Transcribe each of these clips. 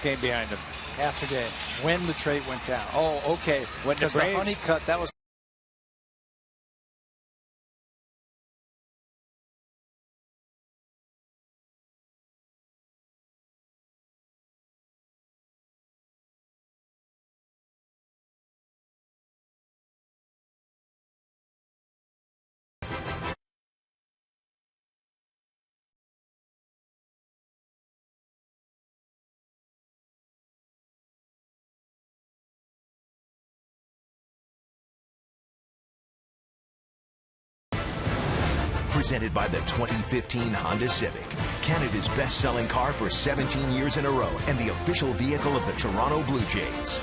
game behind him. Half a game. When the trade went down. Oh, okay. When the Braves, honey cut, that was. Presented by the 2015 Honda Civic, Canada's best-selling car for 17 years in a row and the official vehicle of the Toronto Blue Jays.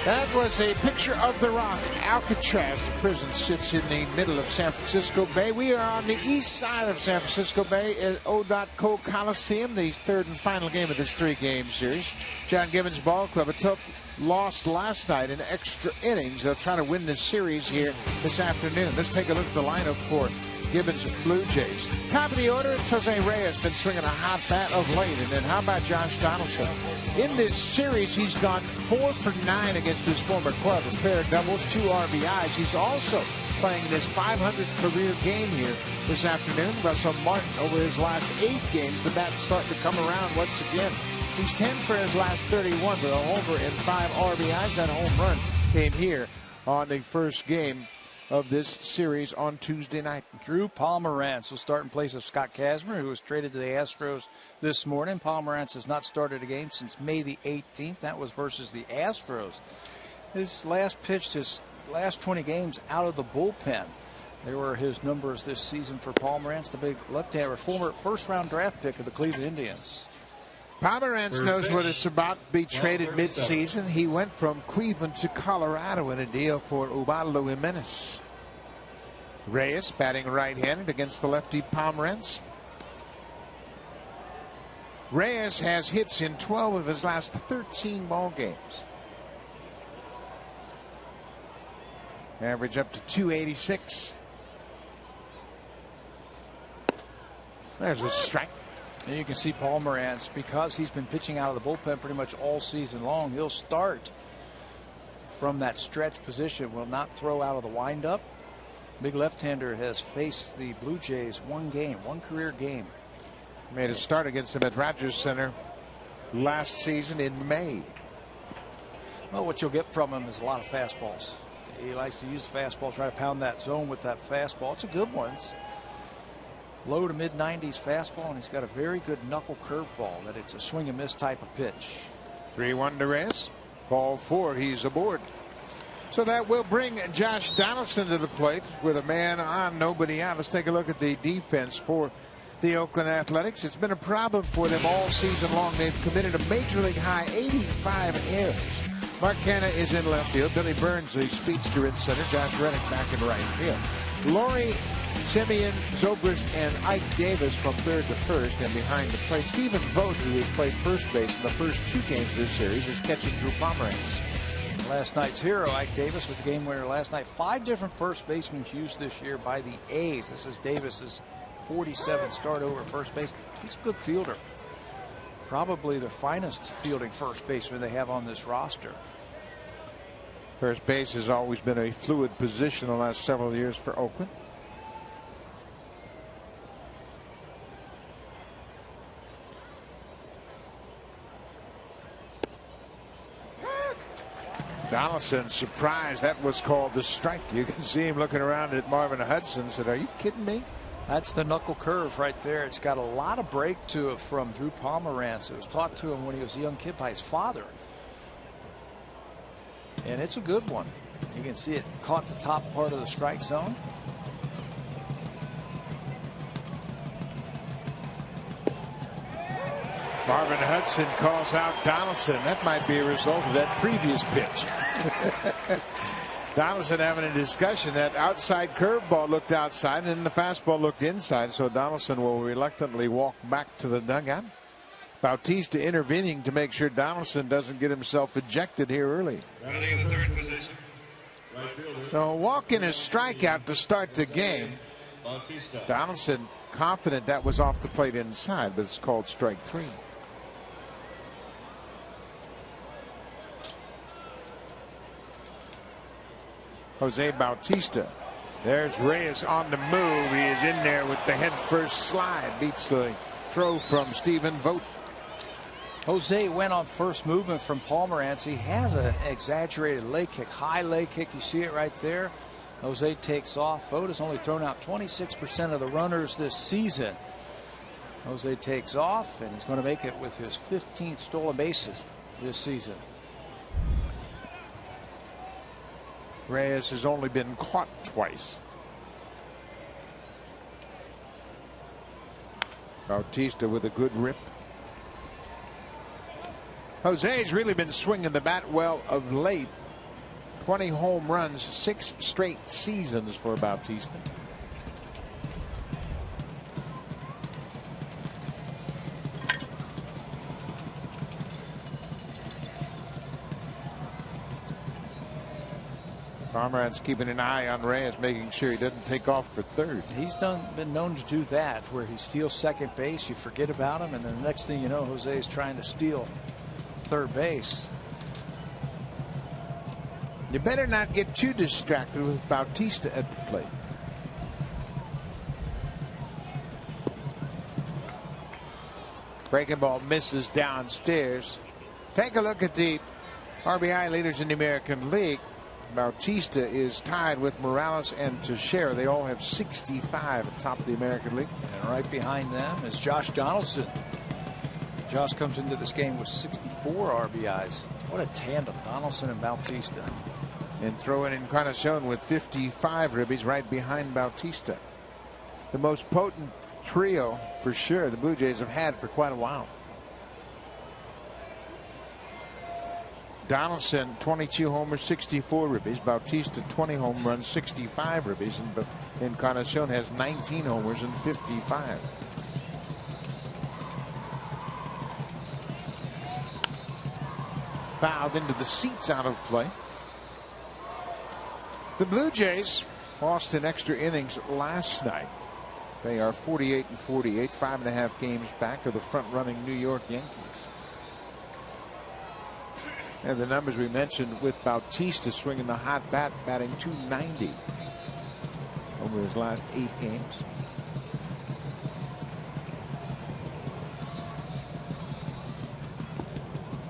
That was a picture of the Rock. Alcatraz, the prison, sits in the middle of San Francisco Bay. We are on the east side of San Francisco Bay at O.Co Coliseum, the third and final game of this three-game series. John Gibbons Ball Club, a tough loss last night in extra innings. They'll try to win this series here this afternoon. Let's take a look at the lineup for Gibbons Blue Jays. Top of the order, it's Jose Reyes, been swinging a hot bat of late. And then how about Josh Donaldson? In this series, he's gone 4 for 9 against his former club. A pair of doubles, 2 RBIs. He's also playing in his 500th career game here this afternoon. Russell Martin, over his last 8 games, the bat's starting to come around once again. He's 10 for his last 31 with a homer and 5 RBIs. That home run came here on the first game of this series on Tuesday night. Drew Pomeranz will start in place of Scott Kazmir, who was traded to the Astros this morning. Pomeranz has not started a game since May the 18th. That was versus the Astros. His last pitched his last 20 games out of the bullpen. They were his numbers this season for Pomeranz, the big left-hander, former first-round draft pick of the Cleveland Indians. Pomeranz knows what it's about to be traded mid-season. He went from Cleveland to Colorado in a deal for Ubaldo Jimenez. Reyes batting right-handed against the lefty Pomeranz. Reyes has hits in 12 of his last 13 ball games. Average up to 286. There's a strike. And you can see Pomeranz, because he's been pitching out of the bullpen pretty much all season long, he'll start from that stretch position, will not throw out of the windup. Big left-hander has faced the Blue Jays one career game. Made a start against them at Rogers Center last season in May. Well, what you'll get from him is a lot of fastballs. He likes to use the fastball, try to pound that zone with that fastball. It's a good one. It's low to mid-90s fastball, and he's got a very good knuckle curveball that it's a swing and miss type of pitch. 3-1 to Reyes. Ball 4, he's aboard. So that will bring Josh Donaldson to the plate with a man on, nobody out. Let's take a look at the defense for the Oakland Athletics. It's been a problem for them all season long. They've committed a major league high 85 errors. Mark Canha is in left field. Billy Burns, the speedster, in center. Josh Reddick back in right field. Laurie, Simeon, Zobrist, and Ike Davis from third to first, and behind the plate, Stephen Vogt, who has played first base in the first 2 games of this series, is catching Drew Pomeranz. Last night's hero, Ike Davis, with the game winner last night. 5 different first basemen used this year by the A's. This is Davis's 47th start over at first base. He's a good fielder. Probably the finest fielding first baseman they have on this roster. First base has always been a fluid position the last several years for Oakland. Donaldson surprised. That was called the strike. You can see him looking around at Marvin Hudson. Said, "Are you kidding me?" That's the knuckle curve right there. It's got a lot of break to it from Drew Pomeranz. It was taught to him when he was a young kid by his father. And it's a good one. You can see it caught the top part of the strike zone. Marvin Hudson calls out Donaldson. That might be a result of that previous pitch. Donaldson having a discussion. That outside curveball looked outside, and then the fastball looked inside. So Donaldson will reluctantly walk back to the dugout. Bautista intervening to make sure Donaldson doesn't get himself ejected here early. Batting in the third position. A walk in a strikeout to start the game. Donaldson confident that was off the plate inside, but it's called strike 3. Jose Bautista. There's Reyes on the move. He is in there with the head first slide. Beats the throw from Stephen Vogt. Jose went on first movement from Pomeranz. He has an exaggerated leg kick, high leg kick. You see it right there. Jose takes off. Vogt has only thrown out 26% of the runners this season. Jose takes off, and he's going to make it with his 15th stolen bases this season. Reyes has only been caught twice. Bautista with a good rip. Jose's really been swinging the bat well of late. 20 home runs, 6 straight seasons for Bautista. Pomeranz keeping an eye on Reyes, making sure he doesn't take off for third. He's been known to do that, where he steals second base, you forget about him, and then the next thing you know, Jose is trying to steal third base. You better not get too distracted with Bautista at the plate. Breaking ball misses downstairs. Take a look at the RBI leaders in the American League. Bautista is tied with Morales and Teixeira. They all have 65 at top of the American League. And right behind them is Josh Donaldson. Josh comes into this game with 64 RBIs. What a tandem, Donaldson and Bautista. And throw in Encarnacion with 55 ribbies right behind Bautista. The most potent trio for sure the Blue Jays have had for quite a while. Donaldson 22 homers, 64 ribbies. Bautista 20 home runs, 65 ribbies, and Encarnacion has 19 homers and 55. Fouled into the seats, out of play. The Blue Jays lost in extra innings last night. They are 48-48, 5.5 games back of the front-running New York Yankees. And the numbers we mentioned with Bautista swinging the hot bat, batting .290 over his last 8 games.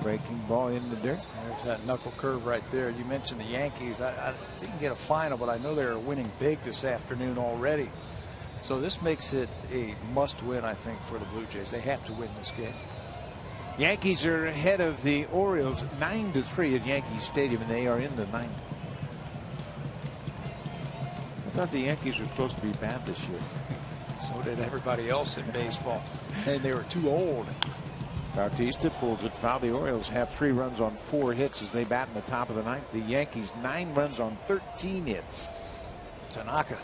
Breaking ball in the dirt. There's that knuckle curve right there. You mentioned the Yankees. I didn't get a final, but I know they're winning big this afternoon already. So this makes it a must-win, I think, for the Blue Jays. They have to win this game. Yankees are ahead of the Orioles 9-3 at Yankee Stadium, and they are in the ninth. I thought the Yankees were supposed to be bad this year. So did everybody else in baseball. And they were too old. Bautista pulls it foul. The Orioles have 3 runs on 4 hits as they bat in the top of the ninth. The Yankees 9 runs on 13 hits. Tanaka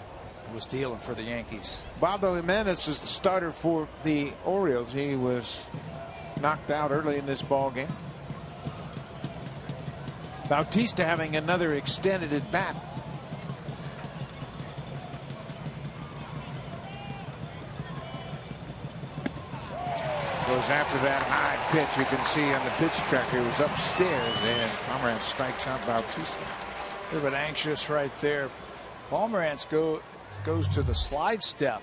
was dealing for the Yankees. Baldo Jimenez is the starter for the Orioles. He was knocked out early in this ball game. Bautista having another extended at bat. Goes after that high pitch. You can see on the pitch tracker, it was upstairs, and Pomeranz strikes out Bautista. They've been anxious right there. Pomeranz goes to the slide step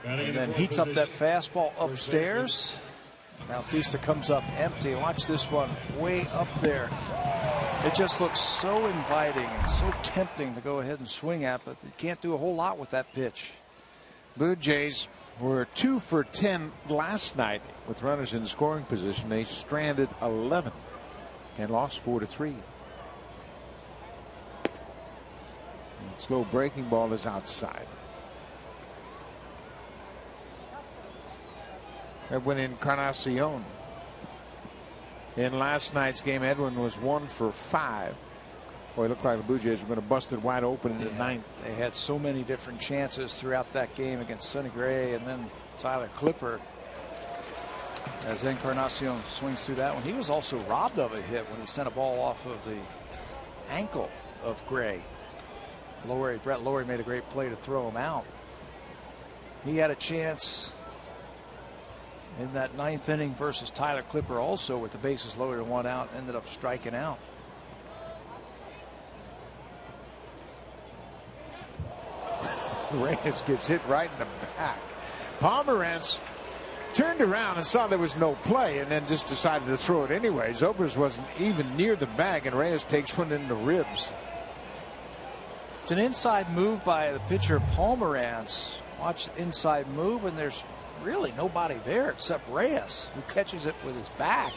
and then heats up that fastball upstairs. Bautista comes up empty. Watch this one way up there. It just looks so inviting and so tempting to go ahead and swing at, but you can't do a whole lot with that pitch. Blue Jays were 2 for 10 last night with runners in scoring position. They stranded 11 and lost 4-3. Slow breaking ball is outside. Edwin Encarnacion. In last night's game, Edwin was 1 for 5. Boy, it looked like the Blue Jays were going to bust it wide open in the ninth. They had so many different chances throughout that game against Sonny Gray and then Tyler Clippard. As Encarnacion swings through that one, he was also robbed of a hit when he sent a ball off of the ankle of Gray. Brett Lowry made a great play to throw him out. He had a chance in that 9th inning versus Tyler Clipper also with the bases loaded and 1 out, ended up striking out. Reyes gets hit right in the back. Pomerantz turned around and saw there was no play and then just decided to throw it anyway. Zobrist wasn't even near the bag, and Reyes takes one in the ribs. It's an inside move by the pitcher Pomerantz. Watch the inside move, and there's really nobody there except Reyes, who catches it with his back.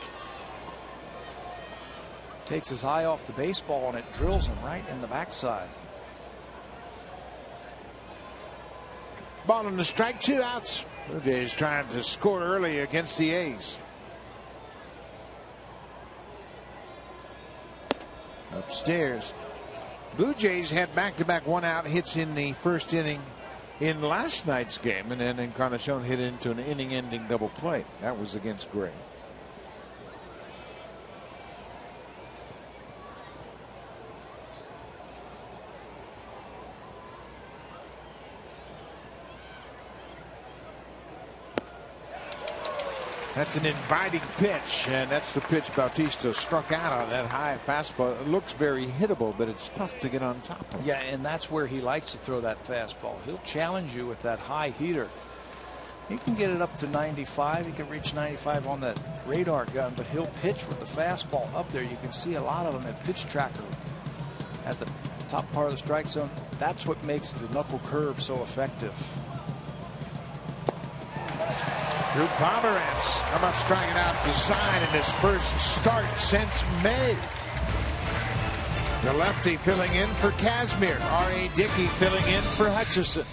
Takes his eye off the baseball, and it drills him right in the backside. Ball on the strike, 2 outs. Blue Jays trying to score early against the A's. Upstairs. Blue Jays had back-to-back 1-out hits in the 1st inning in last night's game, and then Encarnacion hit into an inning-ending double play. That was against Gray. That's an inviting pitch, and that's the pitch Bautista struck out on. That high fastball. It looks very hittable, but it's tough to get on top of. Yeah, and that's where he likes to throw that fastball. He'll challenge you with that high heater. He can get it up to 95. He can reach 95 on that radar gun, but he'll pitch with the fastball up there. You can see a lot of them at pitch tracker at the top part of the strike zone. That's what makes the knuckle curve so effective. Drew Pomerantz, how about striking out the side in his first start since May? The lefty filling in for Kazmir. R.A. Dickey filling in for Hutchison.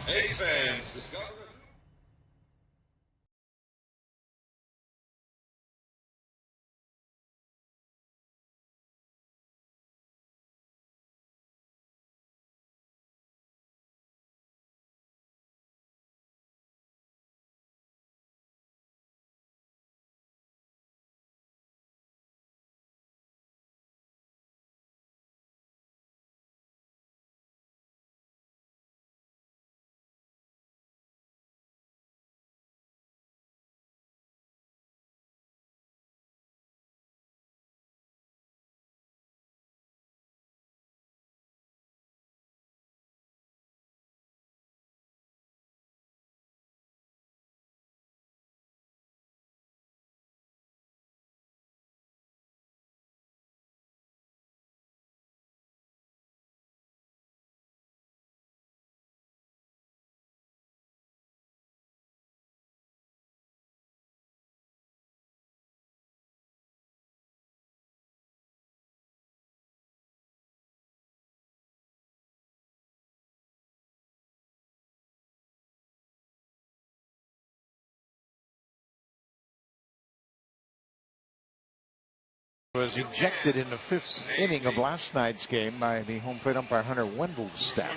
Was ejected in the 5th inning of last night's game by the home plate umpire Hunter Wendelstedt.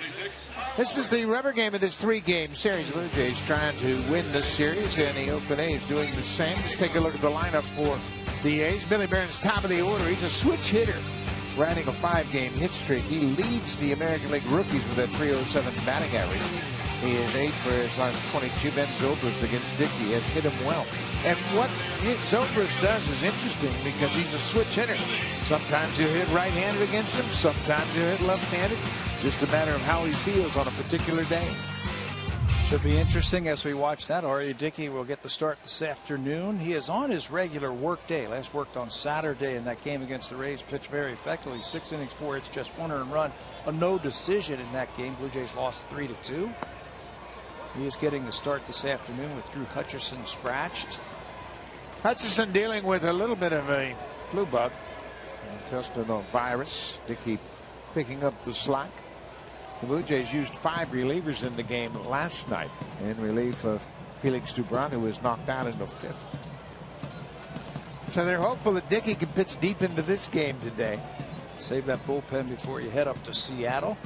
This is the rubber game of this 3-game series. Blue Jays trying to win this series, and the Oakland A's doing the same. Let's take a look at the lineup for the A's. Billy Barron's top of the order. He's a switch hitter, riding a 5-game hit streak. He leads the American League rookies with a .307 batting average. He is 8 for his last 22. Ben Zobrist against Dickey has hit him well. And what Zobrist does is interesting because he's a switch hitter. Sometimes he'll hit right-handed against him. Sometimes he'll hit left-handed. Just a matter of how he feels on a particular day. Should be interesting as we watch that. R.A. Dickey will get the start this afternoon. He is on his regular work day. Last worked on Saturday in that game against the Rays. Pitched very effectively. 6 innings, 4 hits, just 1 earned run. A no decision in that game. Blue Jays lost 3-2. He is getting the start this afternoon with Drew Hutchison scratched. Hutchison dealing with a little bit of a flu bug. Tested on virus. Dickey picking up the slack. The Blue Jays used 5 relievers in the game last night in relief of Felix Dubron, who was knocked out in the 5th. So they're hopeful that Dickey can pitch deep into this game today. Save that bullpen before you head up to Seattle.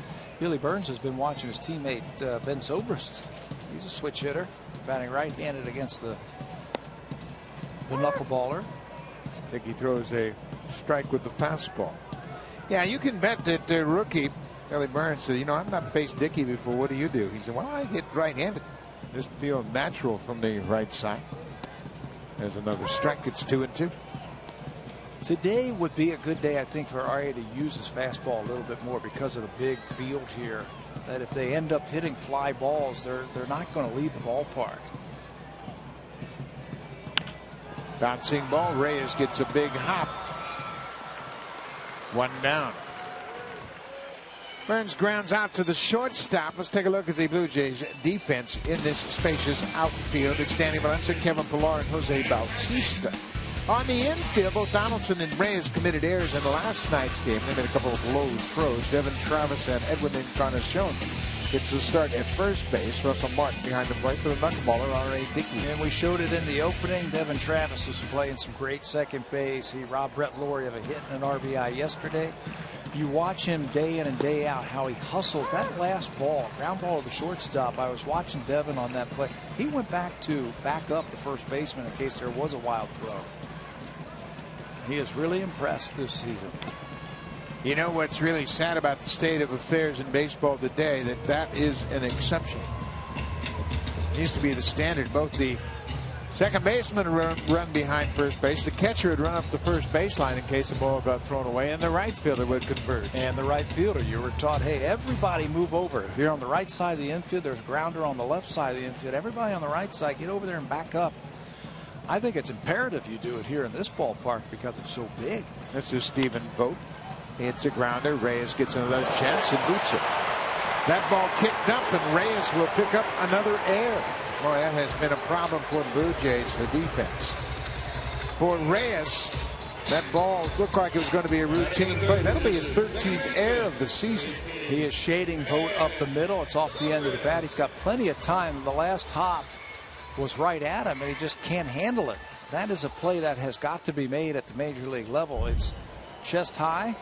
Billy Burns has been watching his teammate Ben Zobrist. He's a switch hitter, batting right-handed against the knuckleballer. Dickey throws a strike with the fastball. Yeah, you can bet that the rookie Billy Burns said, you know, I've not faced Dickey before. What do you do? He said, well, I hit right-handed. Just feel natural from the right side. There's another strike. It's 2-2. Today would be a good day, I think, for Arya to use his fastball a little bit more because of the big field here. That if they end up hitting fly balls, they're not going to leave the ballpark. Bouncing ball. Reyes gets a big hop. 1 down. Burns grounds out to the shortstop. Let's take a look at the Blue Jays defense in this spacious outfield. It's Danny Valencia, Kevin Pillar, and Jose Bautista. On the infield, both Donaldson and Reyes committed errors in last night's game. They made a couple of low throws. Devin Travis and Edwin Encarnacion gets the start at first base. Russell Martin behind the plate for the knuckleballer, R.A. Dickey. And we showed it in the opening. Devin Travis was playing some great second base. He robbed Brett Laurie of a hit and an RBI yesterday. You watch him day in and day out, how he hustles. That last ball, ground ball to the shortstop, I was watching Devin on that play. He went back up the first baseman in case there was a wild throw. He is really impressed this season. You know what's really sad about the state of affairs in baseball today? That is an exception. It used to be the standard. Both the second baseman run behind first base, the catcher would run up the first baseline in case the ball got thrown away, and the right fielder would converge. And the right fielder, you were taught, hey, everybody move over. If you're on the right side of the infield, there's a grounder on the left side of the infield. Everybody on the right side, get over there and back up. I think it's imperative you do it here in this ballpark because it's so big. This is Stephen Vogt. It's a grounder. Reyes gets another chance and boots it. That ball kicked up, and Reyes will pick up another error. Boy, that has been a problem for the Blue Jays, the defense. For Reyes, that ball looked like it was going to be a routine play. That'll be his 13th error of the season. He is shading Vogt up the middle. It's off the end of the bat. He's got plenty of time. The last hop was right at him, and he just can't handle it. That is a play that has got to be made at the major league level. It's chest high.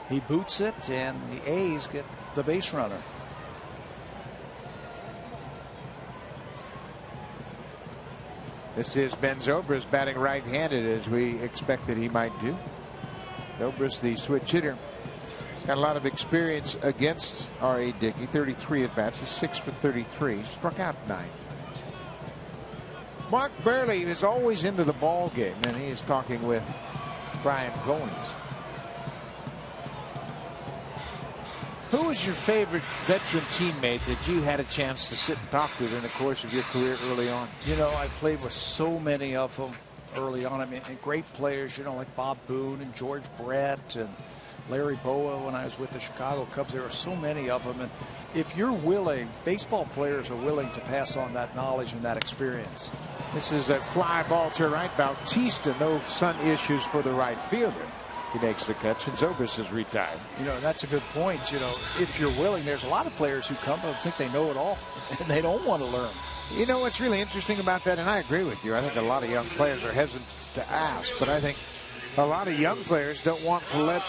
He boots it, and the A's get the base runner. This is Ben Zobrist batting right-handed, as we expected he might do. Zobrist, the switch hitter, got a lot of experience against R.A. Dickey. 33 at bats. He's 6 for 33. Struck out 9. Mark Burley is always into the ball game, and he is talking with Brian Goins. Who was your favorite veteran teammate that you had a chance to sit and talk with in the course of your career early on? You know, I played with so many of them early on. I mean, and great players, you know, like Bob Boone and George Brett and Larry Bowa when I was with the Chicago Cubs. There were so many of them. And if you're willing, baseball players are willing to pass on that knowledge and that experience. This is a fly ball to right. Bautista, no sun issues for the right fielder. He makes the catch, and Zobrist is retired. You know, that's a good point. You know, if you're willing, there's a lot of players who come and think they know it all, and they don't want to learn. You know what's really interesting about that, and I agree with you, I think a lot of young players are hesitant to ask, but I think a lot of young players don't want to let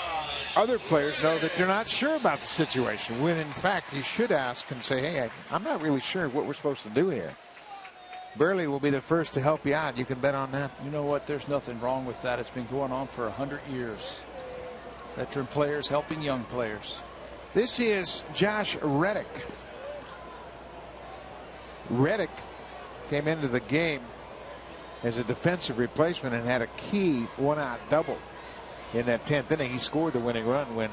other players know that they're not sure about the situation, when in fact you should ask and say, hey, I'm not really sure what we're supposed to do here. Burley will be the first to help you out. You can bet on that. You know what? There's nothing wrong with that. It's been going on for 100 years. Veteran players helping young players. This is Josh Reddick. Reddick came into the game as a defensive replacement and had a key one-out double in that 10th inning. He scored the winning run when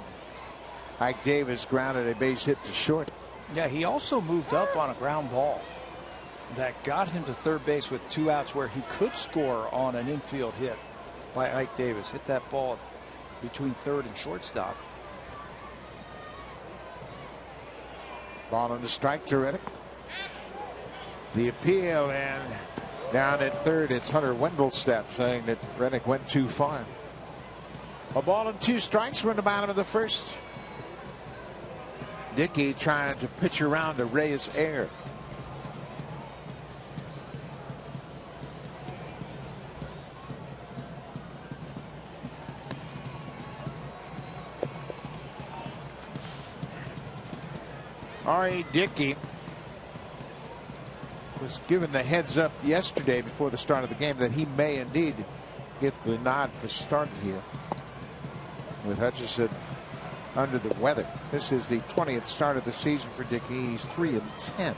Ike Davis grounded a base hit to short. Yeah, he also moved up on a ground ball that got him to third base with 2 outs, where he could score on an infield hit by Ike Davis. Hit that ball between third and shortstop. Ball on the strike to Reddick. The appeal, and down at third, it's Hunter Wendelstedt saying that Reddick went too far. A ball and 2 strikes. We're in the bottom of the first. Dickey trying to pitch around to Reyes' error. R.A. Dickey was given the heads up yesterday before the start of the game that he may indeed get the nod for start here, with Hutchison under the weather. This is the 20th start of the season for Dickey. He's 3-10.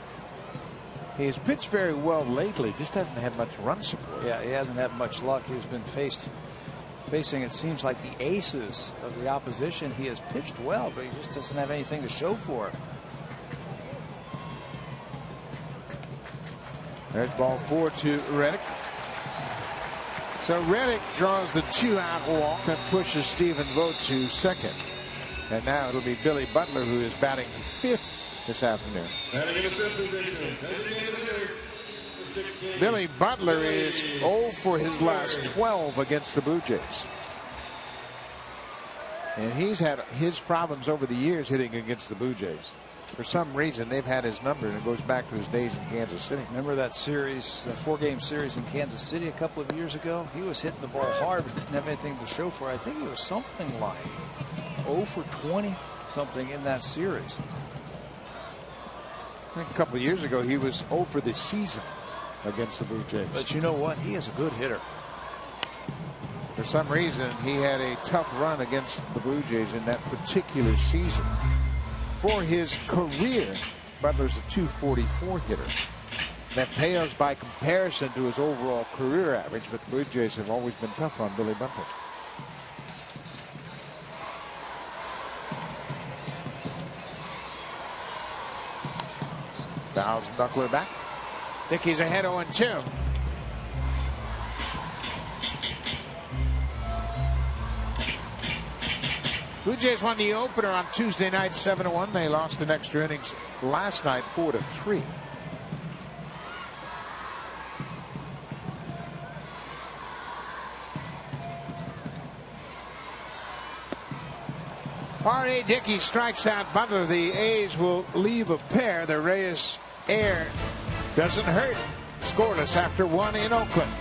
He has pitched very well lately, just hasn't had much run support. Yeah, he hasn't had much luck. He's been facing, it seems like, the aces of the opposition. He has pitched well, but he just doesn't have anything to show for it. There's ball 4 to Reddick. So Reddick draws the 2-out walk and pushes Stephen Vogt to second. And now it'll be Billy Butler, who is batting 5th this afternoon. Billy Butler is 0 for his last 12 against the Blue Jays. And he's had his problems over the years hitting against the Blue Jays. For some reason, they've had his number, and it goes back to his days in Kansas City. Remember that series, that 4-game series in Kansas City a couple of years ago? He was hitting the ball hard, but didn't have anything to show for it. I think he was something like 0 for 20 something in that series. I think a couple of years ago, he was 0 for the season against the Blue Jays. But you know what? He is a good hitter. For some reason, he had a tough run against the Blue Jays in that particular season. For his career, Butler's a .244 hitter. That pales by comparison to his overall career average, but the Blue Jays have always been tough on Billy Butler. Fouls Buckler back. Dickey's ahead 0-2. Blue Jays won the opener on Tuesday night 7-1. They lost in extra innings last night 4-3. R.A. Dickey strikes out Butler. The A's will leave a pair. The Reyes air doesn't hurt. Scoreless after 1 in Oakland.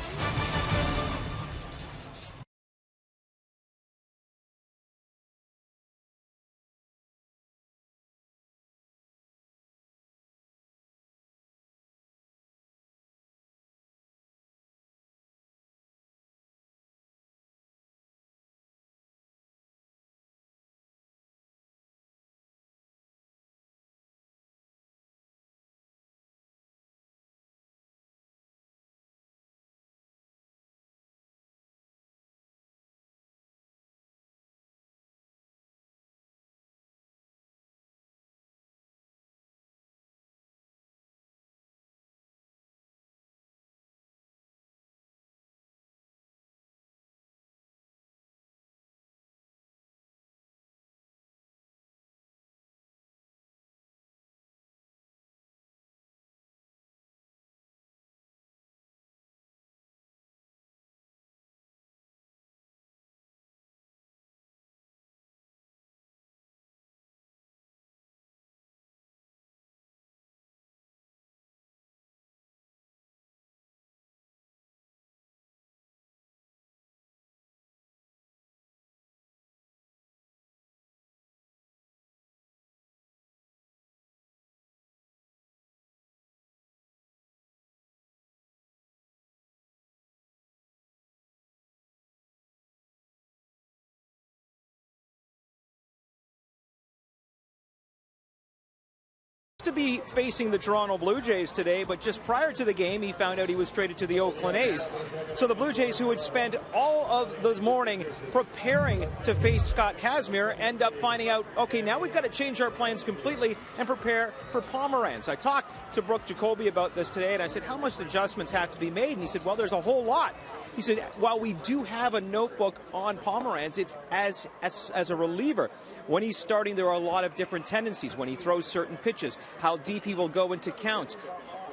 To be facing the Toronto Blue Jays today, but just prior to the game he found out he was traded to the Oakland A's. So the Blue Jays, who had spent all of this morning preparing to face Scott Kazmir, end up finding out, okay, now we've got to change our plans completely and prepare for Pomeranz. I talked to Brooke Jacoby about this today, and I said, how much adjustments have to be made? And he said, well, there's a whole lot. He said, while we do have a notebook on Pomeranz, it's as a reliever. When he's starting, there are a lot of different tendencies. When he throws certain pitches, how deep he will go into counts.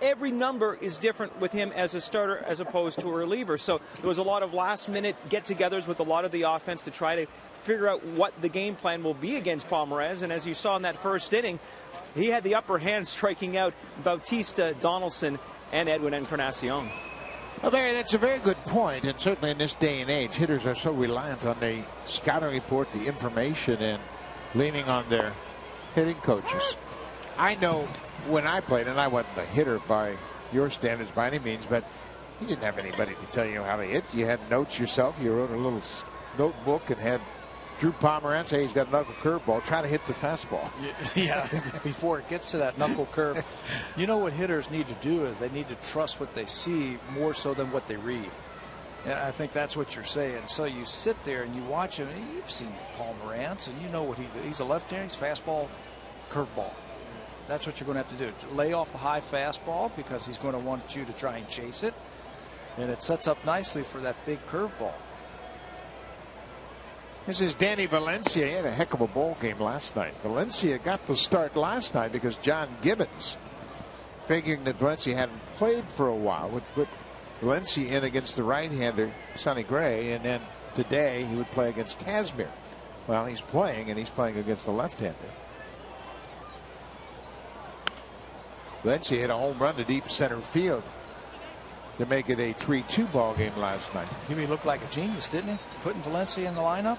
Every number is different with him as a starter as opposed to a reliever. So there was a lot of last-minute get-togethers with a lot of the offense to try to figure out what the game plan will be against Pomeranz. And as you saw in that first inning, he had the upper hand, striking out Bautista, Donaldson, and Edwin Encarnacion. Well, Barry, that's a very good point, and certainly in this day and age, hitters are so reliant on the scouting report, the information, and leaning on their hitting coaches. I know when I played, and I wasn't a hitter by your standards by any means, but you didn't have anybody to tell you how to hit. You had notes yourself. You wrote a little notebook and had Drew Pomeranz, he's got a knuckle curveball. Try to hit the fastball. Yeah, before it gets to that knuckle curve. You know what hitters need to do is they need to trust what they see more so than what they read. And I think that's what you're saying. So you sit there and you watch him. And you've seen Pomeranz, and you know what he's a left-hander. He's fastball, curveball. That's what you're going to have to do. Lay off the high fastball because he's going to want you to try and chase it. And it sets up nicely for that big curveball. This is Danny Valencia. He had a heck of a ball game last night. Valencia got the start last night because John Gibbons, figuring that Valencia hadn't played for a while, would put Valencia in against the right-hander Sonny Gray, and then today he would play against Kazmir. Well, he's playing, and he's playing against the left-hander. Valencia hit a home run to deep center field to make it a 3-2 ball game last night. He looked like a genius, didn't he? Putting Valencia in the lineup.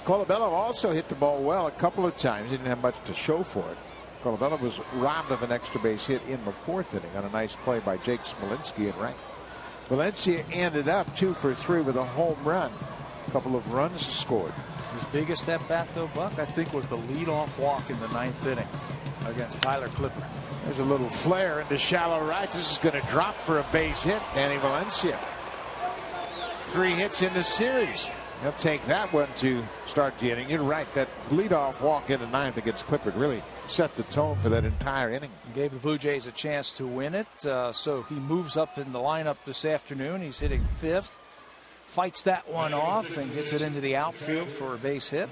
Colabello also hit the ball well a couple of times. He didn't have much to show for it. Colabello was robbed of an extra base hit in the 4th inning on a nice play by Jake Smolinski at right. Valencia ended up 2 for 3 with a home run. A couple of runs scored. His biggest at bat, though, Buck, I think, was the leadoff walk in the 9th inning against Tyler Clippard. There's a little flare into shallow right. This is going to drop for a base hit. Danny Valencia. 3 hits in the series. He'll take that one to start the inning. You're right. That leadoff walk in the 9th against Clippard really set the tone for that entire inning. Gave the Blue Jays a chance to win it. So he moves up in the lineup this afternoon. He's hitting 5th. Fights that one off and gets it into the outfield for a base hit.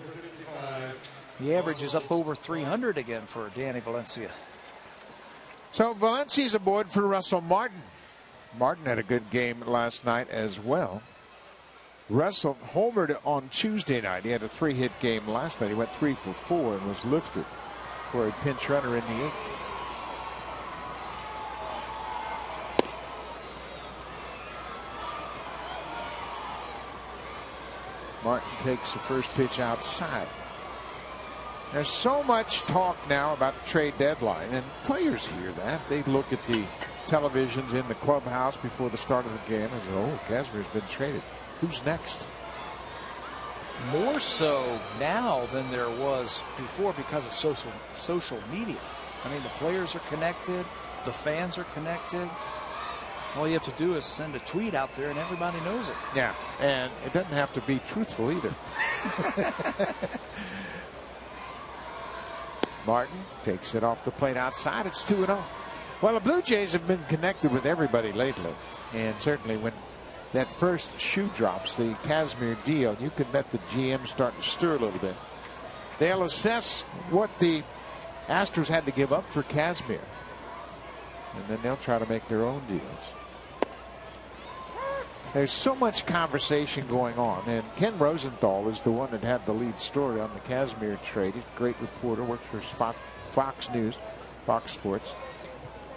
The average is up over 300 again for Danny Valencia. So Valencia's aboard for Russell Martin. Martin had a good game last night as well. Russell homered on Tuesday night. He had a 3-hit game last night. He went 3 for 4 and was lifted for a pinch runner in the 8th. Martin takes the first pitch outside. There's so much talk now about the trade deadline, and players hear that. They look at the televisions in the clubhouse before the start of the game and say, oh, Kazmir's been traded. Who's next? More so now than there was before because of social media. I mean, the players are connected. The fans are connected. All you have to do is send a tweet out there and everybody knows it. Yeah, and it doesn't have to be truthful either. Martin takes it off the plate outside. It's 2-0. Well, the Blue Jays have been connected with everybody lately. And certainly when that first shoe drops, the Kazmir deal, you can bet the GM's starting to stir a little bit. They'll assess what the Astros had to give up for Kazmir. And then they'll try to make their own deals. There's so much conversation going on, and Ken Rosenthal is the one that had the lead story on the Kazmir trade. He's a great reporter, works for Fox News, Fox Sports.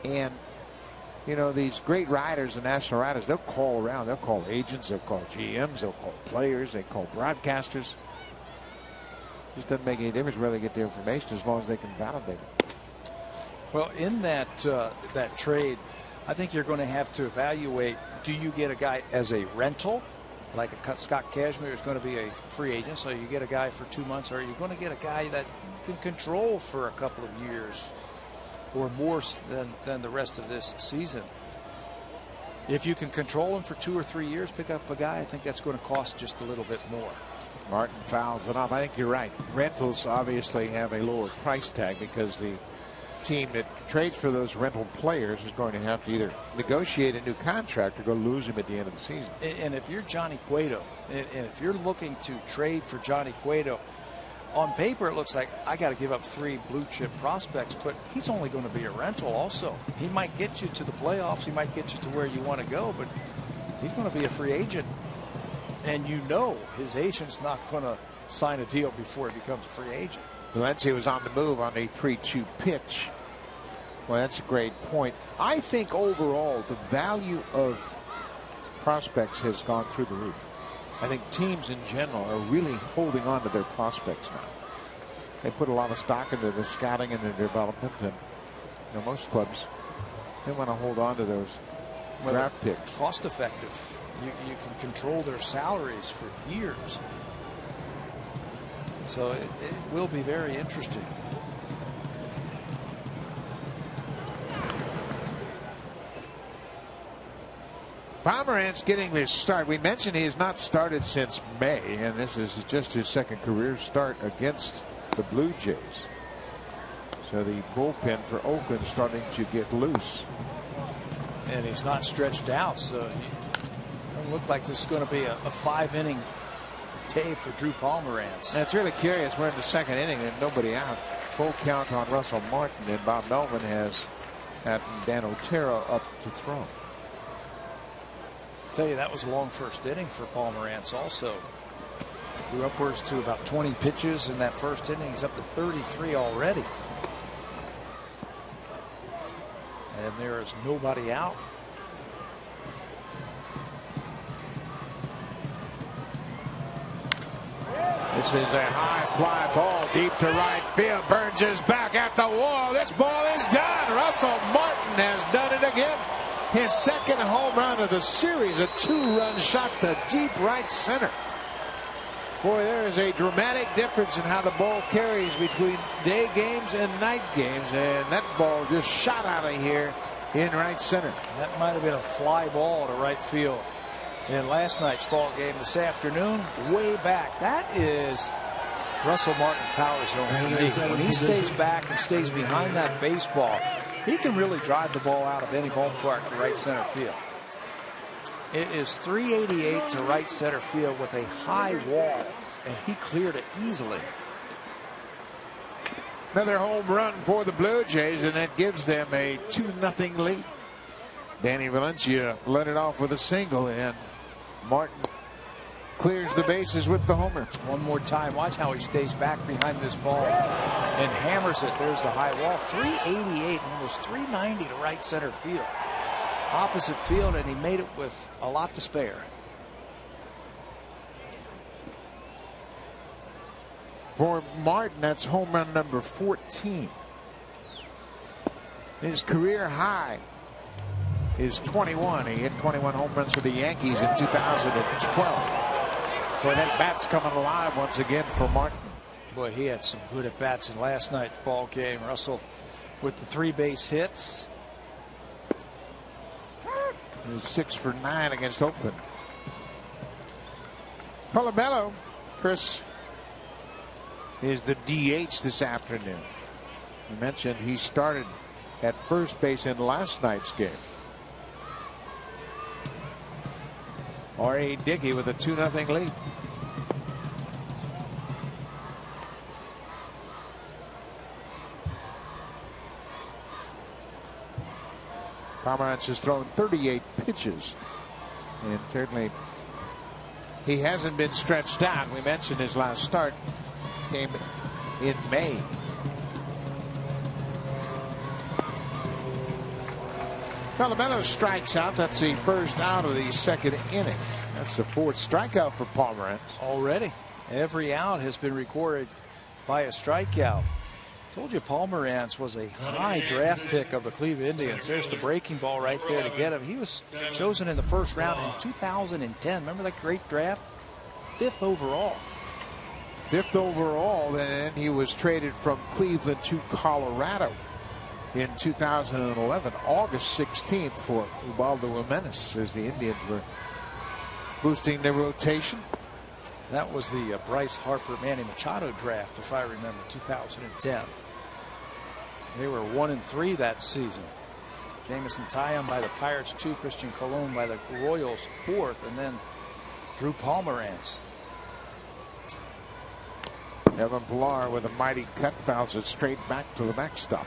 And, you know, these great writers and national writers, they'll call around. They'll call agents, they'll call GMs, they'll call players, they call broadcasters. Just doesn't make any difference where they get their information as long as they can validate it. Well, in that trade, I think you're going to have to evaluate, do you get a guy as a rental, like a Scott Kazmir is going to be a free agent, so you get a guy for 2 months, or are you going to get a guy that you can control for a couple of years or more than the rest of this season? If you can control him for 2 or 3 years, pick up a guy, I think that's going to cost just a little bit more. Martin fouls it off. I think you're right. Rentals obviously have a lower price tag because the team that trades for those rental players is going to have to either negotiate a new contract or go lose him at the end of the season. And if you're Johnny Cueto, and if you're looking to trade for Johnny Cueto, on paper it looks like I got to give up 3 blue chip prospects, but he's only going to be a rental also. He might get you to the playoffs, he might get you to where you want to go, but he's going to be a free agent. And you know his agent's not going to sign a deal before he becomes a free agent. Valencia was on the move on a 3-2 pitch. Well, that's a great point. I think overall the value of prospects has gone through the roof. I think teams in general are really holding on to their prospects now. They put a lot of stock into the scouting and the development, and you know, most clubs, they want to hold on to those draft picks. Cost effective. You can control their salaries for years. So it will be very interesting. Pomeranz getting this start. We mentioned he has not started since May, and this is just his second career start against the Blue Jays. So the bullpen for Oakland starting to get loose. And he's not stretched out, so it doesn't look like this is going to be a 5-inning day for Drew Pomeranz. That's really curious. We're in the second inning and nobody out. Full count on Russell Martin, and Bob Melvin has had Dan Otero up to throw. Tell you, that was a long first inning for Pomeranz also. Grew upwards to about 20 pitches in that first inning. He's up to 33 already. And there is nobody out. This is a high fly ball deep to right field. Burns is back at the wall. This ball is gone. Russell Martin has done it again. His second home run of the series, a 2-run shot to deep right center. Boy, there is a dramatic difference in how the ball carries between day games and night games, and that ball just shot out of here in right center. That might have been a fly ball to right field in last night's ball game. This afternoon, way back. That is Russell Martin's power zone for me. When he stays back and stays behind that baseball, he can really drive the ball out of any ballpark to right center field. It is 388 to right center field with a high wall, and he cleared it easily. Another home run for the Blue Jays, and that gives them a 2-0 lead. Danny Valencia led it off with a single, and Martin clears the bases with the homer. One more time. Watch how he stays back behind this ball and hammers it. There's the high wall. 388, almost 390 to right center field. Opposite field, and he made it with a lot to spare. For Martin, that's home run number 14. His career high is 21. He hit 21 home runs for the Yankees in 2012. Boy, that bat's coming alive once again for Martin. Boy, he had some good at bats in last night's ball game. Russell with the 3 base hits. He was 6 for 9 against Oakland. Colabello, Chris, is the DH this afternoon. You mentioned he started at first base in last night's game. R.A. Dickey with a 2-0 lead. Pomeranz has thrown 38 pitches, and certainly he hasn't been stretched out. We mentioned his last start came in May. Colabello strikes out. That's the first out of the second inning. That's the 4th strikeout for Pomeranz. Already, every out has been recorded by a strikeout. Told you Pomeranz was a high draft pick of the Cleveland Indians. There's the breaking ball right there to get him. He was chosen in the first round in 2010. Remember that great draft? 5th overall. 5th overall, and he was traded from Cleveland to Colorado in 2011, August 16th, for Ubaldo Jimenez, as the Indians were boosting their rotation. That was the Bryce Harper, Manny Machado draft, if I remember, 2010. They were 1-3 that season. Jameson Taillon by the Pirates 2, Christian Colon by the Royals 4th, and then Drew Pomeranz. Evan Pilar with a mighty cut, fouls it straight back to the backstop.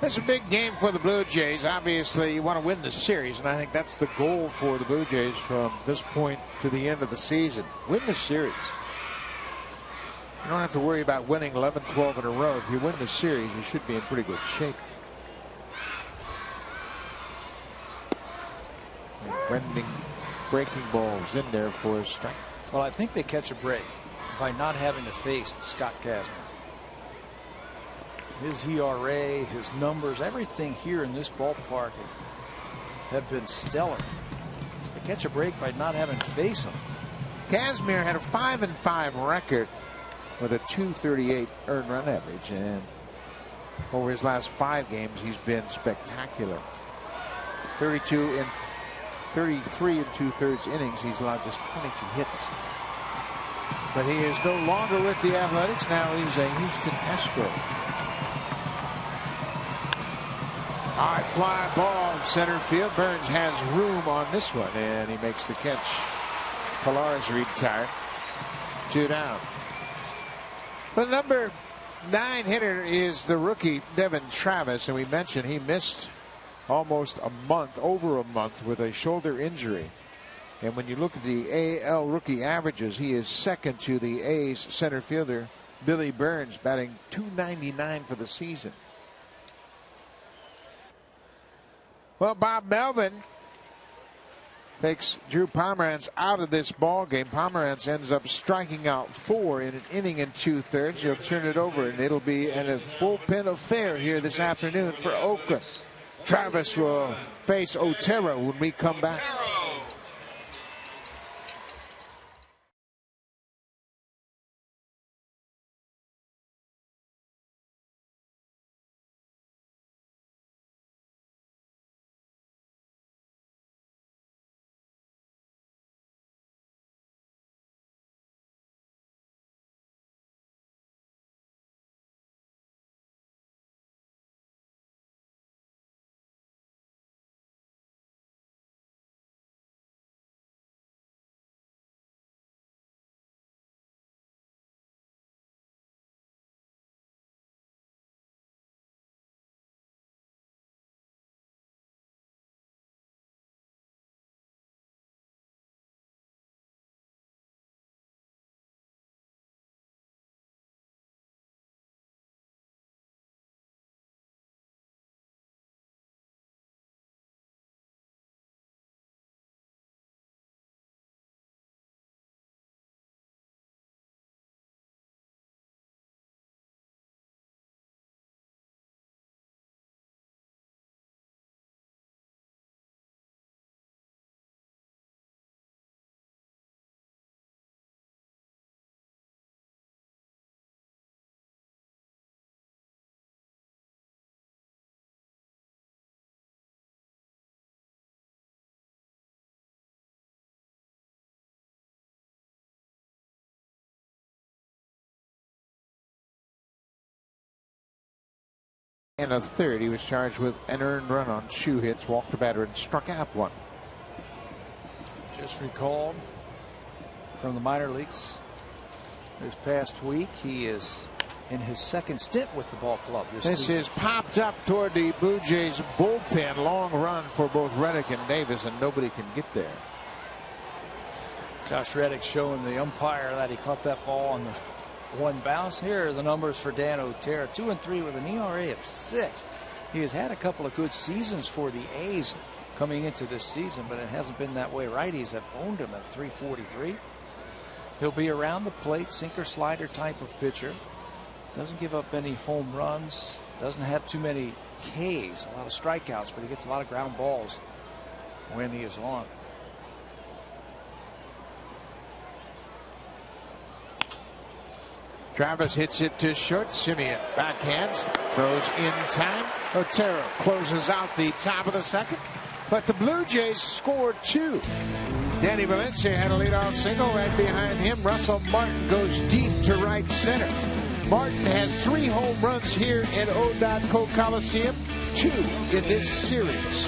It's a big game for the Blue Jays. Obviously, you want to win the series, and I think that's the goal for the Blue Jays from this point to the end of the season. Win the series. You don't have to worry about winning 11, 12 in a row. If you win the series, you should be in pretty good shape. Bending breaking balls in there for a strike. Well, I think they catch a break by not having to face Scott Kazmir. His ERA, his numbers, everything here in this ballpark have been stellar. They catch a break by not having to face him. Kazmir had a 5-5 record with a 238 earned run average, and over his last 5 games he's been spectacular. 33 and 2/3 innings, he's allowed just 22 hits. But he is no longer with the Athletics. Now he's a Houston Astro. High fly ball center field. Burns has room on this one, and he makes the catch. Pilar's retired. 2 down. The number 9 hitter is the rookie Devin Travis, and we mentioned he missed almost a month, over a month, with a shoulder injury. And when you look at the AL rookie averages, he is second to the A's center fielder Billy Burns, batting .299 for the season. Well, Bob Melvin takes Drew Pomeranz out of this ball game. Pomeranz ends up striking out 4 in an inning and 2/3. He'll turn it over, and it'll be a bullpen affair here this afternoon for Oakland. Travis will face Otero when we come back. And a third. He was charged with an earned run on 2 hits, walked a batter, and struck out 1. Just recalled from the minor leagues this past week. He is in his second stint with the ball club this season. Is popped up toward the Blue Jays bullpen. Long run for both Reddick and Davis, and nobody can get there. Josh Reddick showing the umpire that he caught that ball on the 1 bounce. Here are the numbers for Dan Otero. 2-3 with an ERA of 6. He has had a couple of good seasons for the A's coming into this season, but it hasn't been that way. Righties have owned him at .343. He'll be around the plate, sinker slider type of pitcher. Doesn't give up any home runs. Doesn't have too many Ks, a lot of strikeouts, but he gets a lot of ground balls when he is on. Travis hits it to short. Simeon backhands, throws in time. Otero closes out the top of the second, but the Blue Jays scored 2. Danny Valencia had a leadoff single. Right behind him, Russell Martin goes deep to right center. Martin has 3 home runs here at O.Co Coliseum, 2 in this series.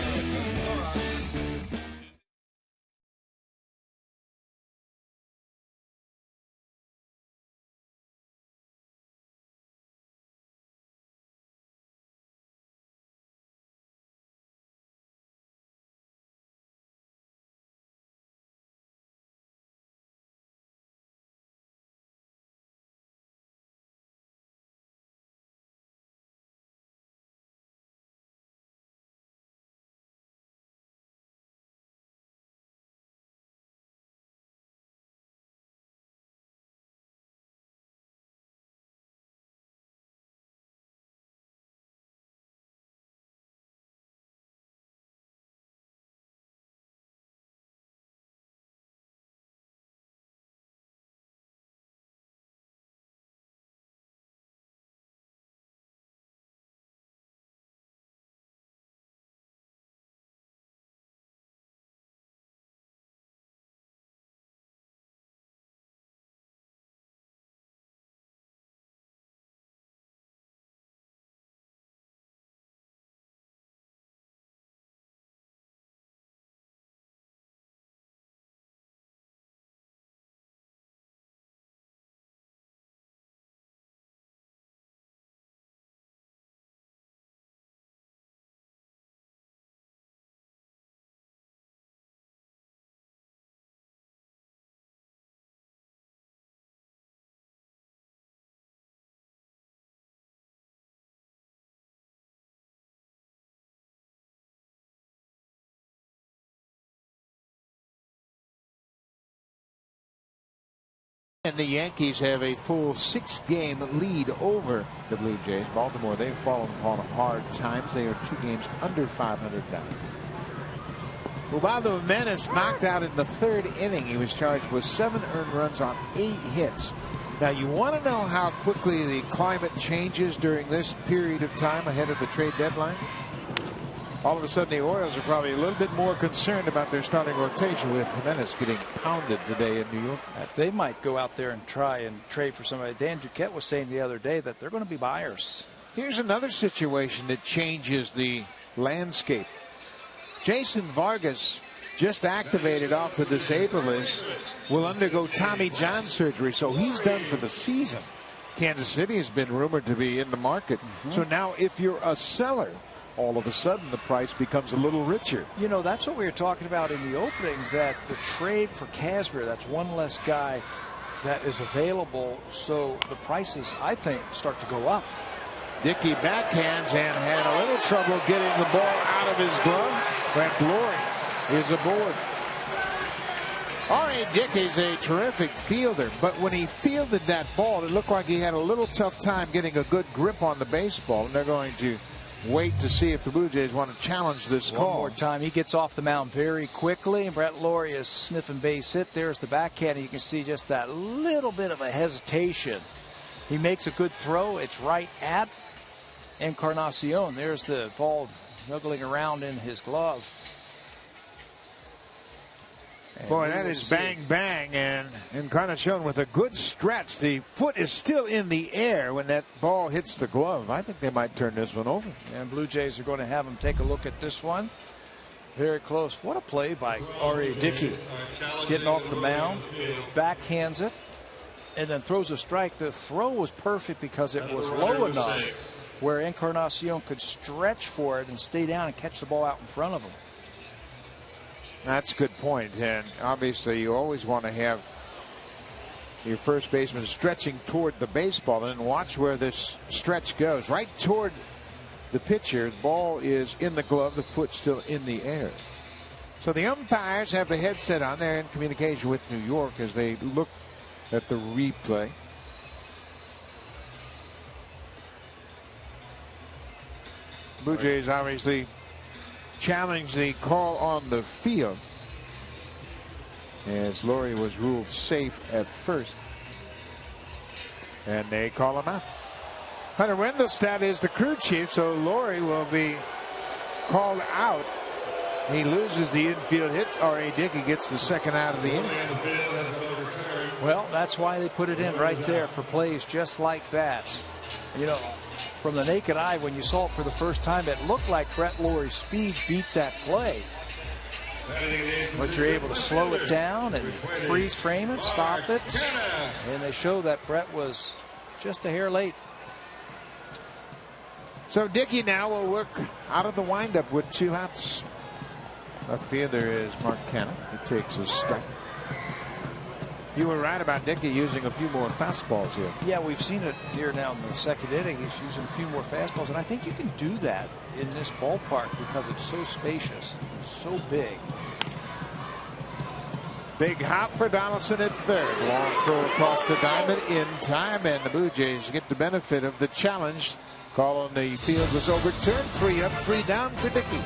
And the Yankees have a full 6-game lead over the Blue Jays. Baltimore, they've fallen upon hard times. They are 2 games under 500 now. Ubaldo Jimenez knocked out in the 3rd inning. He was charged with 7 earned runs on 8 hits. Now, you want to know how quickly the climate changes during this period of time ahead of the trade deadline? All of a sudden, the Orioles are probably a little bit more concerned about their starting rotation with Jimenez getting pounded today in New York. They might go out there and try and trade for somebody. Dan Duquette was saying the other day that they're going to be buyers. Here's another situation that changes the landscape. Jason Vargas, just activated off the disabled list, will undergo Tommy John surgery, so he's done for the season. Kansas City has been rumored to be in the market. So now if you're a seller, all of a sudden the price becomes a little richer. You know, that's what we were talking about in the opening, that the trade for Kazmir, that's one less guy that is available, so the prices, I think, start to go up. Dickey backhands and had a little trouble getting the ball out of his glove. Brett Glory is aboard. R.A. Dickey's a terrific fielder, but when he fielded that ball, it looked like he had a little tough time getting a good grip on the baseball, and they're going to wait to see if the Blue Jays want to challenge this call. One more time. He gets off the mound very quickly, and Brett Laurie is sniffing base hit. There's the backhand. You can see just that little bit of a hesitation. He makes a good throw. It's right at Encarnacion. There's the ball snuggling around in his glove. And boy, that is bang, bang, and Encarnacion with a good stretch. The foot is still in the air when that ball hits the glove. I think they might turn this one over. And Blue Jays are going to have him take a look at this one. Very close. What a play by R.A. Dickey. Getting off the mound, backhands it, and then throws a strike. The throw was perfect because it was low enough where Encarnacion could stretch for it and stay down and catch the ball out in front of him. That's a good point, and obviously you always want to have your first baseman stretching toward the baseball, and watch where this stretch goes. Right toward the pitcher, the ball is in the glove, the foot still in the air. So the umpires have the headset on. They're in communication with New York as they look at the replay. Blue Jays obviously challenged the call on the field as Laurie was ruled safe at first, and they call him out. Hunter Wendelstedt is the crew chief, so Laurie will be called out. He loses the infield hit. R.A. Dickey gets the second out of the inning. Well, that's why they put it in right there for plays just like that. You know, from the naked eye, when you saw it for the first time, it looked like Brett Laurie's speed beat that play. But you're able to slow it down and freeze frame it, stop it. And they show that Brett was just a hair late. So Dickey now will work out of the windup with 2 outs. Left fielder is Mark Cannon. He takes his strike. You were right about Dickey using a few more fastballs here. Yeah, we've seen it here now in the second inning. He's using a few more fastballs, and I think you can do that in this ballpark because it's so spacious, it's so big. Big hop for Donaldson at third. Long throw across the diamond in time, and the Blue Jays get the benefit of the challenge. Call on the field was overturned. 3 up, 3 down for Dickey.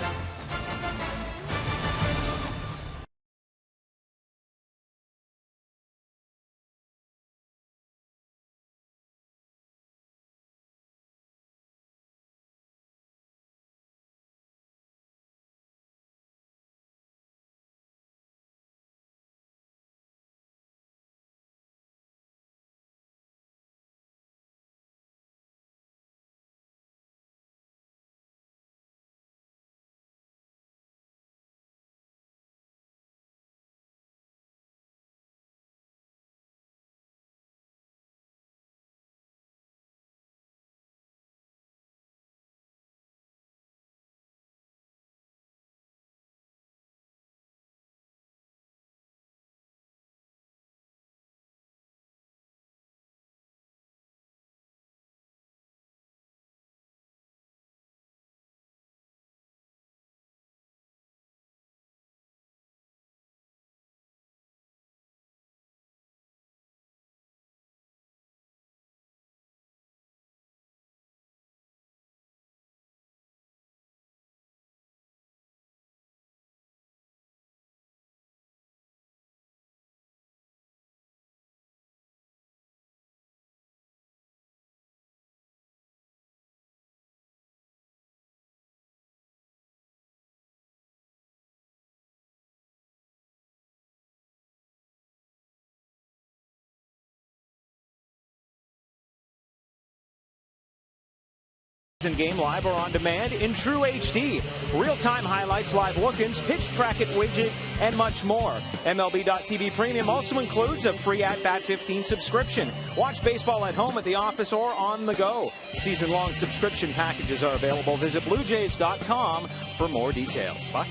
Game live or on demand in true HD. Real-time highlights, live look-ins, pitch track it widget, and much more. MLB.tv Premium also includes a free at-bat 15 subscription. Watch baseball at home, at the office, or on the go. Season-long subscription packages are available. Visit BlueJays.com for more details. Buck?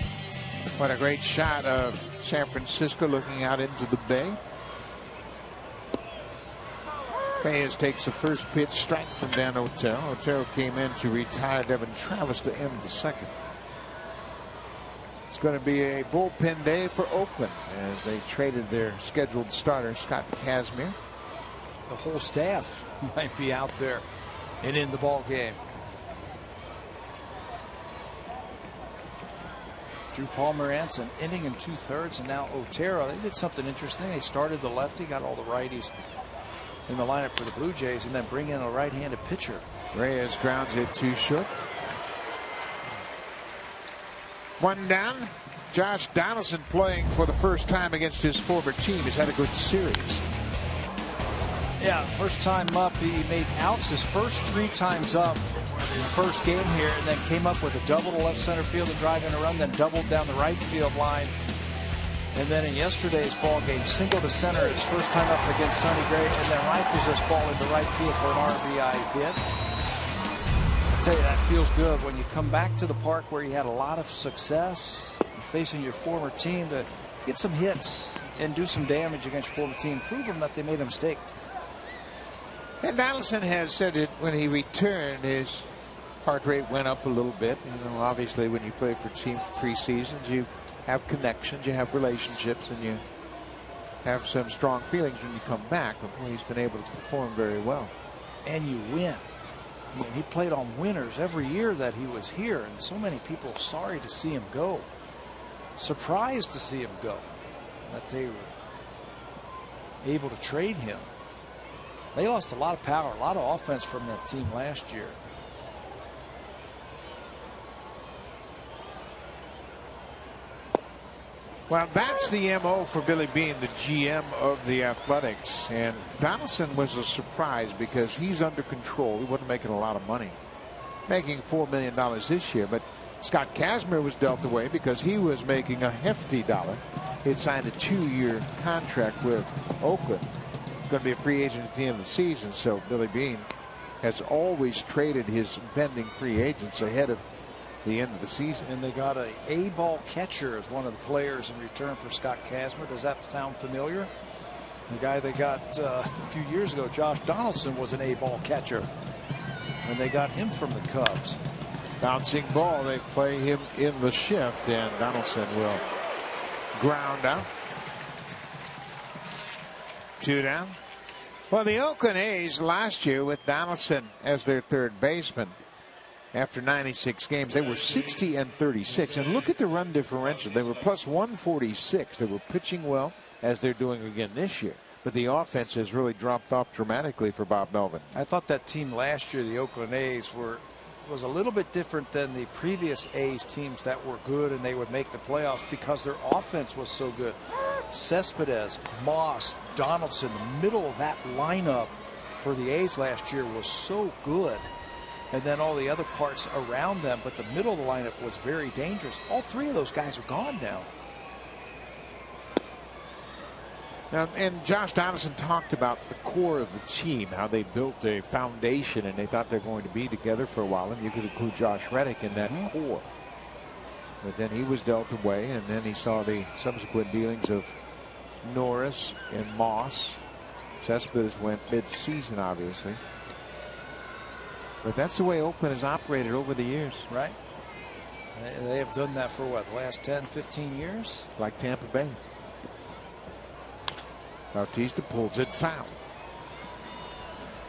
What a great shot of San Francisco looking out into the bay. Baez takes the first pitch, strike from Dan Otero. Otero came in to retire Devin Travis to end the second. It's going to be a bullpen day for Oakland as they traded their scheduled starter, Scott Kazmir. The whole staff might be out there and in the ball game. Drew Pomeranz an inning and 2/3, and now Otero. They did something interesting. They started the lefty, got all the righties in the lineup for the Blue Jays, and then bring in a right-handed pitcher. Reyes grounds it too short. One down. Josh Donaldson playing for the first time against his former team. He's had a good series. Yeah, first time up. He made outs his first 3 times up in the first game here, and then came up with a double to left center field to drive in a run, then doubled down the right field line. And then in yesterday's ball game, single to center his first time up against Sonny Gray, and then rifles this ball into right field for an RBI hit. I tell you, that feels good when you come back to the park where you had a lot of success, facing your former team, to get some hits and do some damage against your former team. Prove them that they made a mistake. And Donaldson has said it when he returned, his heart rate went up a little bit. You know, obviously when you play for a team for 3 seasons, you have connections, you have relationships, and you have some strong feelings when you come back. But boy, he's been able to perform very well. And you win. I mean, he played on winners every year that he was here, and so many people sorry to see him go. Surprised to see him go. That they were able to trade him. They lost a lot of power, a lot of offense from that team last year. Well, that's the MO for Billy Beane, the GM of the Athletics. And Donaldson was a surprise because he's under control. He wasn't making a lot of money, making $4 million this year. But Scott Kazmir was dealt away because he was making a hefty dollar. He had signed a 2-year contract with Oakland. Going to be a free agent at the end of the season. So Billy Beane has always traded his pending free agents ahead of the end of the season. And they got a A-ball catcher as one of the players in return for Scott Kazmir. Does that sound familiar? The guy they got a few years ago, Josh Donaldson, was an A-ball catcher, and they got him from the Cubs. Bouncing ball, they play him in the shift, and Donaldson will ground out. 2 down. Well, the Oakland A's last year with Donaldson as their third baseman, after 96 games, they were 60-36. And look at the run differential. They were plus 146. They were pitching well, as they're doing again this year. But the offense has really dropped off dramatically for Bob Melvin. I thought that team last year, the Oakland A's, was a little bit different than the previous A's teams that were good and they would make the playoffs because their offense was so good. Cespedes, Moss, Donaldson, the middle of that lineup for the A's last year was so good. And then all the other parts around them, but the middle of the lineup was very dangerous. All 3 of those guys are gone now. And Josh Donaldson talked about the core of the team, how they built a foundation, and they thought they're going to be together for a while, and you could include Josh Reddick in that core. But then he was dealt away, and then he saw the subsequent dealings of Norris and Moss. Cespedes went mid-season, obviously. But that's the way Oakland has operated over the years. Right. They have done that for what, the last 10, 15 years? Like Tampa Bay. Bautista pulls it foul.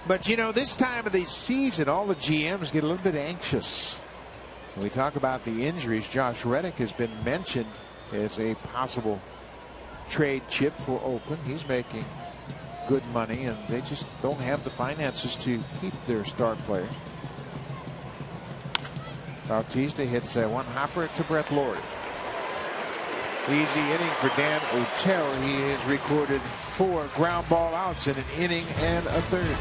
But you know, this time of the season, all the GMs get a little bit anxious. When we talk about the injuries, Josh Reddick has been mentioned as a possible trade chip for Oakland. He's making good money, and they just don't have the finances to keep their star players. Bautista hits one hopper to Brett Lord. Easy inning for Dan Otero. He has recorded 4 ground ball outs in an inning and a third.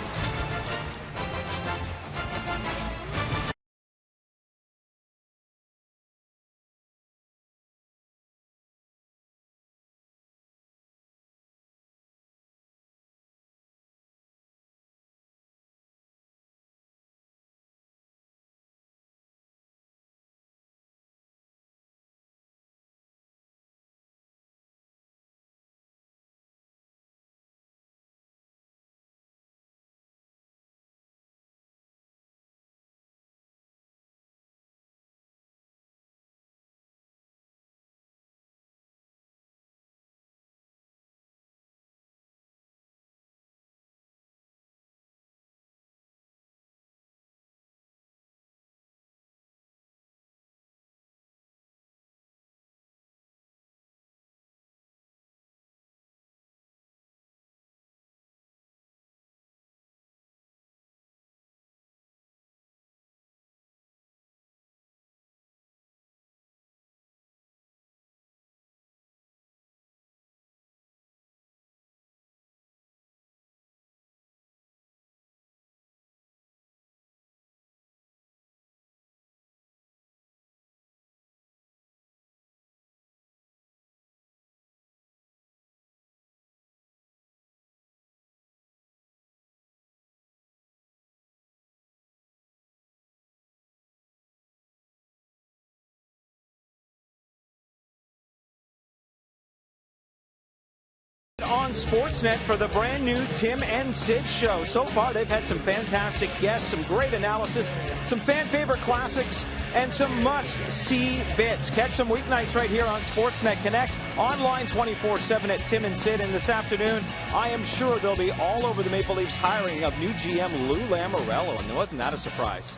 on Sportsnet for the brand new Tim and Sid show. So far, they've had some fantastic guests, some great analysis, some fan favorite classics, and some must-see bits. Catch them weeknights right here on Sportsnet Connect, online 24/7 at Tim and Sid. And this afternoon, I am sure they'll be all over the Maple Leafs hiring of new GM Lou Lamoriello, and wasn't that a surprise?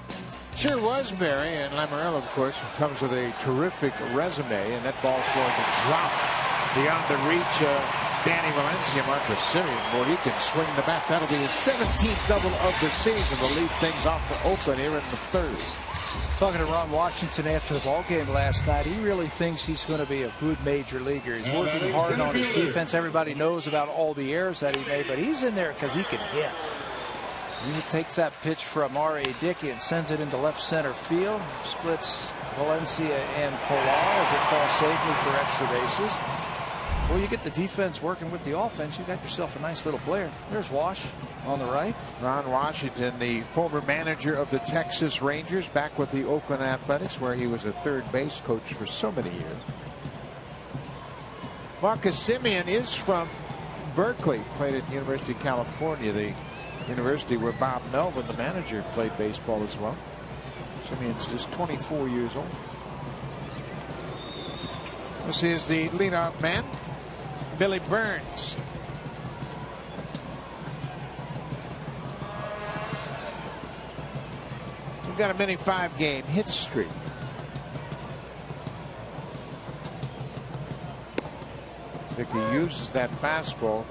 Sure was, Barry. And Lamoriello, of course, comes with a terrific resume, and that ball's going to drop beyond the reach of Danny Valencia. Marcus Semien, boy, he can swing the bat. That'll be his 17th double of the season to lead things off for Oakland here in the third. Talking to Ron Washington after the ball game last night, he really thinks he's going to be a good major leaguer. He's working hard on his defense. Everybody knows about all the errors that he made, but he's in there because he can hit. He takes that pitch from R.A. Dickey and sends it into left center field. Splits Valencia and Pilar as it falls safely for extra bases. Well, you get the defense working with the offense, you got yourself a nice little player. There's Wash on the right. Ron Washington, the former manager of the Texas Rangers, back with the Oakland Athletics, where he was a third base coach for so many years. Marcus Semien is from Berkeley, played at the University of California, the university where Bob Melvin, the manager, played baseball as well. Simeon's just 24 years old. This is the leadoff man, Billy Burns. We've got a mini 5-game hit streak. Dickey uses that fastball.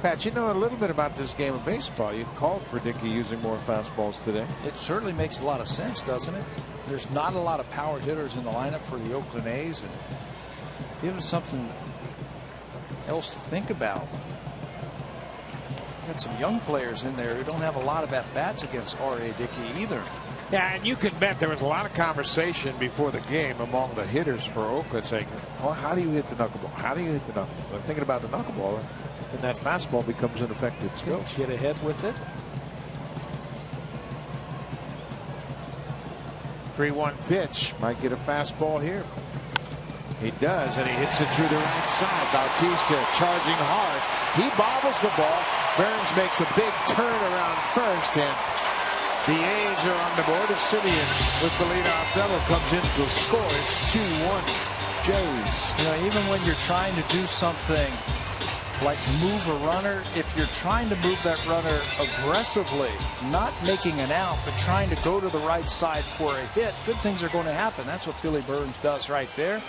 Pat, you know a little bit about this game of baseball. You called for Dickey using more fastballs today. It certainly makes a lot of sense, doesn't it? There's not a lot of power hitters in the lineup for the Oakland A's, and give them something else to think about. Got some young players in there who don't have a lot of at-bats against R.A. Dickey either. Yeah, and you can bet there was a lot of conversation before the game among the hitters for Oakland saying, well, how do you hit the knuckleball? How do you hit the knuckleball? I'm thinking about the knuckleball, and that fastball becomes an effective skill. Get ahead with it. 3-1 pitch. Might get a fastball here. He does, and he hits it through the right side. Bautista charging hard. He bobbles the ball. Burns makes a big turn around first, and the A's are on the board. Semien with the leadoff double comes in to score. It's 2-1 Jays. You know, even when you're trying to do something like move a runner, if you're trying to move that runner aggressively, not making an out, but trying to go to the right side for a hit, good things are going to happen. That's what Billy Burns does right there.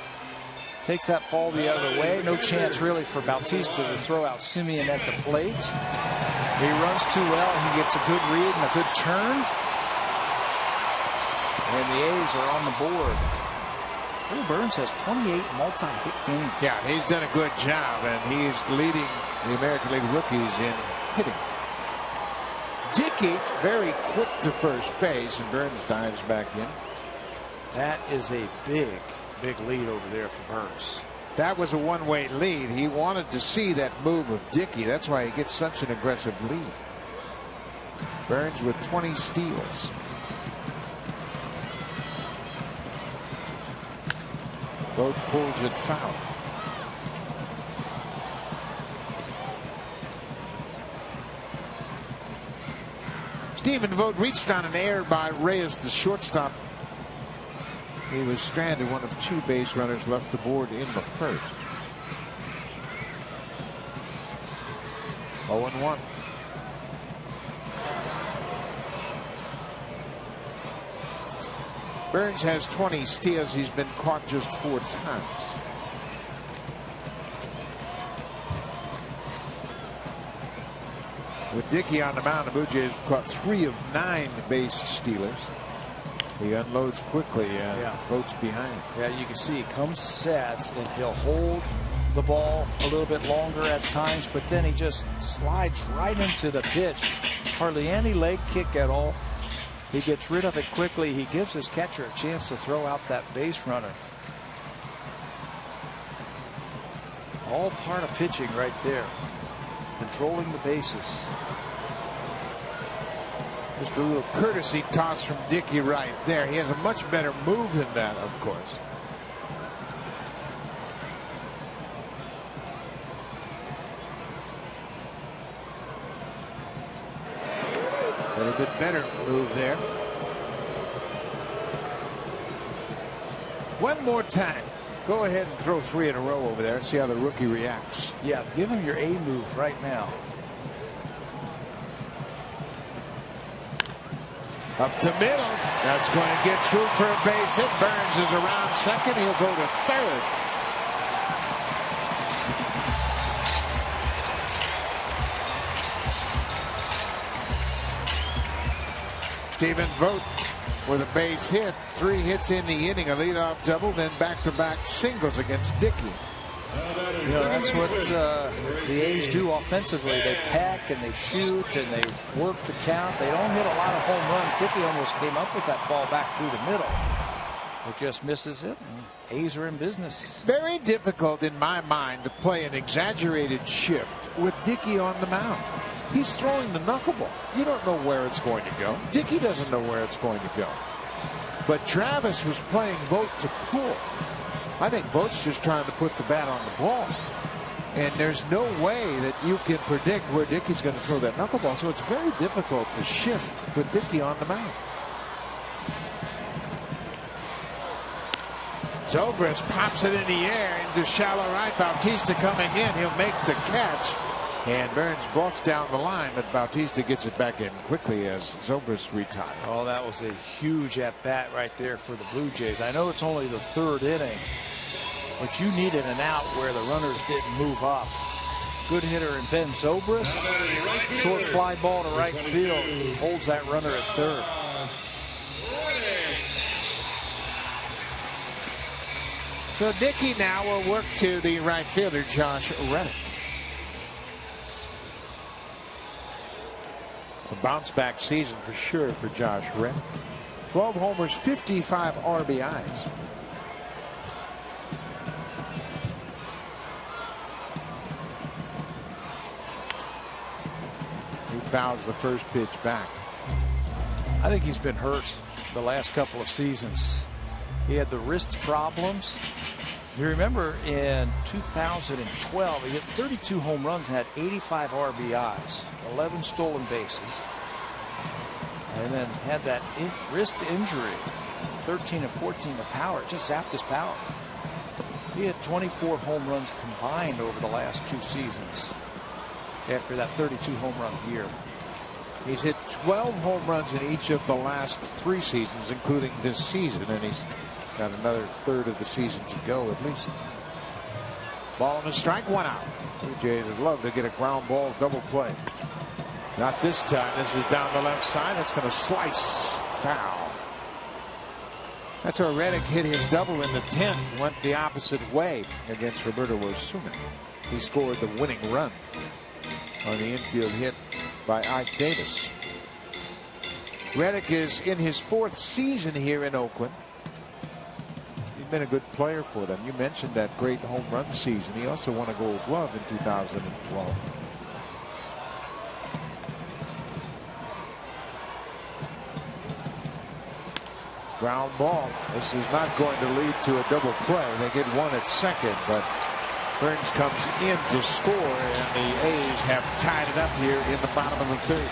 Takes that ball the other way. No chance really for Bautista to throw out Semien at the plate. He runs too well. He gets a good read and a good turn. And the A's are on the board. Billy Burns has 28 multi-hit games. Yeah, he's done a good job, and he's leading the American League rookies in hitting. Dickey very quick to first base, and Burns dives back in. That is a big lead over there for Burns. That was a one-way lead. He wanted to see that move of Dickey. That's why he gets such an aggressive lead. Burns with 20 steals. Vogt pulls it foul. Stephen Vogt reached on an error by Reyes, the shortstop. He was stranded, one of two base runners left aboard in the first. 0-1. Burns has 20 steals. He's been caught just 4 times. With Dickey on the mound, the Blue Jays have caught 3 of 9 base stealers. He unloads quickly. Vogt's behind. Yeah, you can see he comes set, and he'll hold the ball a little bit longer at times, but then he just slides right into the pitch. Hardly any leg kick at all. He gets rid of it quickly. He gives his catcher a chance to throw out that base runner. All part of pitching right there. Controlling the bases. Just a little courtesy toss from Dickey right there. He has a much better move than that, of course. little bit better move there. One more time. Go ahead and throw 3 in a row over there and see how the rookie reacts. Yeah, give him your A move right now. Up the middle. That's going to get through for a base hit. Burns is around second. He'll go to third. Stephen Vogt with a base hit. 3 hits in the inning. A leadoff double, then back-to-back singles against Dickey. You know, that's what the A's do offensively. They pack and they shoot and they work the count. They don't hit a lot of home runs. Dickey almost came up with that ball back through the middle. It just misses it, and A's are in business. Very difficult in my mind to play an exaggerated shift with Dickey on the mound. He's throwing the knuckleball. You don't know where it's going to go. Dickey doesn't know where it's going to go. But Travis was playing Vogt to pull. I think Vogt's just trying to put the bat on the ball. And there's no way that you can predict where Dickey's going to throw that knuckleball. So it's very difficult to shift with Dickey on the mound. Zobrist pops it in the air into shallow right. Bautista coming in. He'll make the catch. And Burns buffs down the line, but Bautista gets it back in quickly as Zobrist retired. Oh, that was a huge at-bat right there for the Blue Jays. I know it's only the 3rd inning, but you needed an out where the runners didn't move up. Good hitter in Ben Zobrist. Short fly ball to right field. Holds that runner at 3rd. So Dickey now will work to the right fielder, Josh Reddick. A bounce-back season for sure for Josh Reddick. 12 homers, 55 RBIs. He fouls the first pitch back. I think he's been hurt the last couple of seasons. He had the wrist problems. If you remember, in 2012, he hit 32 home runs and had 85 RBIs, 11 stolen bases, and then had that wrist injury. 13 of 14 of power. It just zapped his power. He had 24 home runs combined over the last 2 seasons after that 32 home run year. He's hit 12 home runs in each of the last 3 seasons, including this season, and he's got another 1/3 of the season to go at least. Ball and a strike, 1 out. Blue Jays would love to get a ground ball double play. Not this time. This is down the left side. That's going to slice. Foul. That's where Reddick hit his double in the 10th. Went the opposite way against Roberto Osuna. He scored the winning run on the infield hit by Ike Davis. Reddick is in his 4th season here in Oakland. He's been a good player for them. You mentioned that great home run season. He also won a Gold Glove in 2012. Ground ball. This is not going to lead to a double play. They get 1 at second, but Burns comes in to score, and the A's have tied it up here in the bottom of the 3rd.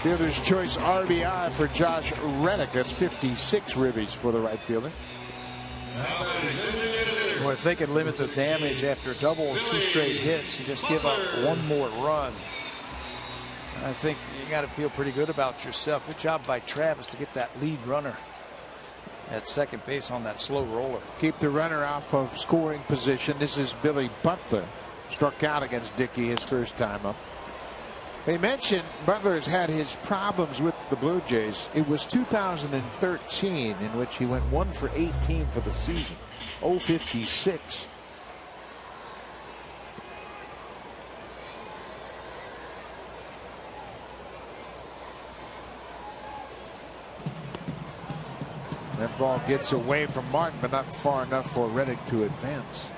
Fielder's choice RBI for Josh Reddick. That's 56 ribbies for the right fielder. Well, if they could limit the damage after a double and 2 straight hits and just give up 1 more run, I think you got to feel pretty good about yourself. Good job by Travis to get that lead runner at second base on that slow roller. Keep the runner off of scoring position. This is Billy Butler. Struck out against Dickey his first time up. They mentioned Butler has had his problems with the Blue Jays. It was 2013 in which he went 1 for 18 for the season. 0-56. That ball gets away from Martin, but not far enough for Reddick to advance.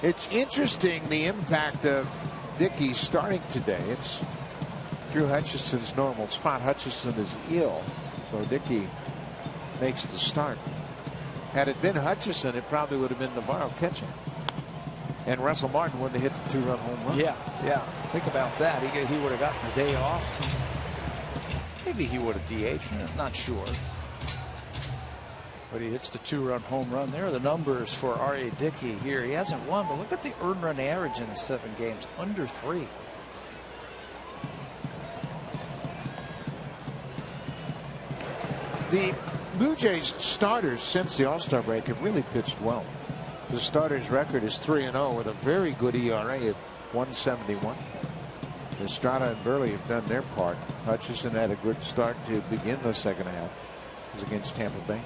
It's interesting the impact of Dickey starting today. It's Drew Hutchison's normal spot. Hutchison is ill, so Dickey makes the start. Had it been Hutchison, it probably would have been Navarro catching. And Russell Martin would have hit the 2-run home run. Yeah. Think about that. He would have gotten the day off. Maybe he would have DH'd. Not sure. But he hits the 2-run home run. There are the numbers for R.A. Dickey here. He hasn't won, but look at the earned run average in the 7 games. Under 3. The Blue Jays starters since the All-Star break have really pitched well. The starters record is 3-0 with a very good ERA at 171. Estrada and Burley have done their part. Hutchison had a good start to begin the second half. It was against Tampa Bay.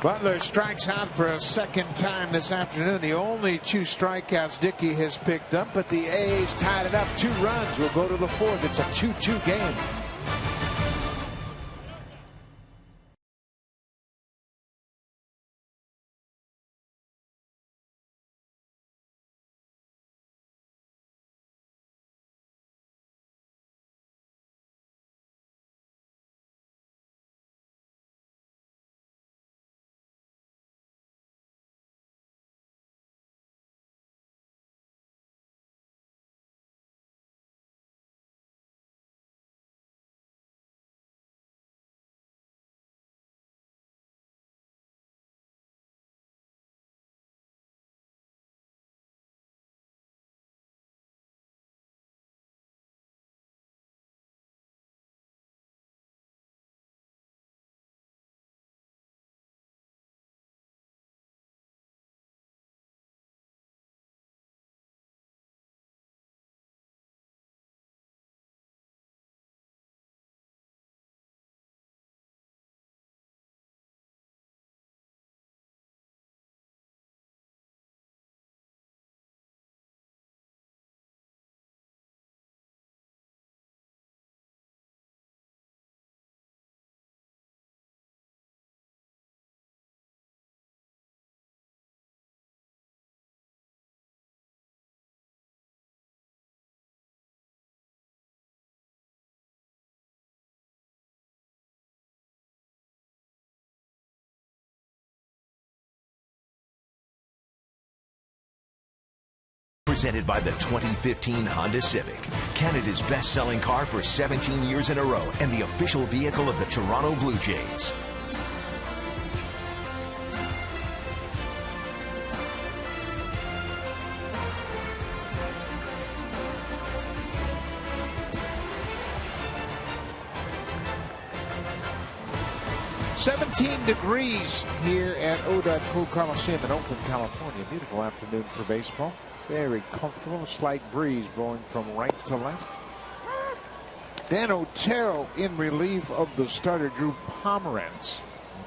Butler strikes out for a second time this afternoon. The only 2 strikeouts Dickey has picked up, but the A's tied it up. 2 runs will go to the 4th. It's a 2-2 game. Presented by the 2015 Honda Civic, Canada's best-selling car for 17 years in a row and the official vehicle of the Toronto Blue Jays. $17 degrees here at O.Co Coliseum in Oakland, California. Beautiful afternoon for baseball. Very comfortable. A slight breeze blowing from right to left. Dan Otero in relief of the starter Drew Pomeranz.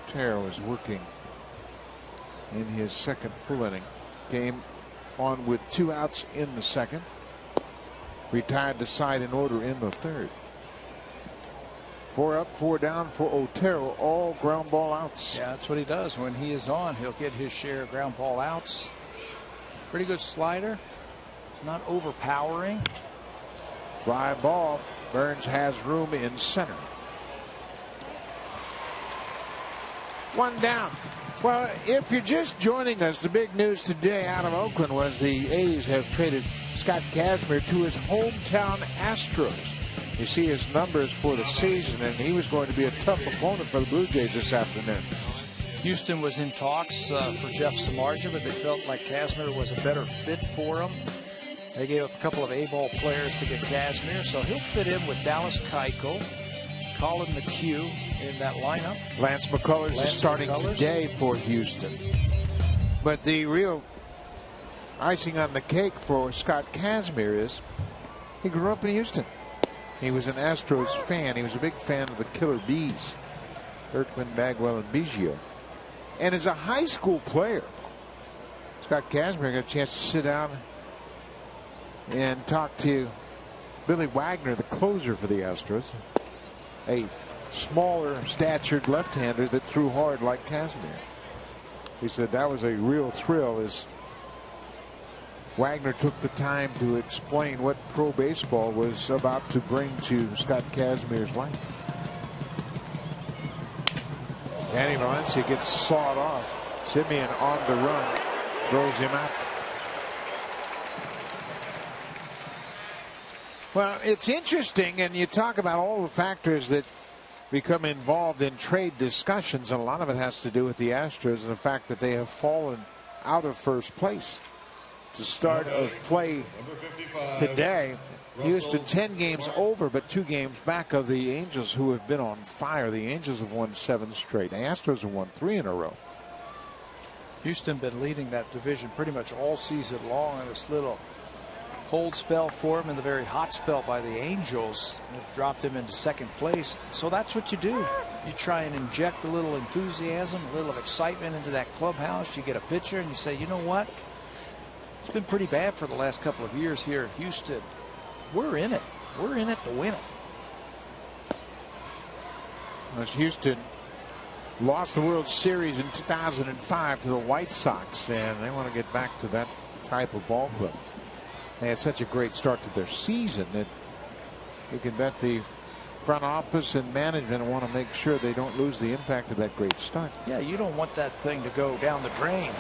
Otero is working in his second full inning. Game on with 2 outs in the second. Retired the side in order in the third. 4 up, 4 down for Otero. All ground ball outs. Yeah, that's what he does. When he is on, he'll get his share of ground ball outs. Pretty good slider. Not overpowering. Fly ball. Burns has room in center. 1 down. Well, if you're just joining us, the big news today out of Oakland was the A's have traded Scott Kazmir to his hometown Astros. You see his numbers for the season, and he was going to be a tough opponent for the Blue Jays this afternoon. Houston was in talks for Jeff Samardzija, but they felt like Kazmir was a better fit for him. They gave up a couple of A-ball players to get Kazmir, so he'll fit in with Dallas Keuchel, Colin McHugh in that lineup. Lance McCullers is starting today for Houston. But the real icing on the cake for Scott Kazmir is he grew up in Houston. He was an Astros fan. He was a big fan of the Killer Bees, Berkman, Bagwell, and Biggio. And as a high school player, Scott Kazmir got a chance to sit down and talk to Billy Wagner, the closer for the Astros. Hey, smaller statured left-hander that threw hard like Kazmir. He said that was a real thrill as Wagner took the time to explain what pro baseball was about to bring to Scott Kazmir's life. Danny Valencia gets sawed off. Simeon on the run, throws him out. Well, it's interesting, and you talk about all the factors that become involved in trade discussions, and a lot of it has to do with the Astros and the fact that they have fallen out of first place to start of play today. Houston 10 games over, but 2 games back of the Angels, who have been on fire. The Angels have won 7 straight. The Astros have won 3 in a row. Houston been leading that division pretty much all season long, and this little cold spell for him and the very hot spell by the Angels have dropped him into second place. So that's what you do. You try and inject a little enthusiasm, a little excitement into that clubhouse. You get a pitcher and you say, you know what? It's been pretty bad for the last couple of years here in Houston. We're in it. We're in it to win it. As Houston lost the World Series in 2005 to the White Sox, and they want to get back to that type of ball club. They had such a great start to their season that you can bet the front office and management want to make sure they don't lose the impact of that great start. Yeah, you don't want that thing to go down the drain.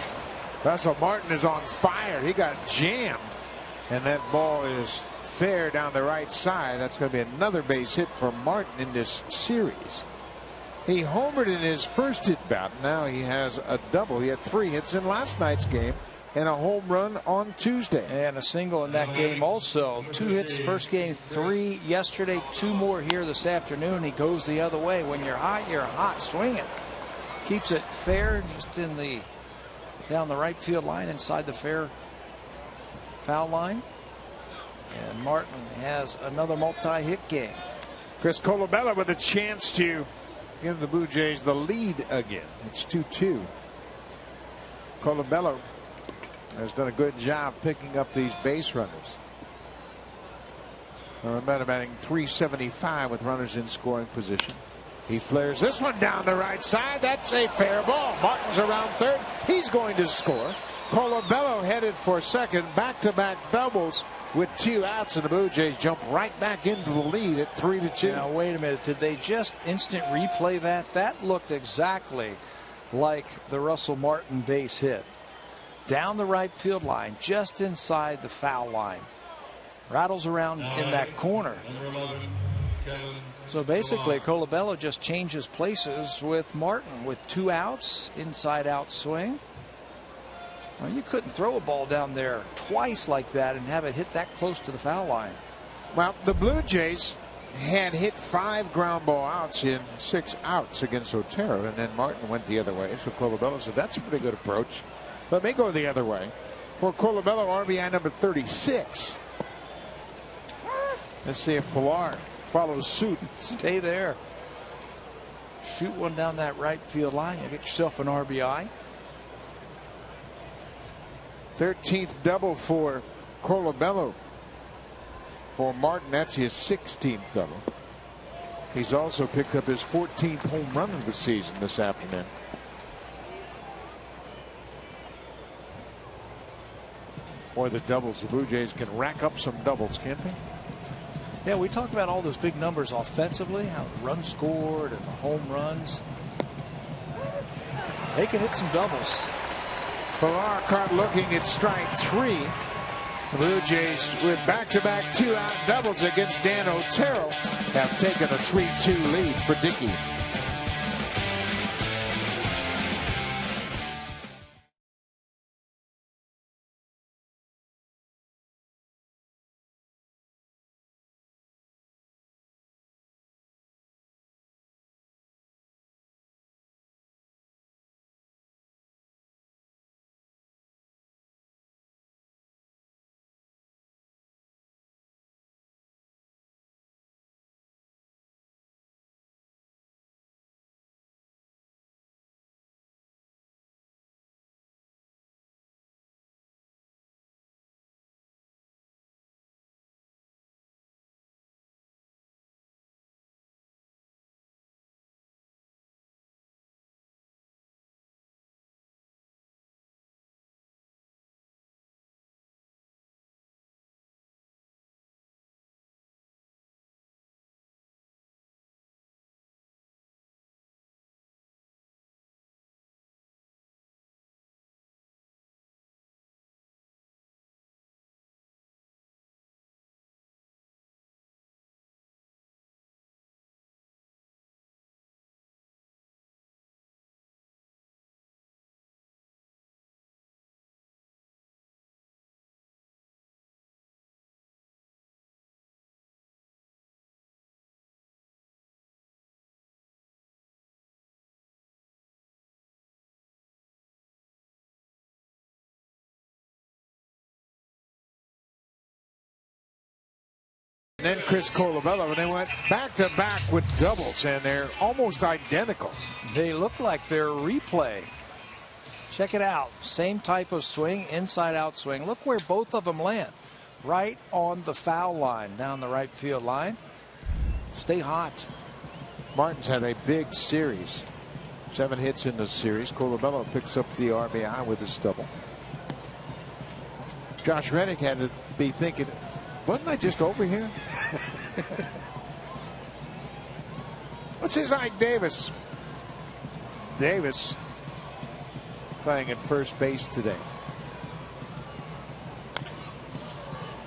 Russell Martin is on fire. He got jammed, and that ball is fair down the right side. That's going to be another base hit for Martin in this series. He homered in his first at bat. Now he has a double. He had 3 hits in last night's game and a home run on Tuesday. And a single in that game also. 2 hits first game, 3 yesterday, 2 more here this afternoon. He goes the other way. When you're hot, you're hot. Swing it. Keeps it fair just in the down the right field line inside the fair foul line. And Martin has another multi-hit game. Chris Colabella with a chance to give the Blue Jays the lead again. It's 2-2. Colabella has done a good job picking up these base runners. Batting .375 with runners in scoring position. He flares this one down the right side. That's a fair ball. Martin's around third. He's going to score. Colabello headed for second. Back-to-back doubles with 2 outs, and the Blue Jays jump right back into the lead at 3-2. Now wait a minute. Did they just instant replay that? That looked exactly like the Russell Martin base hit. Down the right field line, just inside the foul line. Rattles around in that corner. So basically, Colabello just changes places with Martin with 2 outs, inside out swing. Well, you couldn't throw a ball down there twice like that and have it hit that close to the foul line. Well, the Blue Jays had hit 5 ground ball outs in 6 outs against Otero, and then Martin went the other way. So Colabello said that's a pretty good approach. But may go the other way. For Colabello, RBI number 36. Let's see if Pilar follows suit. Stay there. Shoot one down that right field line. You get yourself an RBI. 13th double for Colabello. For Martin, that's his 16th double. He's also picked up his 14th home run of the season this afternoon. Or the doubles. The Blue Jays can rack up some doubles, can't they? Yeah, we talk about all those big numbers offensively, how the runs scored and the home runs. They can hit some doubles. Pilar caught looking at strike 3. The Blue Jays, with back-to-back 2-out doubles against Dan Otero, have taken a 3-2 lead for Dickey. And then Chris Colabello, and they went back-to-back with doubles, and they're almost identical. They look like they're a replay. Check it out. Same type of swing, inside-out swing. Look where both of them land. Right on the foul line, down the right field line. Stay hot. Martin's had a big series. 7 hits in the series. Colabello picks up the RBI with his double. Josh Reddick had to be thinking, wasn't I just over here? This is Ike Davis. Davis playing at first base today.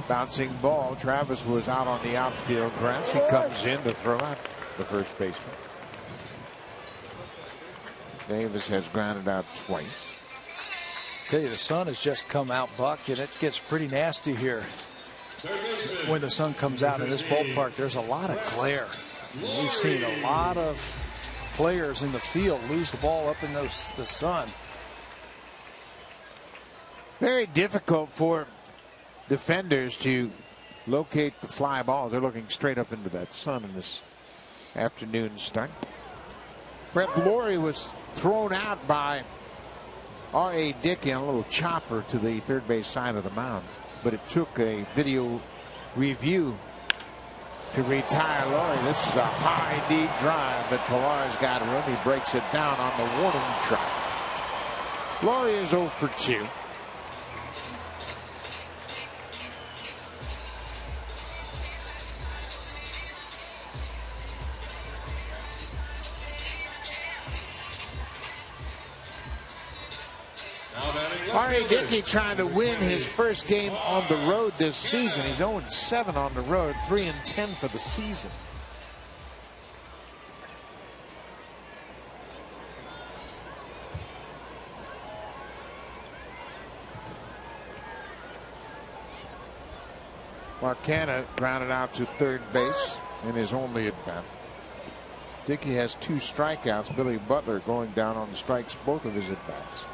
Bouncing ball. Travis was out on the outfield grass. He comes in to throw out the first baseman. Davis has grounded out twice. Tell you, the sun has just come out, Buck, and it gets pretty nasty here. When the sun comes out in this ballpark, there's a lot of glare. We've seen a lot of players in the field lose the ball up in the sun. Very difficult for defenders to locate the fly ball. They're looking straight up into that sun in this afternoon start. Brett Laurie was thrown out by R.A. Dickey on a little chopper to the third base side of the mound, but it took a video review to retire Laurie. This is a high deep drive, but Pilar's got room. He breaks it down on the warning track. Laurie is 0 for 2. R.A. Dickey trying to win his first game on the road this season. He's 0-7 on the road, 3-10 for the season. Marcana grounded out to third base in his only at bat. Dickey has 2 strikeouts. Billy Butler going down on the strikes both of his at bats.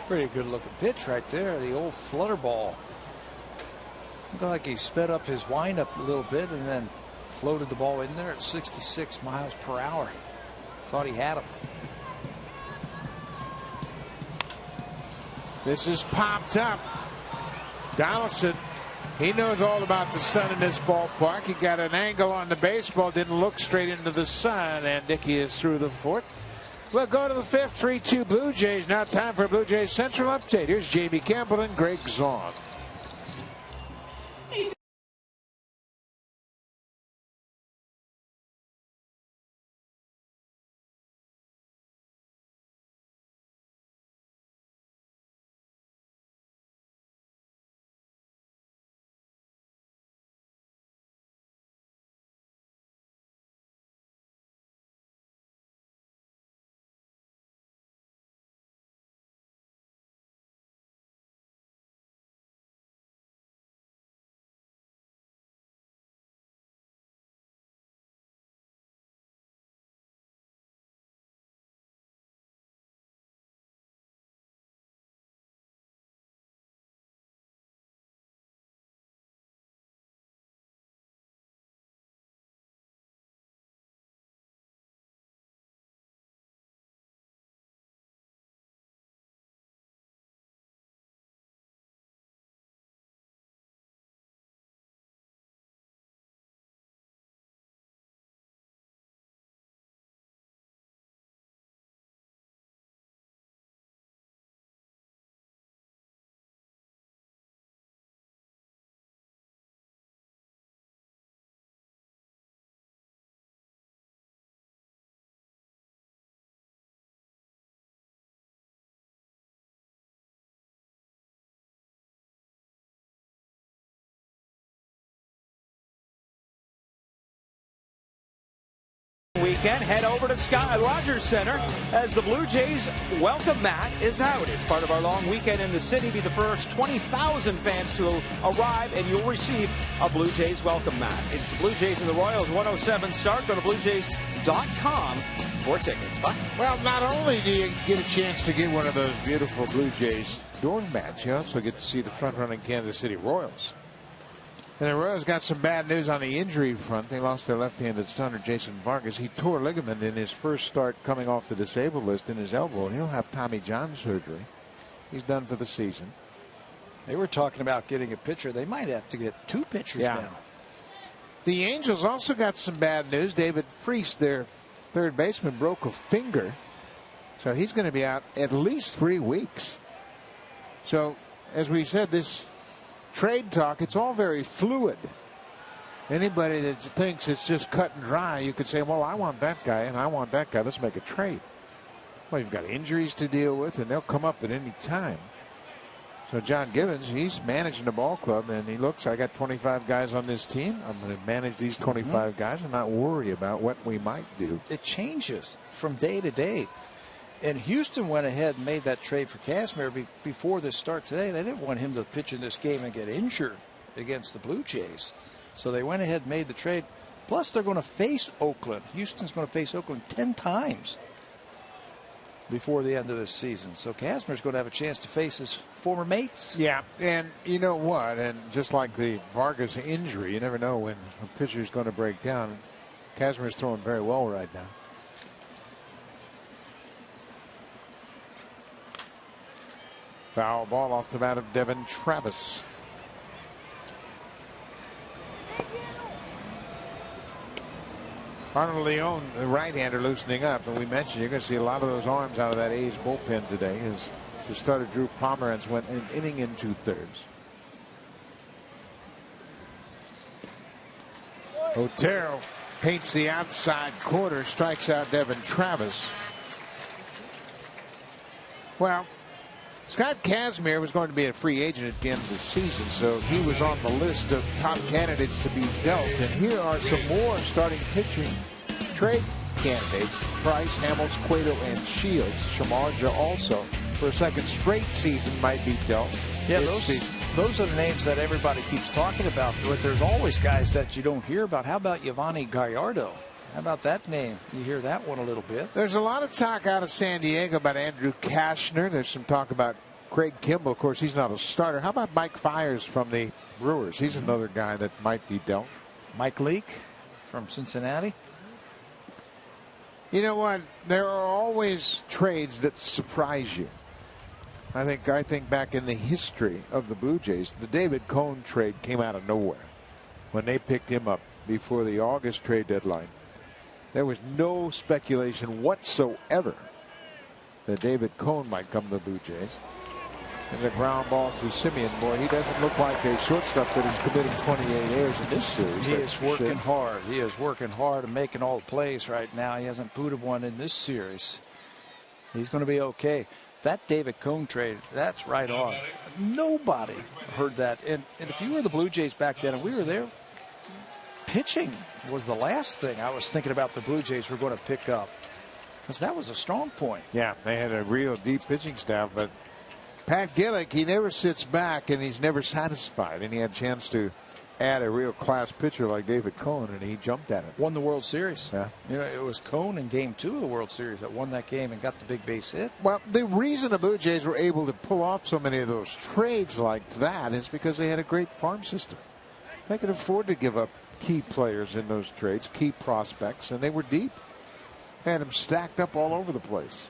Pretty good looking pitch right there. The old flutter ball. Looked like he sped up his windup a little bit and then floated the ball in there at 66 miles per hour. Thought he had him. This is popped up. Donaldson, he knows all about the sun in this ballpark. He got an angle on the baseball, didn't look straight into the sun, and Dickey is through the 4th. We'll go to the 5th, 3-2 Blue Jays. Now time for a Blue Jays Central update. Here's Jamie Campbell and Greg Zahn. Weekend, head over to Scott Rogers Center as the Blue Jays welcome mat is out. It's part of our long weekend in the city. Be the first 20,000 fans to arrive, and you'll receive a Blue Jays welcome mat. It's the Blue Jays and the Royals 107 start. Go to BlueJays.com for tickets. Bye. Well, not only do you get a chance to get one of those beautiful Blue Jays doormats, you also get to see the front-running Kansas City Royals. And the Royals got some bad news on the injury front. They lost their left-handed stunner, Jason Vargas. He tore ligament in his first start coming off the disabled list in his elbow, and he'll have Tommy John surgery. He's done for the season. They were talking about getting a pitcher. They might have to get 2 pitchers now. The Angels also got some bad news. David Freese, their third baseman, broke a finger. So he's going to be out at least 3 weeks. So, as we said, this trade talk, it's all very fluid. Anybody that thinks it's just cut and dry, you could say, well, I want that guy and I want that guy. Let's make a trade. Well, you've got injuries to deal with, and they'll come up at any time. So John Gibbons, he's managing the ball club, and he looks, I got 25 guys on this team. I'm going to manage these 25 guys and not worry about what we might do. It changes from day to day. And Houston went ahead and made that trade for Kazmir before this start today. They didn't want him to pitch in this game and get injured against the Blue Jays. So they went ahead and made the trade. Plus, they're going to face Oakland. Houston's going to face Oakland 10 times before the end of this season. So Kazmir's going to have a chance to face his former mates. Yeah, and you know what? And just like the Vargas injury, you never know when a pitcher's going to break down. Kazmir's throwing very well right now. Foul ball off the bat of Devin Travis. Arnold Leon, the right-hander, loosening up, and we mentioned you're going to see a lot of those arms out of that A's bullpen today. His starter Drew Pomeranz went an inning in 2/3. Otero paints the outside corner, strikes out Devin Travis. Well, Scott Kazmir was going to be a free agent at the end of the season, so he was on the list of top candidates to be dealt. And here are some more starting pitching trade candidates: Price, Hamels, Cueto, and Shields. Shamarja also, for a second straight season, might be dealt. Yeah, those are the names that everybody keeps talking about. But there's always guys that you don't hear about. How about Yovani Gallardo? How about that name? You hear that one a little bit. There's a lot of talk out of San Diego about Andrew Kashner. There's some talk about Craig Kimbrell. Of course, he's not a starter. How about Mike Fiers from the Brewers? He's another guy that might be dealt. Mike Leake from Cincinnati. You know what? There are always trades that surprise you. I think back in the history of the Blue Jays, the David Cone trade came out of nowhere when they picked him up before the August trade deadline. There was no speculation whatsoever that David Cone might come to the Blue Jays. And a ground ball to Simeon. Boy, he doesn't look like a shortstop that is committing 28 errors in this series. He is working hard. He is working hard and making all the plays right now. He hasn't booted one in this series. He's going to be okay. That David Cone trade, that's right on. Nobody heard that. And if you were the Blue Jays back then and we were there, pitching was the last thing I was thinking about the Blue Jays were going to pick up, because that was a strong point. Yeah, they had a real deep pitching staff, but Pat Gillick, he never sits back and he's never satisfied, and he had a chance to add a real class pitcher like David Cone, and he jumped at it. Won the World Series. Yeah. You know, it was Cone in Game 2 of the World Series that won that game and got the big base hit. Well, the reason the Blue Jays were able to pull off so many of those trades like that is because they had a great farm system. They could afford to give up key players in those trades, key prospects, and they were deep. Had them stacked up all over the place.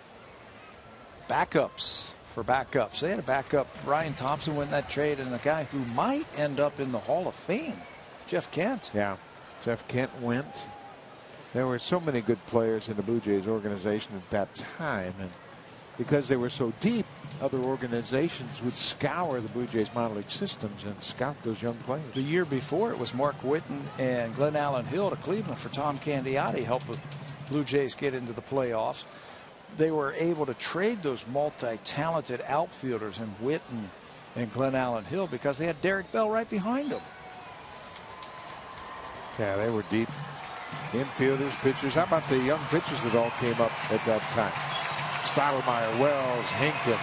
Backups for backups. They had a backup. Ryan Thompson win that trade, and a guy who might end up in the Hall of Fame, Jeff Kent. Yeah, Jeff Kent went. There were so many good players in the Blue Jays organization at that time, and because they were so deep, other organizations would scour the Blue Jays minor league systems and scout those young players. The year before, it was Mark Whitten and Glenn Allen Hill to Cleveland for Tom Candiotti, helped the Blue Jays get into the playoffs. They were able to trade those multi-talented outfielders in Whitten and Glenn Allen Hill because they had Derek Bell right behind them. Yeah, they were deep. Infielders, pitchers. How about the young pitchers that all came up at that time? Stottlemyre, Wells, Hinkton.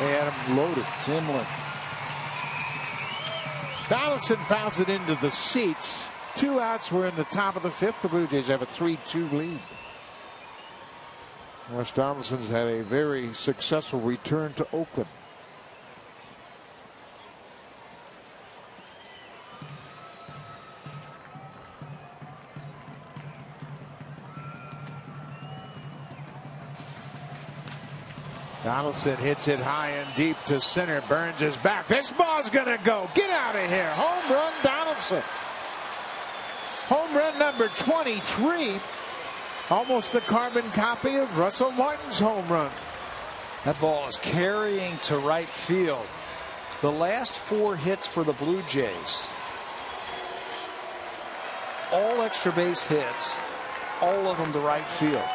They had them loaded. Timlin. Donaldson fouls it into the seats. 2 outs. We're in the top of the 5th. The Blue Jays have a 3-2 lead. Russ Donaldson's had a very successful return to Oakland. Donaldson hits it high and deep to center. Burns is back. This ball's going to go. Get out of here. Home run, Donaldson. Home run number 23. Almost the carbon copy of Russell Martin's home run. That ball is carrying to right field. The last 4 hits for the Blue Jays, all extra base hits, all of them to right field.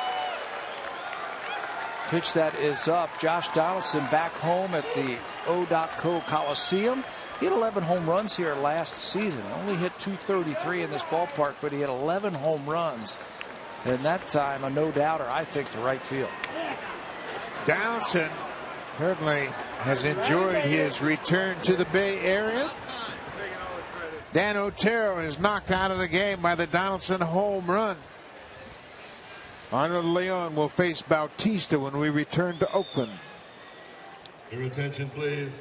Pitch that is up. Josh Donaldson back home at the O.co Coliseum. He had 11 home runs here last season. Only hit .233 in this ballpark, but he had 11 home runs. And that time, a no-doubter, I think, to right field. Donaldson certainly has enjoyed his return to the Bay Area. Dan Otero is knocked out of the game by the Donaldson home run. Arnold Leon will face Bautista when we return to Oakland. Your attention, please.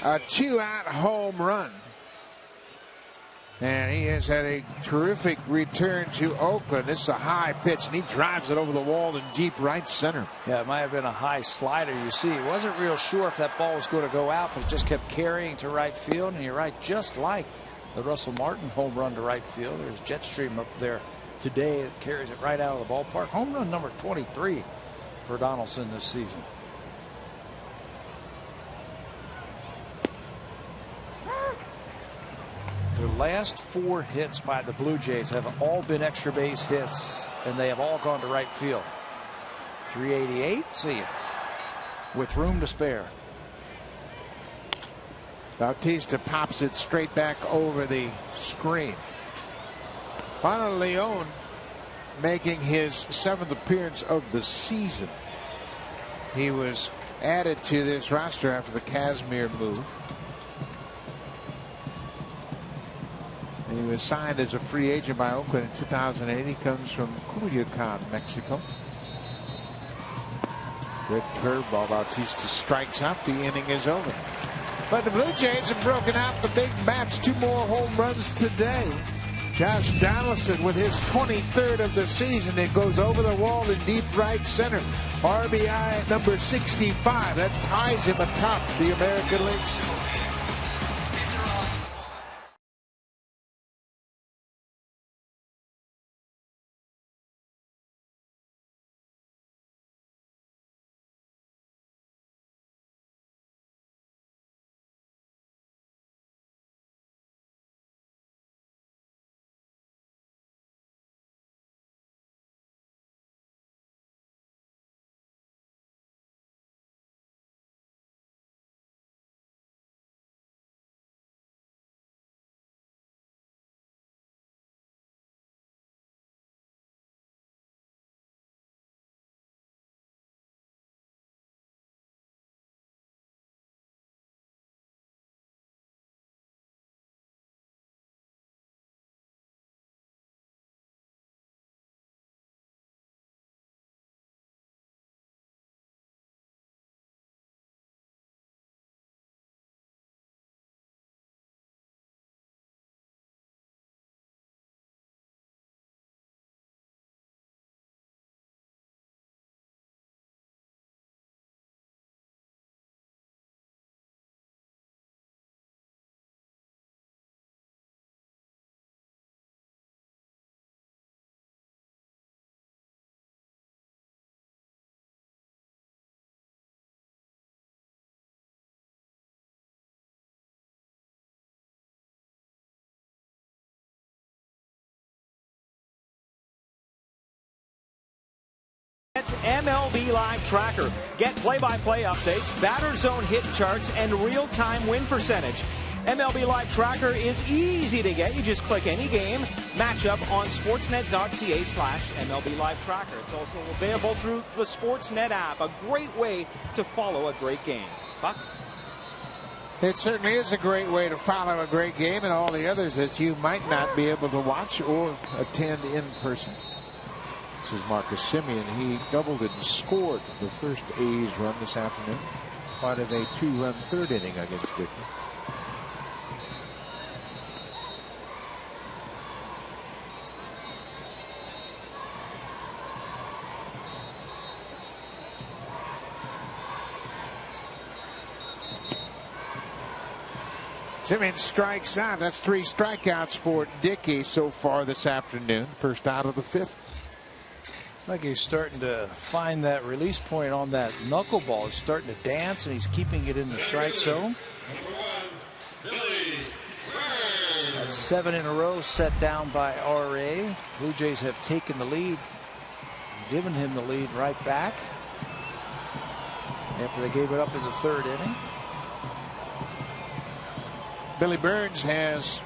A 2-out home run. And he has had a terrific return to Oakland. This is a high pitch, and he drives it over the wall in deep right center. Yeah, it might have been a high slider. You see, he wasn't real sure if that ball was going to go out, but it just kept carrying to right field. And you're right, just like the Russell Martin home run to right field. There's Jetstream up there today. It carries it right out of the ballpark. Home run number 23 for Donaldson this season. The last 4 hits by the Blue Jays have all been extra base hits, and they have all gone to right field. 388, see you, with room to spare. Bautista pops it straight back over the screen. Arnold Leon making his 7th appearance of the season. He was added to this roster after the Kazmir move. He was signed as a free agent by Oakland in 2008. He comes from Culiacan, Mexico. Good curveball. Bautista strikes out. The inning is over. But the Blue Jays have broken out the big bats. 2 more home runs today. Josh Donaldson with his 23rd of the season. It goes over the wall in deep right center. RBI number 65. That ties him atop the American League. It's MLB Live Tracker. Get play-by-play updates, batter zone hit charts, and real-time win percentage. MLB Live Tracker is easy to get. You just click any game, matchup on sportsnet.ca/MLB Live Tracker. It's also available through the Sportsnet app. A great way to follow a great game. Buck? It certainly is a great way to follow a great game and all the others that you might not be able to watch or attend in person. This is Marcus Semien. He doubled and scored the first A's run this afternoon. Part of a 2-run third inning against Dickey. Semien strikes out. That's 3 strikeouts for Dickey so far this afternoon. First out of the 5th. It's like he's starting to find that release point on that knuckleball. He's starting to dance, and he's keeping it in the strike zone. 7 in a row set down by RA. Blue Jays have taken the lead, given him the lead right back after they gave it up in the 3rd inning. Billy Burns has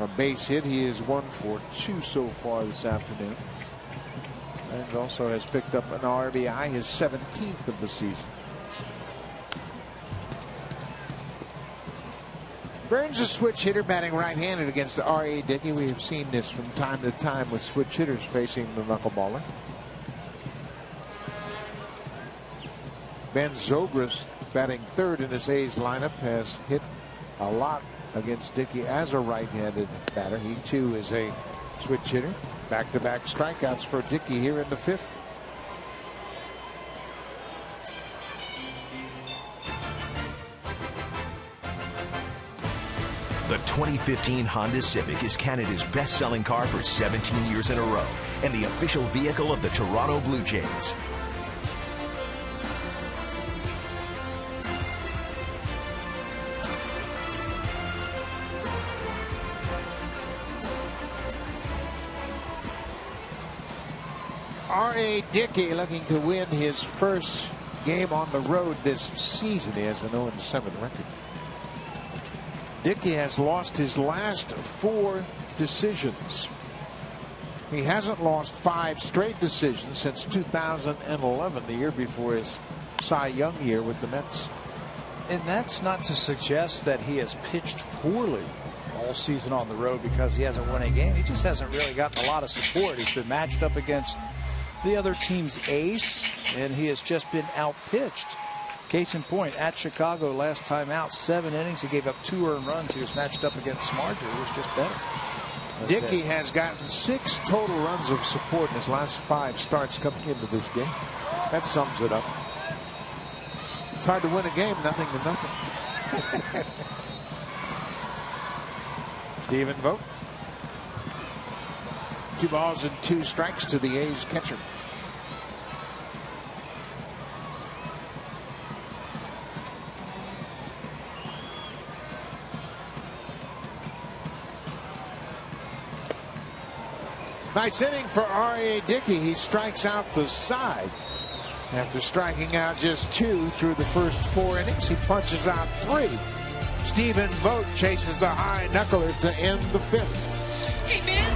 a base hit. He is 1 for 2 so far this afternoon. And also has picked up an RBI, his 17th of the season. Burns, a switch hitter, batting right-handed against the R.A. Dickey. We have seen this from time to time with switch hitters facing the knuckleballer. Ben Zobrist, batting 3rd in his A's lineup, has hit a lot against Dickey as a right-handed batter. He too is a switch hitter. Back-to-back strikeouts for Dickey here in the 5th. The 2015 Honda Civic is Canada's best-selling car for 17 years in a row and the official vehicle of the Toronto Blue Jays. R.A. Dickey looking to win his first game on the road this season. He has an 0-7 record. Dickey has lost his last 4 decisions. He hasn't lost 5 straight decisions since 2011, the year before his Cy Young year with the Mets. And that's not to suggest that he has pitched poorly all season on the road because he hasn't won a game. He just hasn't really gotten a lot of support. He's been matched up against the other team's ace, and he has just been outpitched. Case in point, at Chicago last time out, 7 innings. He gave up 2 earned runs. He was matched up against Smarter, who was just better. Dickey has gotten 6 total runs of support in his last 5 starts coming into this game. That sums it up. It's hard to win a game, nothing to nothing. Stephen Vogt. 2 balls and 2 strikes to the A's catcher. Nice inning for R.A. Dickey. He strikes out the side. After striking out just 2 through the first 4 innings, he punches out 3. Stephen Vogt chases the high knuckler to end the 5th. Hey, man.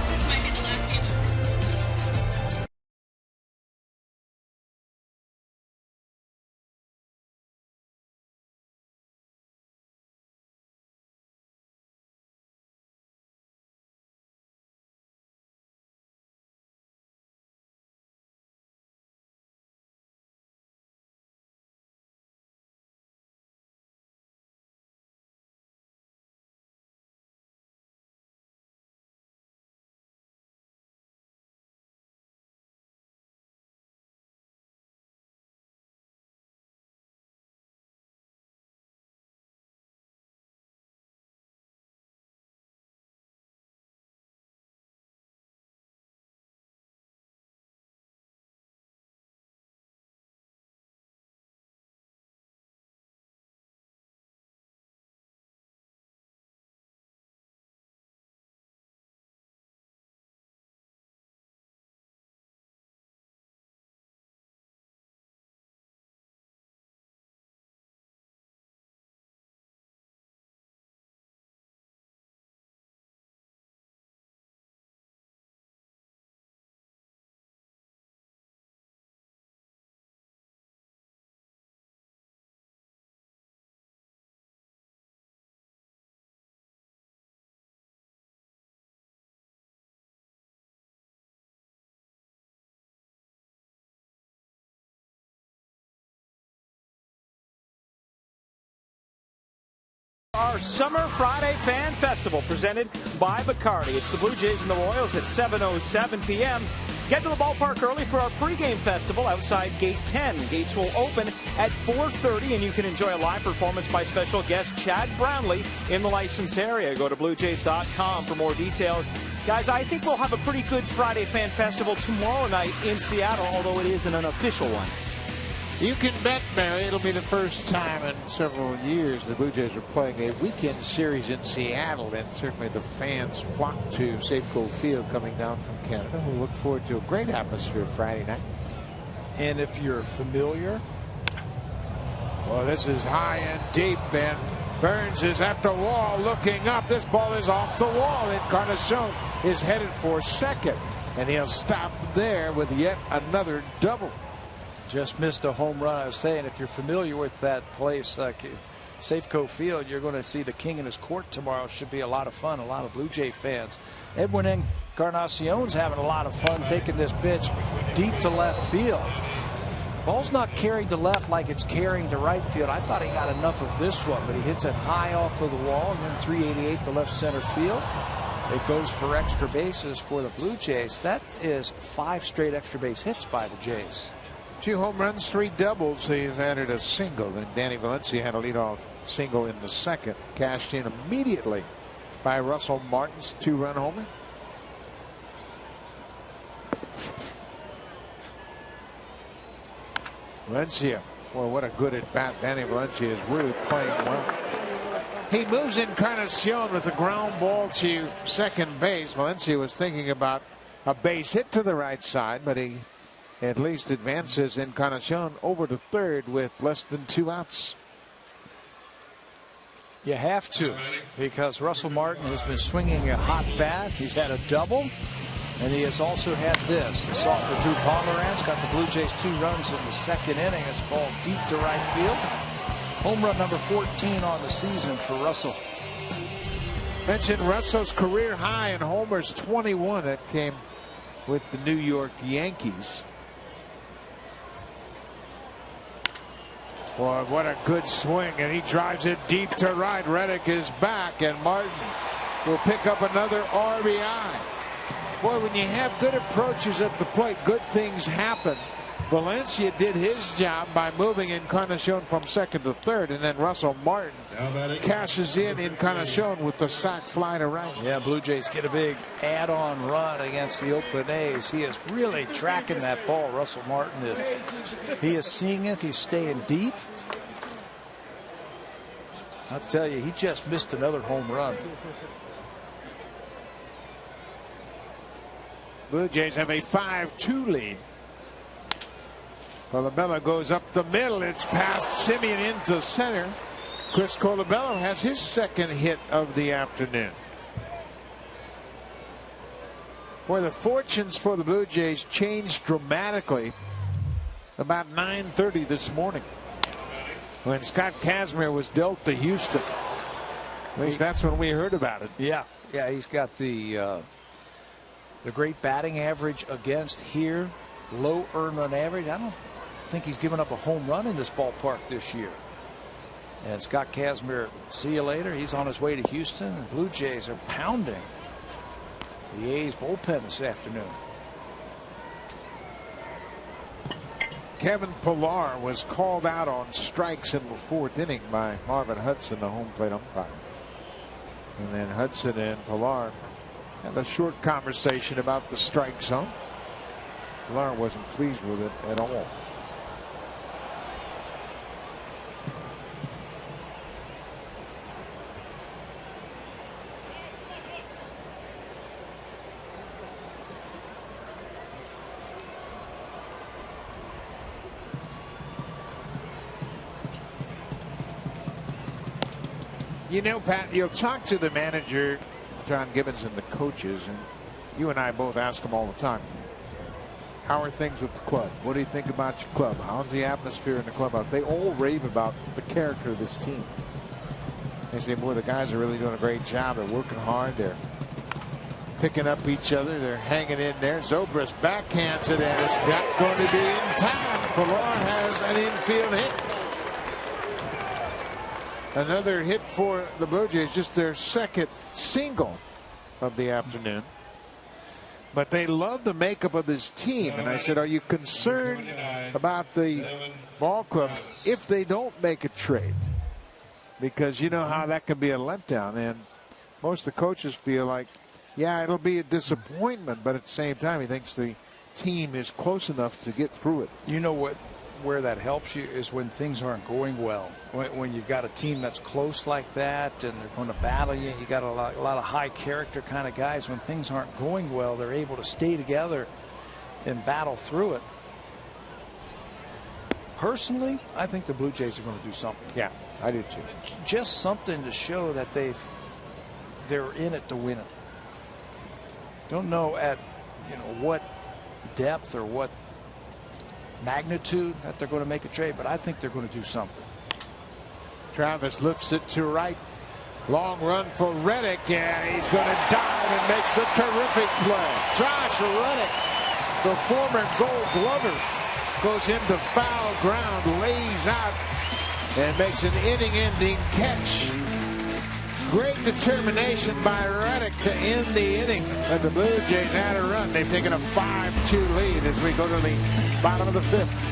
Our Summer Friday Fan Festival presented by Bacardi. It's the Blue Jays and the Royals at 7:07 p.m. Get to the ballpark early for our pregame festival outside Gate 10. Gates will open at 4:30, and you can enjoy a live performance by special guest Chad Brownlee in the licensed area. Go to BlueJays.com for more details. Guys, I think we'll have a pretty good Friday Fan Festival tomorrow night in Seattle, although it isn't an official one. You can bet, Barry, it'll be the first time in several years the Blue Jays are playing a weekend series in Seattle, and certainly the fans flock to Safeco Field coming down from Canada. We look forward to a great atmosphere Friday night. And if you're familiar, well, this is high and deep, and Burns is at the wall looking up. This ball is off the wall. Encarnacion is headed for second, and he'll stop there with yet another double. just missed a home run. I was saying, if you're familiar with that place, Safeco Field, you're going to see the king in his court tomorrow. Should be a lot of fun. A lot of Blue Jay fans. Edwin Encarnacion's having a lot of fun taking this pitch deep to left field. Ball's not carrying to left like it's carrying to right field. I thought he got enough of this one, but he hits it high off of the wall, and then 388 to left center field. It goes for extra bases for the Blue Jays. That is 5 straight extra base hits by the Jays. 2 home runs, 3 doubles. They've added a single, and Danny Valencia had a leadoff single in the second. Cashed in immediately by Russell Martin's 2-run homer. Valencia, boy, what a good at bat. Danny Valencia is really playing well. He moves Encarnacion with a ground ball to second base. Valencia was thinking about a base hit to the right side, but he at least advances Encarnacion over to third with less than 2 outs. You have to, because Russell Martin has been swinging a hot bat. He's had a double, and he has also had this. It's off for Drew Pomeranz. Got the Blue Jays 2 runs in the second inning. It's ball deep to right field. Home run number 14 on the season for Russell. Mentioned Russell's career high in homers, 21. That came with the New York Yankees. Boy, what a good swing, and he drives it deep to right. Reddick is back, and Martin will pick up another RBI. Boy, when you have good approaches at the plate, good things happen. Valencia did his job by moving Encarnacion from second to third, and then Russell Martin cashes in Encarnacion with the sac fly to right. Yeah, Blue Jays get a big add-on run against the Oakland A's. He is really tracking that ball. Russell Martin is. He is seeing it. He's staying deep. I'll tell you, he just missed another home run. Blue Jays have a 5-2 lead. Colabello goes up the middle. It's past Simeon into center. Chris Colabello has his second hit of the afternoon. Boy, the fortunes for the Blue Jays changed dramatically about 9:30 this morning when Scott Kazmir was dealt to Houston. At least that's when we heard about it. Yeah, he's got the great batting average against here, low earned run average. I don't think he's given up a home run in this ballpark this year. And Scott Kazmir, see you later. He's on his way to Houston. The Blue Jays are pounding the A's bullpen this afternoon. Kevin Pillar was called out on strikes in the 4th inning by Marvin Hudson, the home plate umpire. And then Hudson and Pillar had a short conversation about the strike zone. Pillar wasn't pleased with it at all. You know, Pat, you'll talk to the manager, John Gibbons, and the coaches, and you and I both ask them all the time, how are things with the club? What do you think about your club? How's the atmosphere in the clubhouse? They all rave about the character of this team. They say, boy, the guys are really doing a great job. They're working hard. They're picking up each other. They're hanging in there. Zobrist backhands it, and it's not going to be in time. Pillar has an infield hit. Another hit for the Blue Jays, just their second single of the afternoon. But they love the makeup of this team. And I said, are you concerned about the ball club if they don't make a trade? Because you know how that can be a letdown. And most of the coaches feel like, yeah, it'll be a disappointment. But at the same time, he thinks the team is close enough to get through it. You know what? Where that helps you is when things aren't going well. When you've got a team that's close like that and they're going to battle you, you got a lot of high character kind of guys. When things aren't going well, they're able to stay together and battle through it. Personally, I think the Blue Jays are going to do something. Yeah, I do too. Just something to show that they're in it to win it. Don't know at what depth or what magnitude that they're going to make a trade, but I think they're going to do something. Travis lifts it to right. Long run for Reddick, and he's going to dive and makes a terrific play. Josh Reddick, the former Gold Glover, goes into foul ground, lays out, and makes an inning-ending catch. Great determination by Reddick to end the inning. But the Blue Jays had a run. They've taken a 5-2 lead as we go to the bottom of the fifth.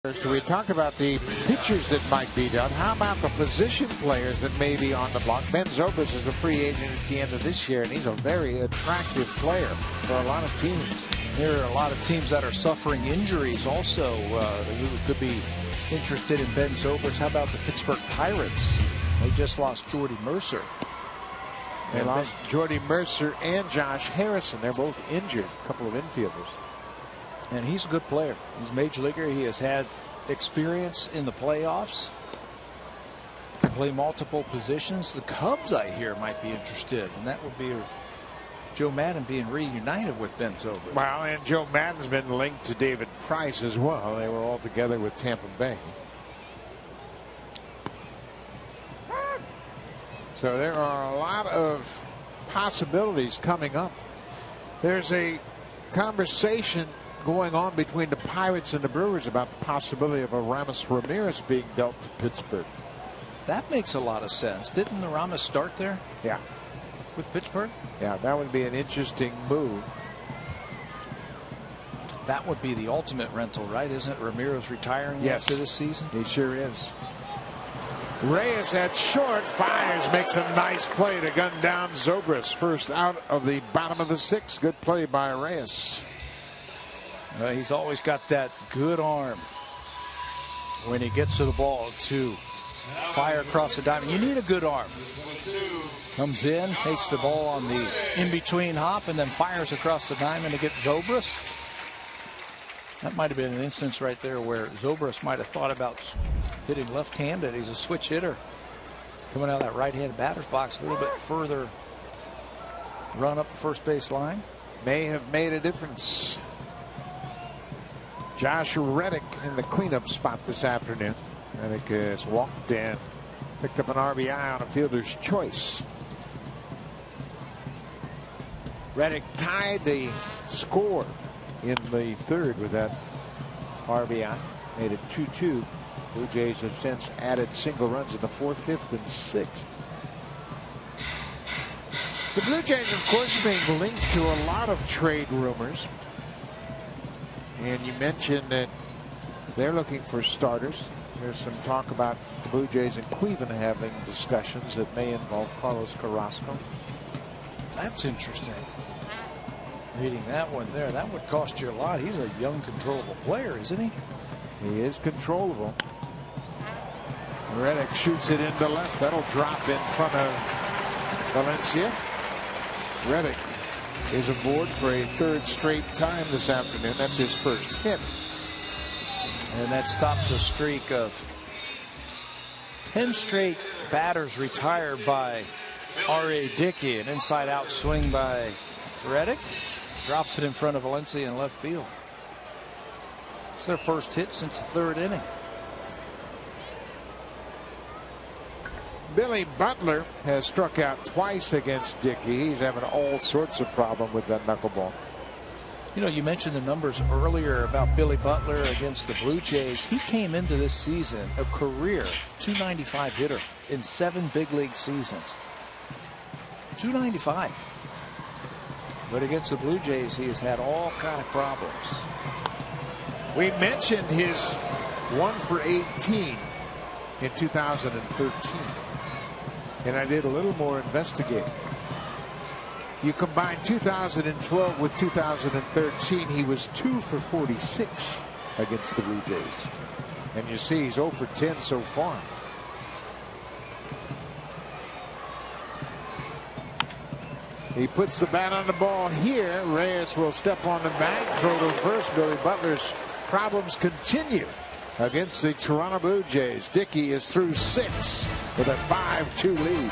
So we talk about the pitchers that might be done. How about the position players that may be on the block? Ben Zobrist is a free agent at the end of this year, and he's a very attractive player for a lot of teams. There are a lot of teams that are suffering injuries also who could be interested in Ben Zobrist. How about the Pittsburgh Pirates? They just lost Jordy Mercer. They lost Jordy Mercer and Josh Harrison. They're both injured, a couple of infielders. And he's a good player. He's a major leaguer. He has had experience in the playoffs. Can play multiple positions. The Cubs, I hear, might be interested, and that would be Joe Maddon being reunited with Ben Zobrist. Well, and Joe Maddon's been linked to David Price as well. They were all together with Tampa Bay. So there are a lot of possibilities coming up. There's a conversation going on between the Pirates and the Brewers about the possibility of a Ramos Ramirez being dealt to Pittsburgh. That makes a lot of sense. Didn't the Ramos start there? Yeah. With Pittsburgh? Yeah, that would be an interesting move. That would be the ultimate rental, right? Isn't it Ramirez retiring after this season? He sure is. Reyes at short, fires, makes a nice play to gun down Zobrist. First out of the bottom of the sixth. Good play by Reyes. He's always got that good arm when he gets to the ball to fire across the diamond. You need a good arm. Comes in, takes the ball on the in-between hop, and then fires across the diamond to get Zobrist. That might have been an instance right there where Zobrist might have thought about hitting left-handed. He's a switch hitter. Coming out of that right-handed batter's box a little bit further run up the first base line. May have made a difference. Josh Reddick in the cleanup spot this afternoon. Reddick has walked in, picked up an RBI on a fielder's choice. Reddick tied the score in the third with that RBI. Made it 2-2. Blue Jays have since added single runs in the 4th, 5th, and 6th. The Blue Jays, of course, being linked to a lot of trade rumors. And you mentioned that they're looking for starters. There's some talk about the Blue Jays and Cleveland having discussions that may involve Carlos Carrasco. That's interesting. Reading that one there, that would cost you a lot. He's a young, controllable player, isn't he? He is controllable. Reddick shoots it into left. That'll drop in front of Valencia. Reddick is aboard for a 3rd straight time this afternoon. That's his first hit. And that stops a streak of 10 straight batters retired by R.A. Dickey. An inside-out swing by Reddick. Drops it in front of Valencia in left field. It's their first hit since the 3rd inning. Billy Butler has struck out twice against Dickey. He's having all sorts of problem with that knuckleball. You know, you mentioned the numbers earlier about Billy Butler against the Blue Jays. He came into this season a career .295 hitter in 7 big league seasons. .295. But against the Blue Jays, he has had all kind of problems. We mentioned his 1 for 18 in 2013. And I did a little more investigating. You combine 2012 with 2013, he was 2 for 46 against the Blue Jays. And you see he's 0 for 10 so far. He puts the bat on the ball here. Reyes will step on the bag, throw to first. Billy Butler's problems continue against the Toronto Blue Jays. Dickey is through 6 with a 5-2 lead.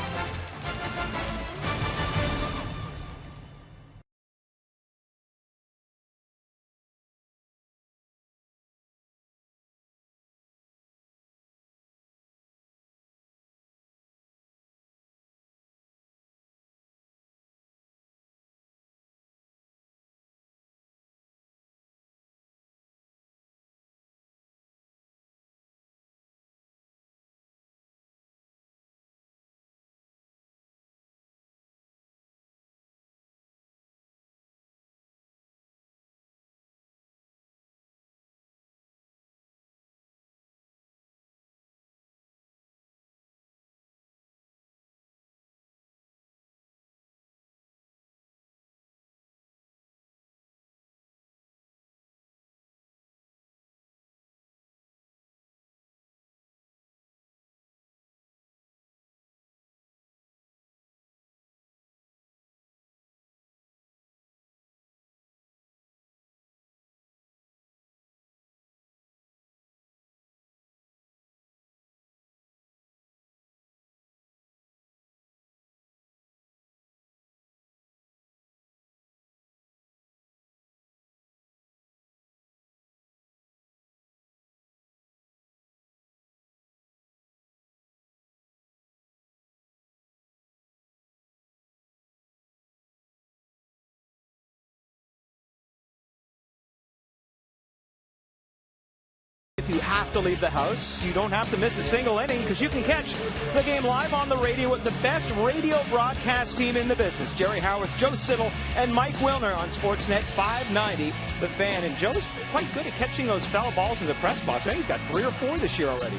If you have to leave the house, you don't have to miss a single inning because you can catch the game live on the radio with the best radio broadcast team in the business. Jerry Howard, Joe Siddle, and Mike Wilner on Sportsnet 590. The Fan. And Joe's quite good at catching those foul balls in the press box. I think he's got 3 or 4 this year already.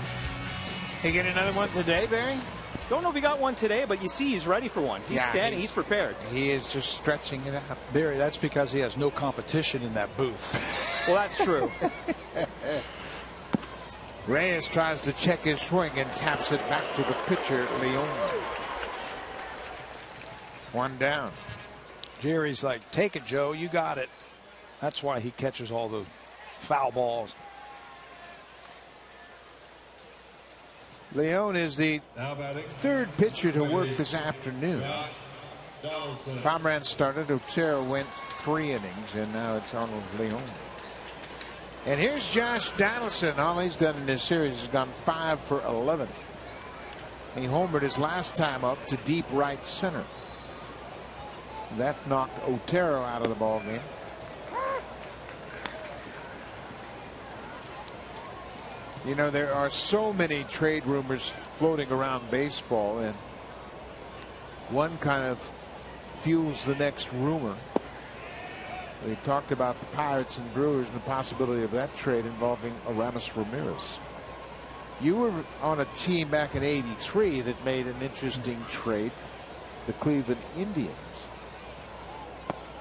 He get another one today, Barry? Don't know if he got one today, but you see he's ready for one. He's standing. He's prepared. He is just stretching it out. Barry, that's because he has no competition in that booth. Well, that's true. Reyes tries to check his swing and taps it back to the pitcher, Leon. 1 down. Jerry's like, take it, Joe. You got it. That's why he catches all the foul balls. Leon is the 3rd pitcher to work this afternoon. Pomeranz started. Otero went 3 innings, and now it's Arnold Leon. And here's Josh Donaldson. All he's done in this series has gone 5 for 11. He homered his last time up to deep right center. That knocked Otero out of the ball game. You know, there are so many trade rumors floating around baseball, and one kind of fuels the next rumor. We talked about the Pirates and Brewers and the possibility of that trade involving Aramis Ramirez. You were on a team back in '83 that made an interesting trade, the Cleveland Indians.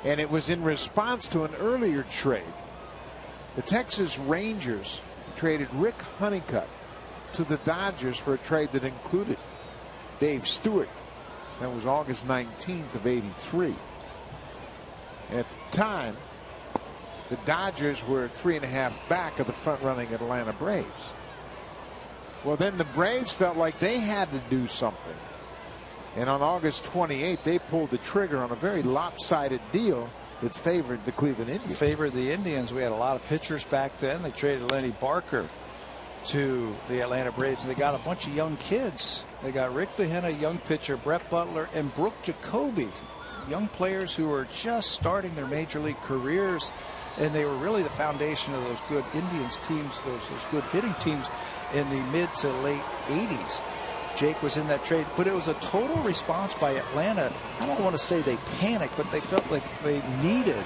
And it was in response to an earlier trade. The Texas Rangers traded Rick Honeycutt to the Dodgers for a trade that included Dave Stewart. That was August 19th of '83. At the time, the Dodgers were 3.5 back of the front-running Atlanta Braves. Well, then the Braves felt like they had to do something. And on August 28th, they pulled the trigger on a very lopsided deal that favored the Cleveland Indians. Favored the Indians. We had a lot of pitchers back then. They traded Lenny Barker to the Atlanta Braves. They got a bunch of young kids. They got Rick Behenna, young pitcher, Brett Butler, and Brooke Jacoby. Young players who were just starting their major league careers, and they were really the foundation of those good Indians teams, those good hitting teams in the mid to late 80s. Jake was in that trade, but it was a total response by Atlanta. I don't want to say they panicked, but they felt like they needed,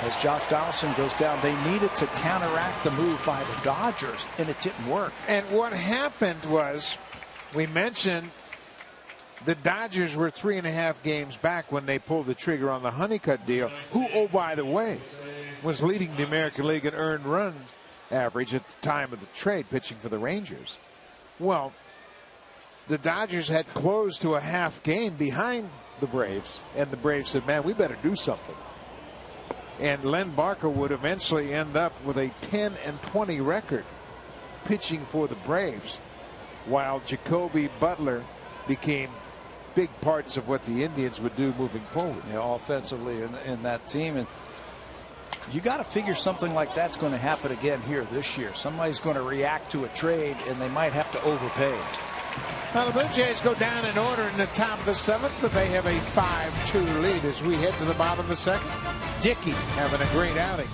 as Josh Donaldson goes down, they needed to counteract the move by the Dodgers, and it didn't work. And what happened was, we mentioned the Dodgers were 3.5 games back when they pulled the trigger on the Honeycutt deal, who, oh, by the way, was leading the American League in earned runs average at the time of the trade, pitching for the Rangers. Well, the Dodgers had closed to a half game behind the Braves, and the Braves said, man, we better do something. And Len Barker would eventually end up with a 10-20 record pitching for the Braves, while Jacoby, Butler became big parts of what the Indians would do moving forward. Yeah, offensively in that team. And you got to figure something like that's going to happen again here this year. Somebody's going to react to a trade, and they might have to overpay. Well, the Blue Jays go down in order in the top of the 7th, but they have a 5-2 lead as we head to the bottom of the 2nd. Dickey having a great outing.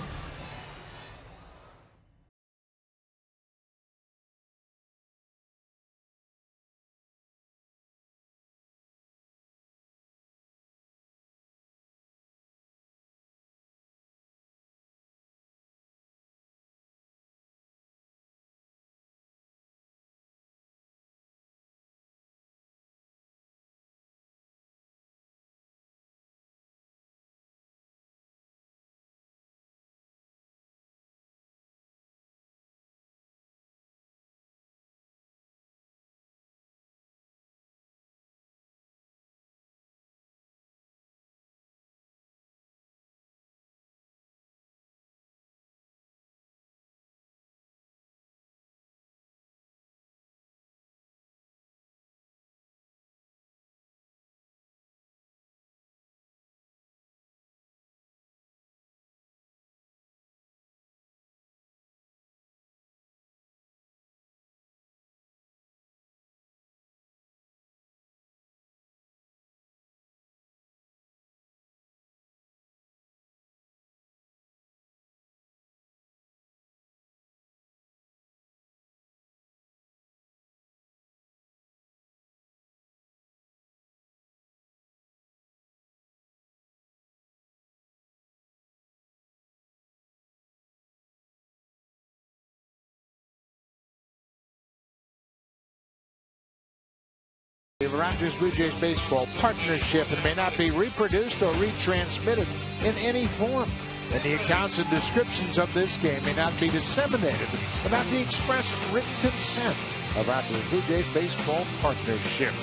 The Rogers Blue Jays baseball partnership, and may not be reproduced or retransmitted in any form. And the accounts and descriptions of this game may not be disseminated without the express written consent of Rogers Blue Jays baseball partnership.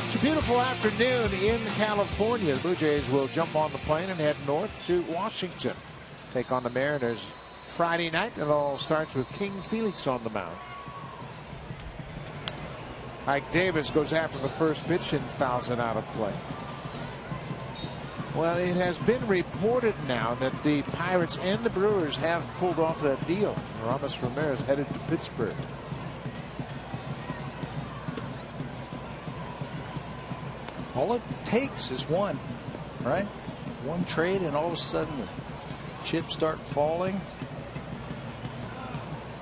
It's a beautiful afternoon in California. The Blue Jays will jump on the plane and head north to Washington. Take on the Mariners Friday night. It all starts with King Felix on the mound. Ike Davis goes after the first pitch and fouls it out of play. Well, it has been reported now that the Pirates and the Brewers have pulled off that deal. Ramos Ramirez headed to Pittsburgh. All it takes is one, right? One trade, and all of a sudden the chips start falling.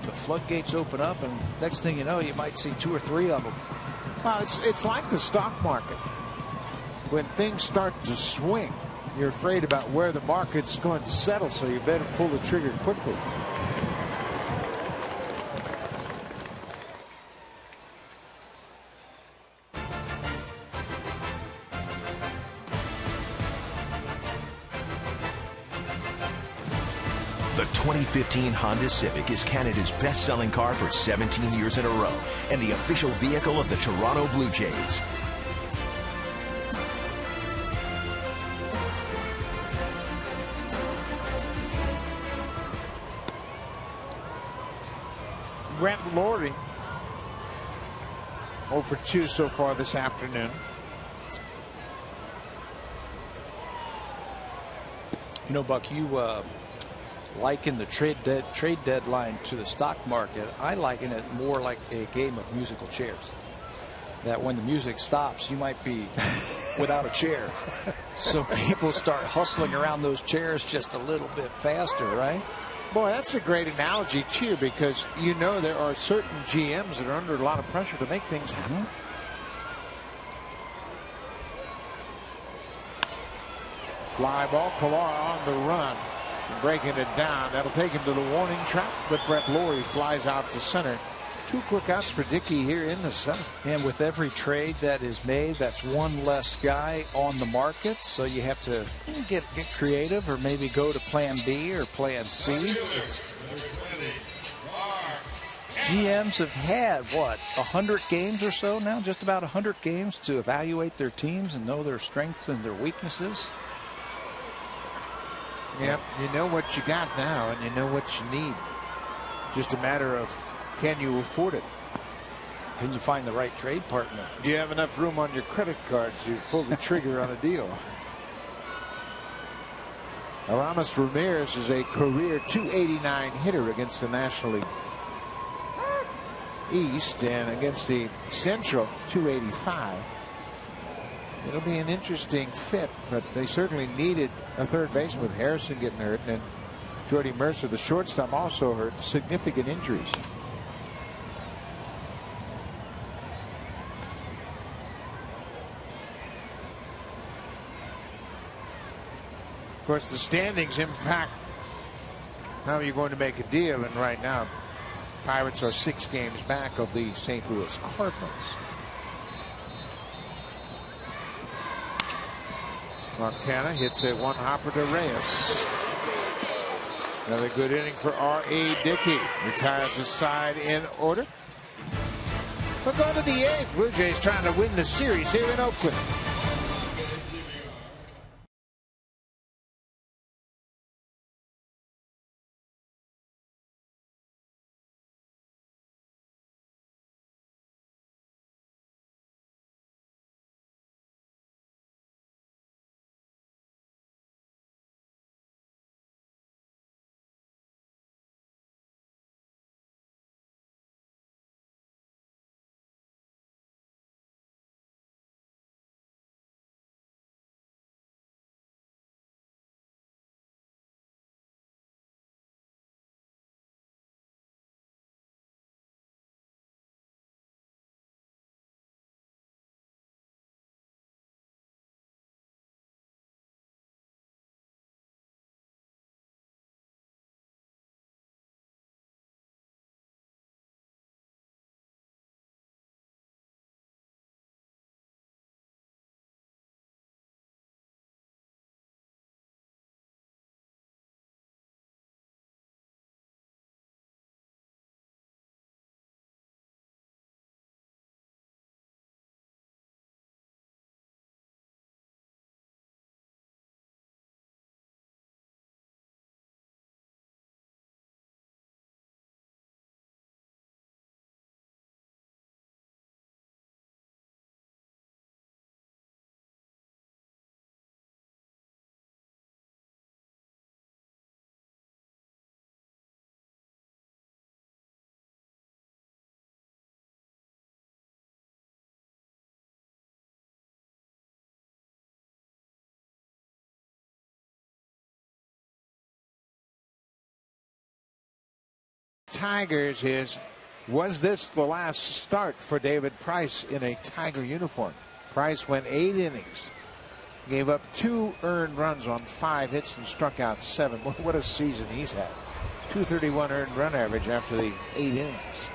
The floodgates open up, and next thing you know, you might see 2 or 3 of them. Well, it's like the stock market. When things start to swing, you're afraid about where the market's going to settle, so you better pull the trigger quickly. The 2015 Honda Civic is Canada's best-selling car for 17 years in a row and the official vehicle of the Toronto Blue Jays. Brent Lordy 0 for 2 so far this afternoon. You know, Buck, you liken the trade deadline to the stock market. I liken it more like a game of musical chairs. That when the music stops, you might be without a chair. So people start hustling around those chairs just a little bit faster, right? Boy, that's a great analogy, too, because you know there are certain GMs that are under a lot of pressure to make things happen. Fly ball, Pilar on the run, breaking it down. That'll take him to the warning track, but Brett Lawrie flies out to center. 2 quick outs for Dickey here in the 7th. And with every trade that is made, that's one less guy on the market. So you have to get creative, or maybe go to plan B or plan C. GMs have had, what, 100 games or so now? Just about 100 games to evaluate their teams and know their strengths and their weaknesses. Yep, you know what you got now, and you know what you need. Just a matter of, can you afford it? Can you find the right trade partner? Do you have enough room on your credit card to pull the trigger on a deal? Aramis Ramirez is a career .289 hitter against the National League East, and against the Central .285. It'll be an interesting fit, but they certainly needed a third baseman with Harrison getting hurt, and Jordy Mercer, the shortstop, also hurt. Significant injuries. Of course, the standings impact how you're going to make a deal, and right now Pirates are 6 games back of the St. Louis Cardinals. Montana hits a 1-hopper to Reyes. Another good inning for R.A. Dickey. Retires his side in order. We're going to the 8th. Blue Jays trying to win the series here in Oakland. Tigers is, was this the last start for David Price in a Tiger uniform? Price went 8 innings, gave up 2 earned runs on 5 hits and struck out 7. What a season he's had. 231 earned run average after the 8 innings.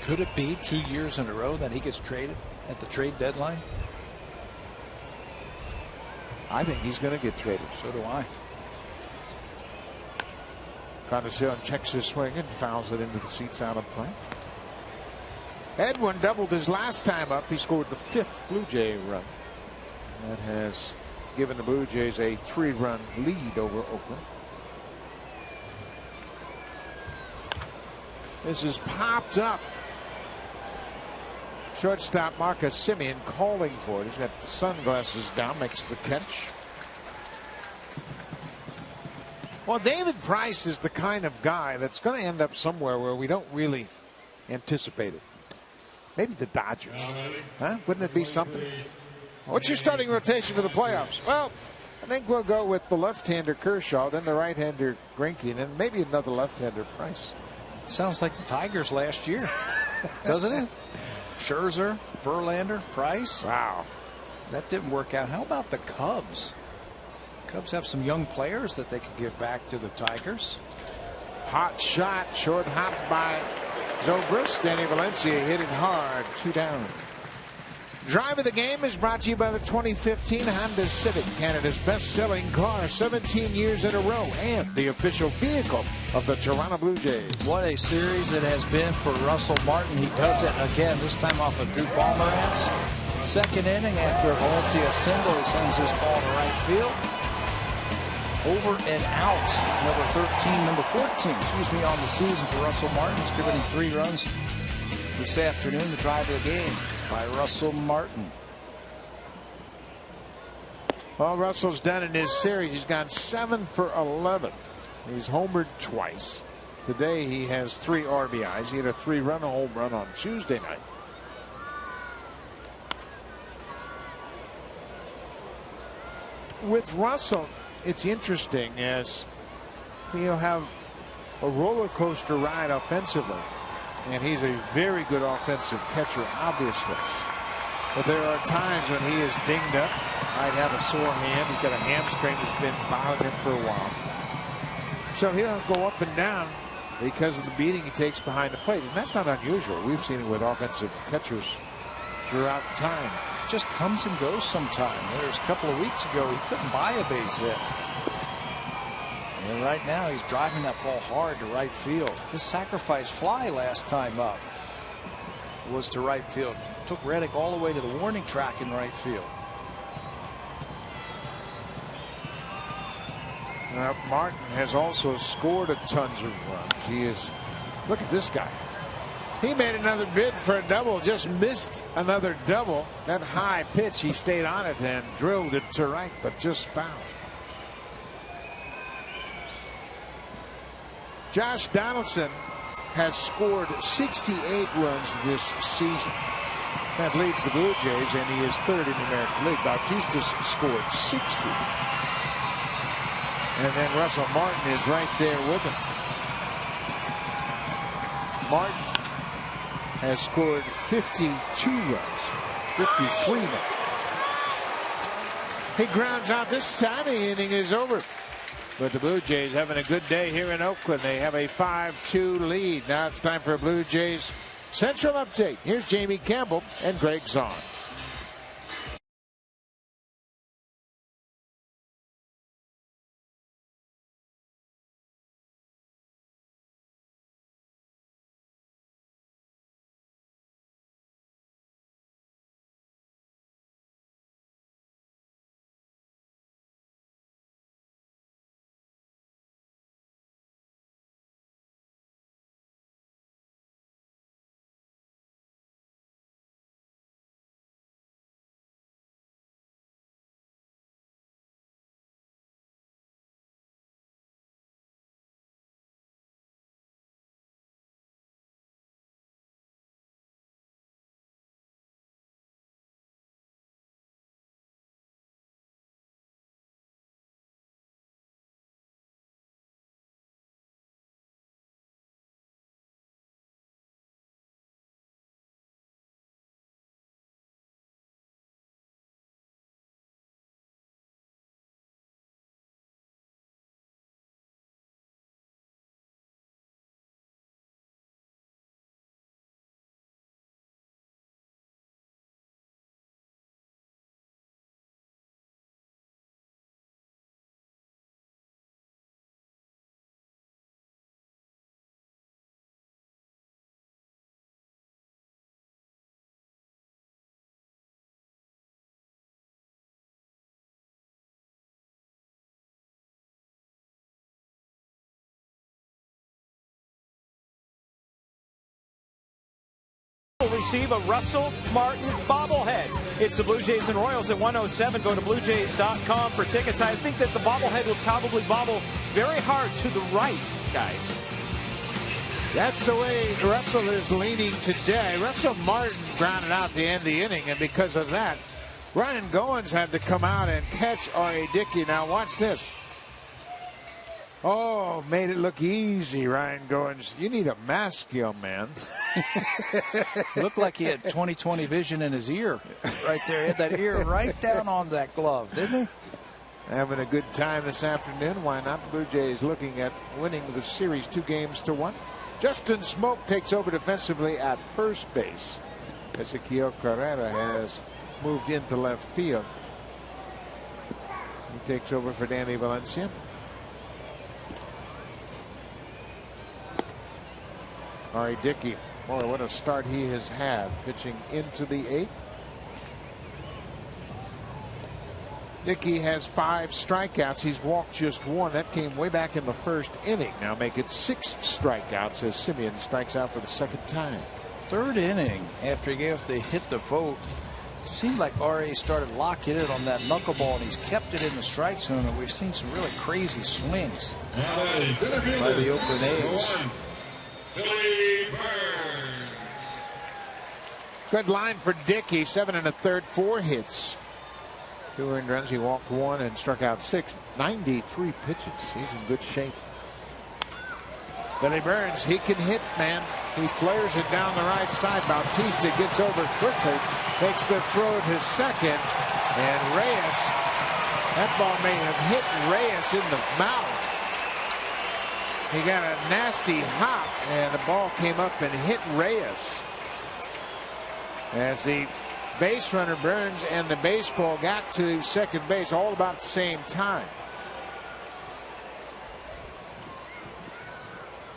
Could it be 2 years in a row that he gets traded at the trade deadline? I think he's going to get traded. So do I. Condition checks his swing and fouls it into the seats out of play. Edwin doubled his last time up. He scored the 5th Blue Jay run. That has given the Blue Jays a 3-run lead over Oakland. This is popped up. Shortstop Marcus Semien calling for it. He's got the sunglasses down, makes the catch. Well, David Price is the kind of guy that's going to end up somewhere where we don't really anticipate it. Maybe the Dodgers. Huh? Wouldn't it be something? What's your starting rotation for the playoffs? Well, I think we'll go with the left-hander Kershaw, then the right-hander Greinke, and then maybe another left-hander Price. Sounds like the Tigers last year, doesn't it? Scherzer, Verlander, Price. Wow. That didn't work out. How about the Cubs? Cubs have some young players that they could give back to the Tigers. Hot shot, short hop by Zobrist. Danny Valencia hit it hard. 2 down. Drive of the Game is brought to you by the 2015 Honda Civic, Canada's best-selling car 17 years in a row, and the official vehicle of the Toronto Blue Jays. What a series it has been for Russell Martin. He does it again, this time off of Drew Pomeranz. Second inning after Valencia single, he sends his ball to right field. Over and out. Number 14, on the season for Russell Martin. He's given him 3 runs this afternoon. The drive of the game by Russell Martin. Well, Russell's done in his series. He's gone 7 for 11. He's homered twice. Today he has 3 RBIs. He had a 3-run home run on Tuesday night. With Russell, it's interesting as he'll have a roller coaster ride offensively, and he's a very good offensive catcher, obviously. But there are times when he is dinged up, might have a sore hand. He's got a hamstring that's been bothering him for a while. So he'll go up and down because of the beating he takes behind the plate, and that's not unusual. We've seen it with offensive catchers throughout time. Just comes and goes sometime. There's a couple of weeks ago he couldn't buy a base hit. And right now he's driving that ball hard to right field. His sacrifice fly last time up was to right field. Took Reddick all the way to the warning track in right field. Martin has also scored a tons of runs. He is, look at this guy. He made another bid for a double, just missed another double. That high pitch, he stayed on it and drilled it to right, but just fouled. Josh Donaldson has scored 68 runs this season. That leads the Blue Jays, and he is 3rd in the American League. Bautista's scored 60. And then Russell Martin is right there with him. Martin has scored 52 runs, 53 now. He grounds out this time. The inning is over. But the Blue Jays having a good day here in Oakland. They have a 5-2 lead. Now it's time for a Blue Jays Central Update. Here's Jamie Campbell and Greg Zahn. will receive a Russell Martin bobblehead. It's the Blue Jays and Royals at 107. Go to BlueJays.com for tickets. I think that the bobblehead will probably bobble very hard to the right, guys. That's the way Russell is leaning today. Russell Martin grounded out the end of the inning, and because of that, Ryan Goins had to come out and catch R.A. Dickey. Now watch this. Oh, made it look easy, Ryan Goins. You need a mask, young man. Looked like he had 20/20 vision in his ear right there. He had that ear right down on that glove, didn't he? Having a good time this afternoon. Why not? The Blue Jays looking at winning the series 2-1. Justin Smoke takes over defensively at first base. Ezequiel Carrera has moved into left field. He takes over for Danny Valencia. R.A. Dickey, boy, what a start he has had, pitching into the 8th. Dickey has 5 strikeouts. He's walked just 1. That came way back in the first inning. Now make it 6 strikeouts as Simeon strikes out for the 2nd time. 3rd inning after he gave up the hit the vote. It seemed like R.A. started locking in on that knuckleball, and he's kept it in the strike zone, and we've seen some really crazy swings by the Oakland A's. Good line for Dickey. 7 1/3, 4 hits. 2 earned runs. He walked 1 and struck out 6. 93 pitches. He's in good shape. Billy Burns, he can hit, man. He flares it down the right side. Bautista gets over quickly, takes the throw to second, and Reyes, that ball may have hit Reyes in the mouth. He got a nasty hop, and the ball came up and hit Reyes. As the base runner Burns and the baseball got to second base all about the same time.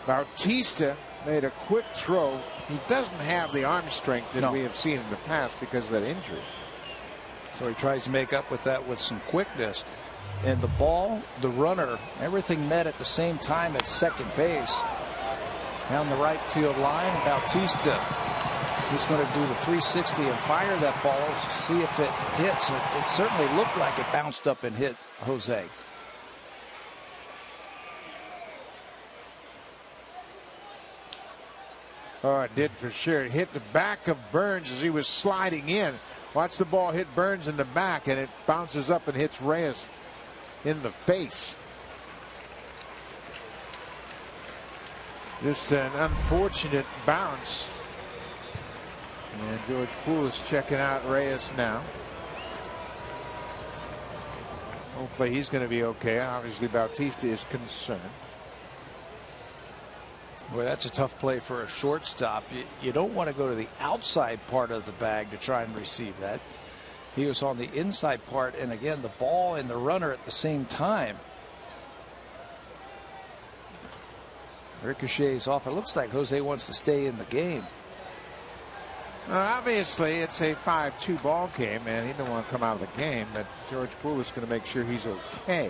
Bautista made a quick throw. He doesn't have the arm strength that we have seen in the past because of that injury. So he tries to make up with that with some quickness. And the ball, the runner, everything met at the same time at second base. Down the right field line, Bautista. He's going to do the 360 and fire that ball to see if it hits. It certainly looked like it bounced up and hit Jose. Oh, it did for sure. It hit the back of Burns as he was sliding in. Watch the ball hit Burns in the back, and it bounces up and hits Reyes in the face. Just an unfortunate bounce. And George Poole is checking out Reyes now. Hopefully he's going to be okay. Obviously Bautista is concerned. Boy, that's a tough play for a shortstop. You don't want to go to the outside part of the bag to try and receive that. He was on the inside part, and again, the ball and the runner at the same time. Ricochets off. It looks like Jose wants to stay in the game. Obviously, it's a 5-2 ball game, and he didn't want to come out of the game, but George Poole is going to make sure he's okay.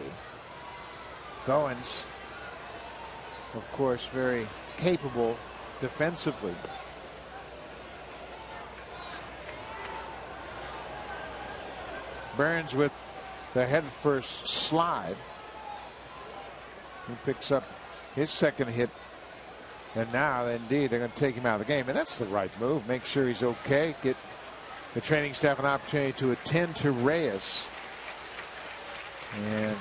Goins, of course, very capable defensively. Burns with the head first slide. He picks up his second hit. And now, indeed, they're going to take him out of the game. And that's the right move. Make sure he's okay. Get the training staff an opportunity to attend to Reyes. And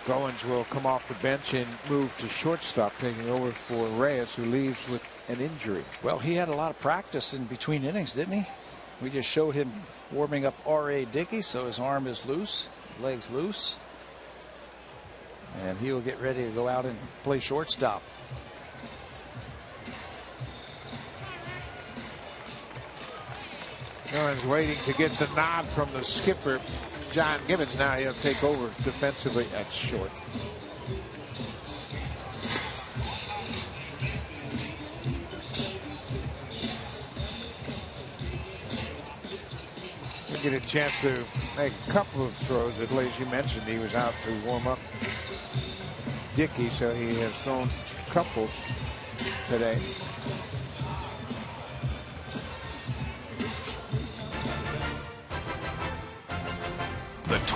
Goins will come off the bench and move to shortstop, taking over for Reyes, who leaves with an injury. Well, he had a lot of practice in between innings, didn't he? We just showed him warming up R.A. Dickey, so his arm is loose, legs loose. And he will get ready to go out and play shortstop. Goins waiting to get the nod from the skipper, John Gibbons. Now he'll take over defensively at short. He'll get a chance to make a couple of throws. At least you mentioned he was out to warm up Dickey, so he has thrown a couple today.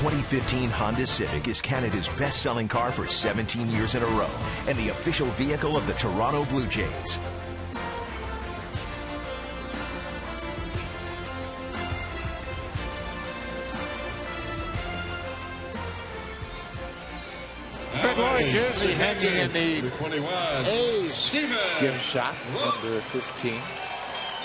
2015 Honda Civic is Canada's best-selling car for 17 years in a row and the official vehicle of the Toronto Blue Jays. Red Lloyd jersey hanging in the 21. A's gift shop, number 15.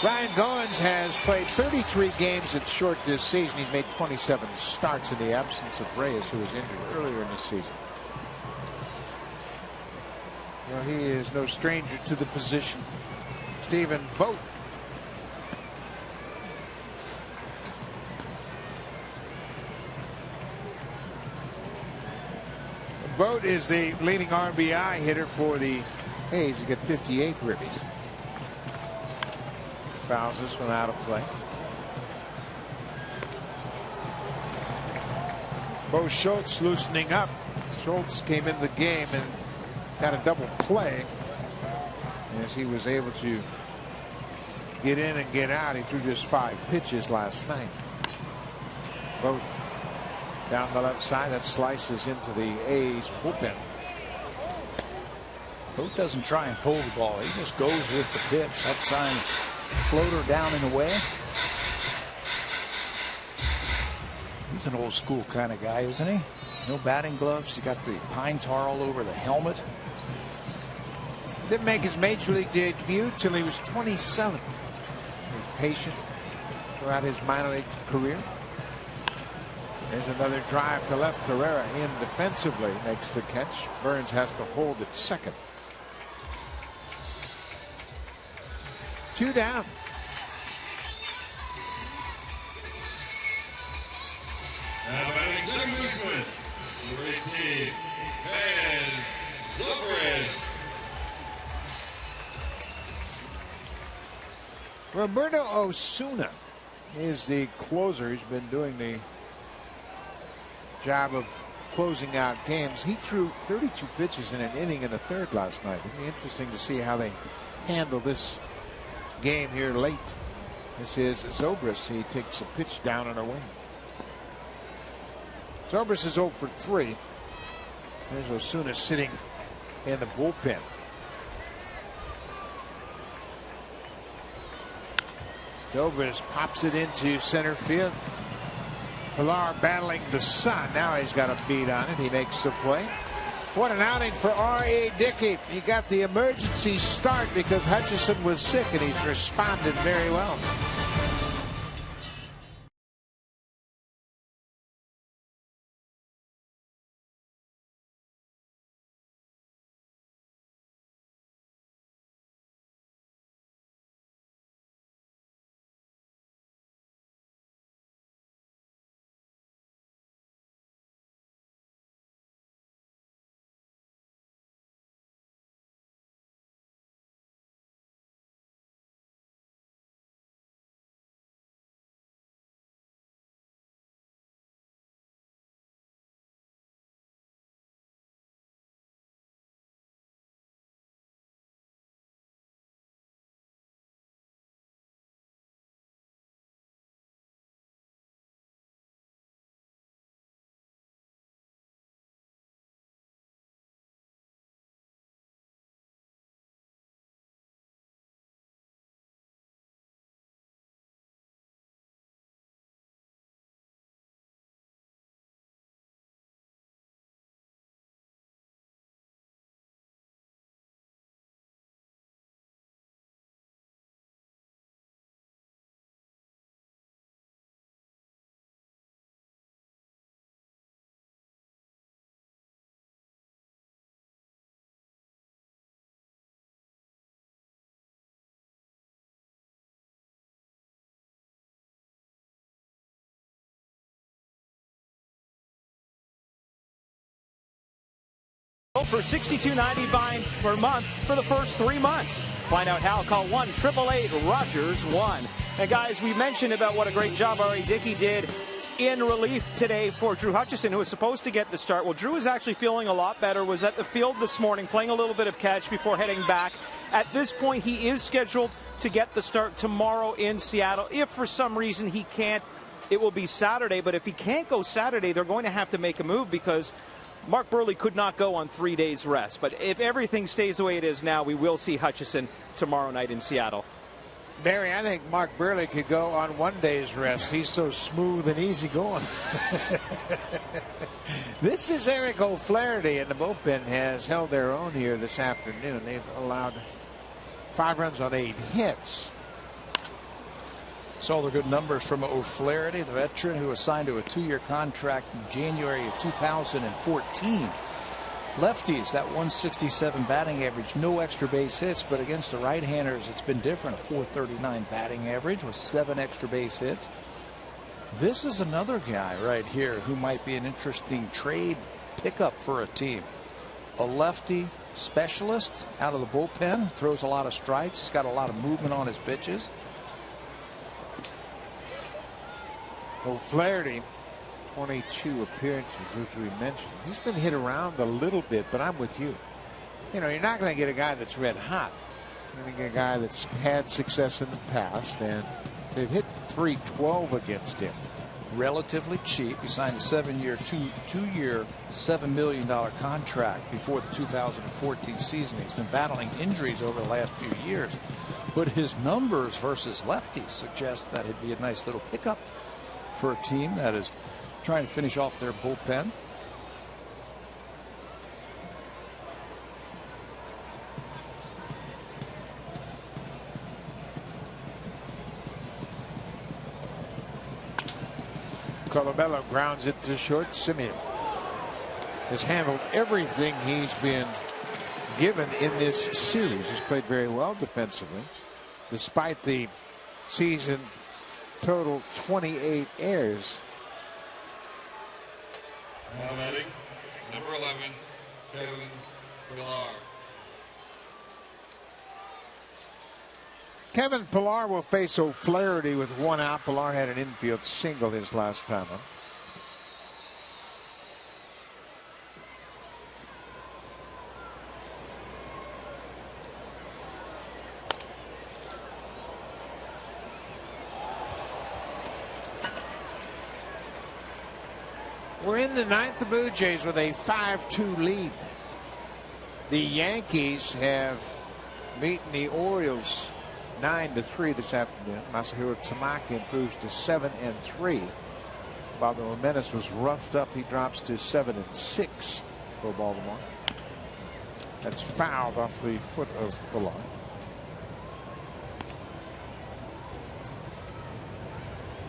Ryan Goins has played 33 games at short this season. He's made 27 starts in the absence of Reyes, who was injured earlier in the season. Well, he is no stranger to the position. Stephen Vogt. Vogt is the leading RBI hitter for the A's. He's got 58 ribbies. Fouls this one out of play. Bo Schultz loosening up. Schultz came into the game and got a double play as he was able to get in and get out. He threw just 5 pitches last night. Vogt down the left side, that slices into the A's bullpen. Vogt doesn't try and pull the ball. He just goes with the pitch. That time, floater down and away. He's an old school kind of guy, isn't he? No batting gloves. He got the pine tar all over the helmet. Didn't make his major league debut till he was 27. He was patient throughout his minor league career. There's another drive to left. Carrera in defensively, makes the catch. Burns has to hold at second. 2 down. Now batting second baseman, number 18, Van Zobrist. Roberto Osuna is the closer. He's been doing the job of closing out games. He threw 32 pitches in an inning in the third last night. It'll be interesting to see how they handle this game here late. This is Zobrist. He takes a pitch down and away. Zobrist is 0 for 3. There's Osuna sitting in the bullpen. Zobrist pops it into center field. Pilar battling the sun. Now he's got a beat on it. He makes the play. What an outing for R.A. Dickey. He got the emergency start because Hutchison was sick, and he's responded very well. For $62.95 per month for the first 3 months. Find out how. Call 1-888-ROGERS-1. And guys, we mentioned about what a great job R.A. Dickey did in relief today for Drew Hutchison, who was supposed to get the start. Well, Drew is actually feeling a lot better, was at the field this morning playing a little bit of catch before heading back. At this point, he is scheduled to get the start tomorrow in Seattle. If for some reason he can't it will be Saturday. But if he can't go Saturday, they're going to have to make a move because Mark Buehrle could not go on 3 days rest. But if everything stays the way it is now, we will see Hutchison tomorrow night in Seattle. Barry, I think Mark Buehrle could go on 1 day's rest. He's so smooth and easy going. This is Eric O'Flaherty, and the bullpen has held their own here this afternoon. They've allowed 5 runs on 8 hits. Saw the good numbers from O'Flaherty, the veteran who was signed to a 2-year contract in January of 2014. Lefties, that 167 batting average, no extra base hits, but against the right-handers, it's been different. A 439 batting average with 7 extra base hits. This is another guy right here who might be an interesting trade pickup for a team. A lefty specialist out of the bullpen, throws a lot of strikes. He's got a lot of movement on his pitches. O'Flaherty, 22 appearances, as we mentioned. He's been hit around a little bit, but I'm with you. You know, you're not going to get a guy that's red hot. You're going to get a guy that's had success in the past, and they've hit .312 against him. Relatively cheap. He signed a 7-year, two-year, $7 million contract before the 2014 season. He's been battling injuries over the last few years, but his numbers versus lefties suggest that it'd be a nice little pickup for a team that is trying to finish off their bullpen. Colabello grounds it to short. Simeon has handled everything he's been given in this series. He's played very well defensively, despite the season total 28 errors. Now batting, number 11, Kevin Pillar. Kevin Pillar will face O'Flaherty with 1 out. Pillar had an infield single his last time up. We're in the 9th. The Blue Jays with a 5-2 lead. The Yankees have beaten the Orioles 9-3 this afternoon. Masahiro Tanaka improves to 7-3. Baltimore Menace was roughed up. He drops to 7-6 for Baltimore. That's fouled off the foot of Pillar.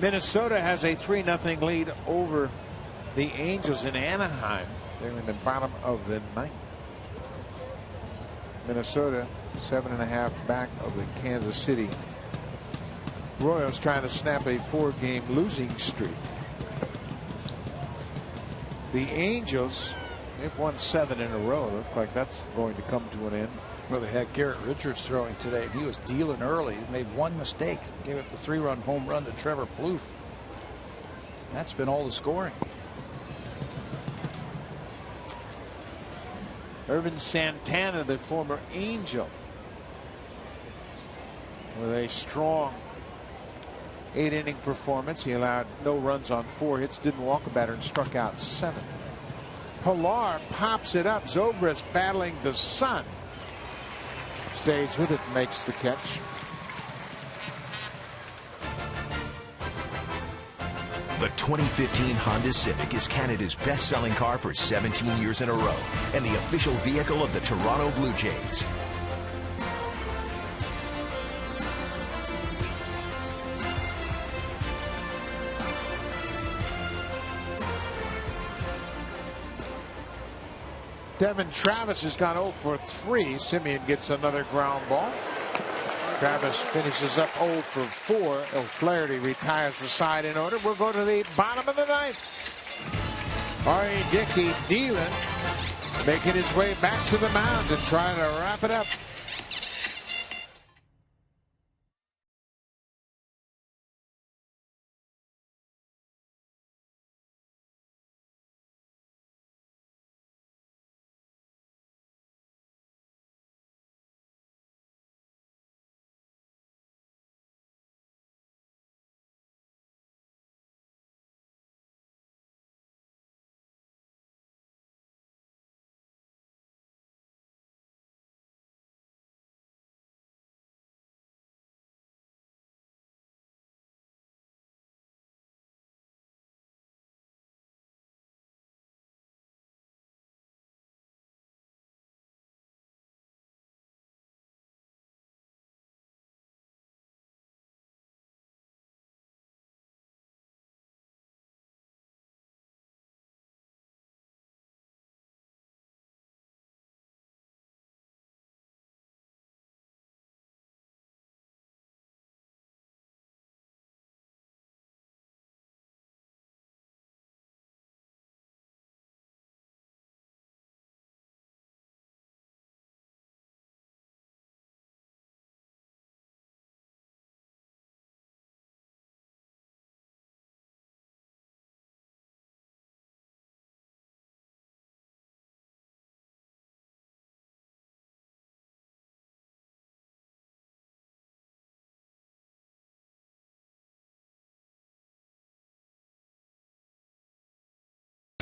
Minnesota has a 3-0 lead over the Angels in Anaheim. They're in the bottom of the 9th. Minnesota 7.5 back of the Kansas City Royals, trying to snap a 4-game losing streak. The Angels, they've won 7 in a row. Looks like that's going to come to an end. Well, they had Garrett Richards throwing today, and he was dealing early. He made 1 mistake, gave up the 3-run home run to Trevor Plouffe. That's been all the scoring. Irvin Santana, the former Angel, with a strong 8-inning performance. He allowed no runs on 4 hits, didn't walk a batter, and struck out 7. Pillar pops it up. Zobrist battling the sun. Stays with it, makes the catch. The 2015 Honda Civic is Canada's best-selling car for 17 years in a row and the official vehicle of the Toronto Blue Jays. Devin Travis has gone 0 for 3. Simeon gets another ground ball. Travis finishes up 0 for 4. O'Flaherty retires the side in order. We'll go to the bottom of the 9th. R.A. Dickey dealing, making his way back to the mound to try to wrap it up.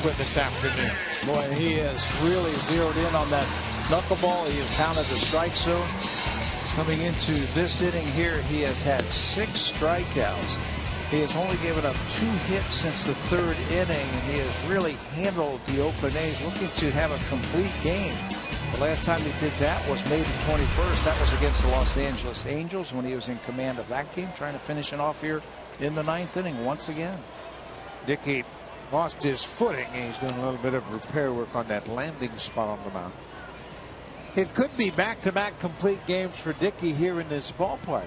Oakland this afternoon. Boy, he has really zeroed in on that knuckleball. He has pounded the strike zone. Coming into this inning here, he has had 6 strikeouts. He has only given up 2 hits since the 3rd inning, and he has really handled the Oakland A's, looking to have a complete game. The last time he did that was May the 21st. That was against the Los Angeles Angels when he was in command of that game, trying to finish it off here in the 9th inning once again. Dickey lost his footing. He's doing a little bit of repair work on that landing spot on the mound. It could be back-to-back complete games for Dickey here in this ballpark.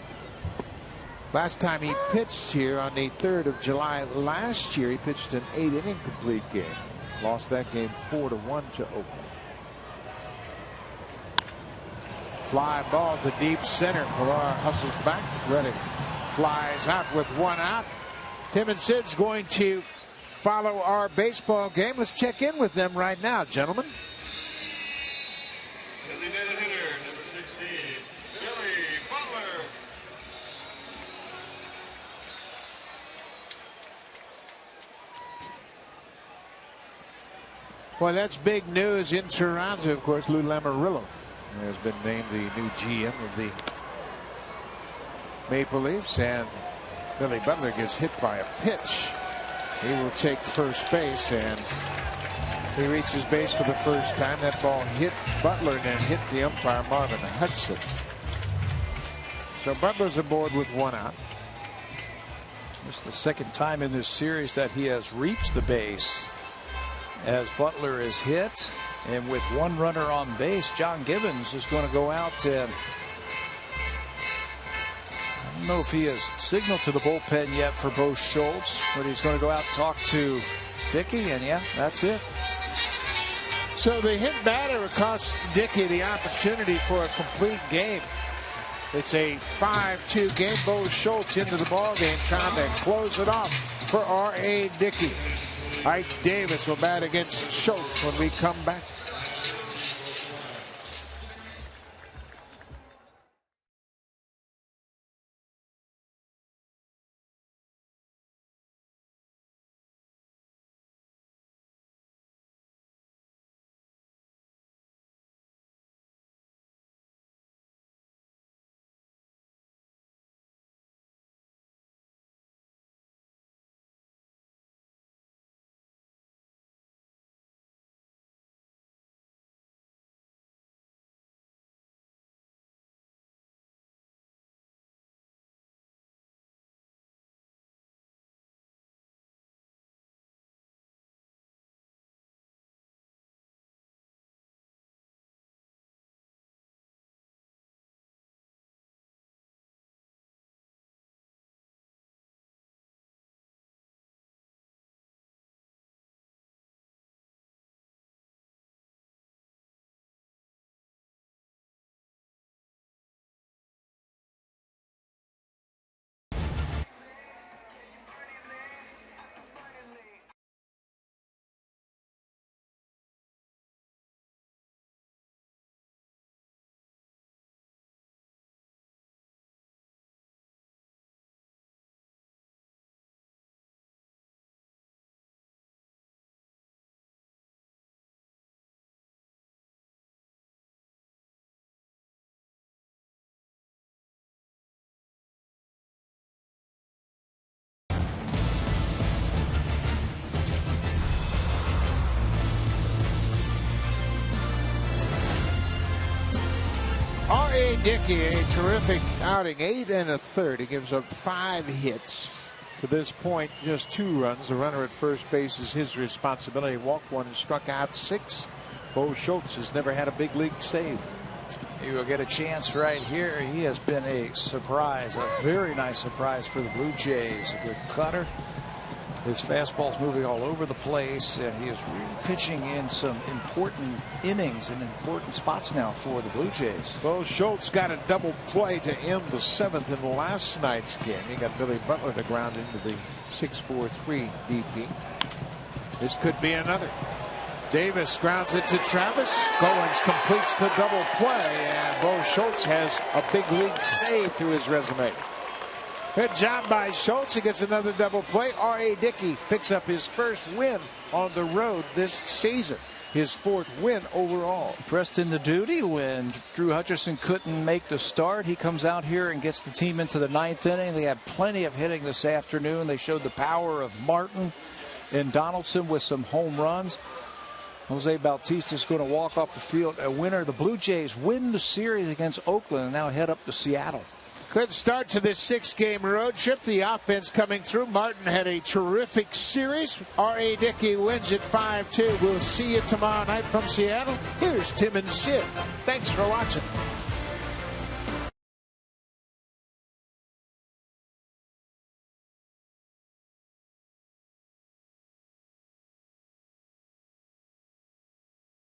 Last time he pitched here on the 3rd of July last year, he pitched an 8-inning complete game. Lost that game 4-1 to Oakland. Fly ball to deep center. Pilar hustles back. Reddick flies out with 1 out. Tim and Sid's going to follow our baseball game. Let's check in with them right now, gentlemen. Designated hitter, number 16, Billy Butler. Well, that's big news in Toronto. Of course, Lou Lamoriello has been named the new GM of the Maple Leafs, and Billy Butler gets hit by a pitch. He will take first base, and he reaches base for the first time. That ball hit Butler and then hit the umpire, Marvin Hudson. So Butler's aboard with 1 out. It's the 2nd time in this series that he has reached the base as Butler is hit. And with 1 runner on base, John Gibbons is going to go out, and I don't know if he has signaled to the bullpen yet for Bo Schultz, but he's going to go out and talk to Dickey, and yeah, that's it. So the hit batter cost Dickey the opportunity for a complete game. It's a 5-2 game. Bo Schultz into the ball game, trying to close it off for R.A. Dickey. Ike Davis will bat against Schultz when we come back. R.A. Dickey, a terrific outing, 8 1/3. He gives up 5 hits. To this point, just 2 runs. The runner at first base is his responsibility. Walked 1 and struck out 6. Bo Schultz has never had a big league save. He will get a chance right here. He has been a surprise, a very nice surprise for the Blue Jays. A good cutter. His fastball's moving all over the place, and he is really pitching in some important innings and important spots now for the Blue Jays. Bo Schultz got a double play to end the 7th in last night's game. He got Billy Butler to ground into the 6-4-3 DP. This could be another. Davis grounds it to Travis. Goins completes the double play, and Bo Schultz has a big league save to his resume. Good job by Schultz. He gets another double play. R.A. Dickey picks up his first win on the road this season. His fourth win overall. Pressed into duty when Drew Hutchison couldn't make the start. He comes out here and gets the team into the ninth inning. They had plenty of hitting this afternoon. They showed the power of Martin and Donaldson with some home runs. Jose Bautista is going to walk off the field a winner. The Blue Jays win the series against Oakland and now head up to Seattle. Good start to this 6-game road trip. The offense coming through. Martin had a terrific series. R.A. Dickey wins it 5-2. We'll see you tomorrow night from Seattle. Here's Tim and Sid. Thanks for watching.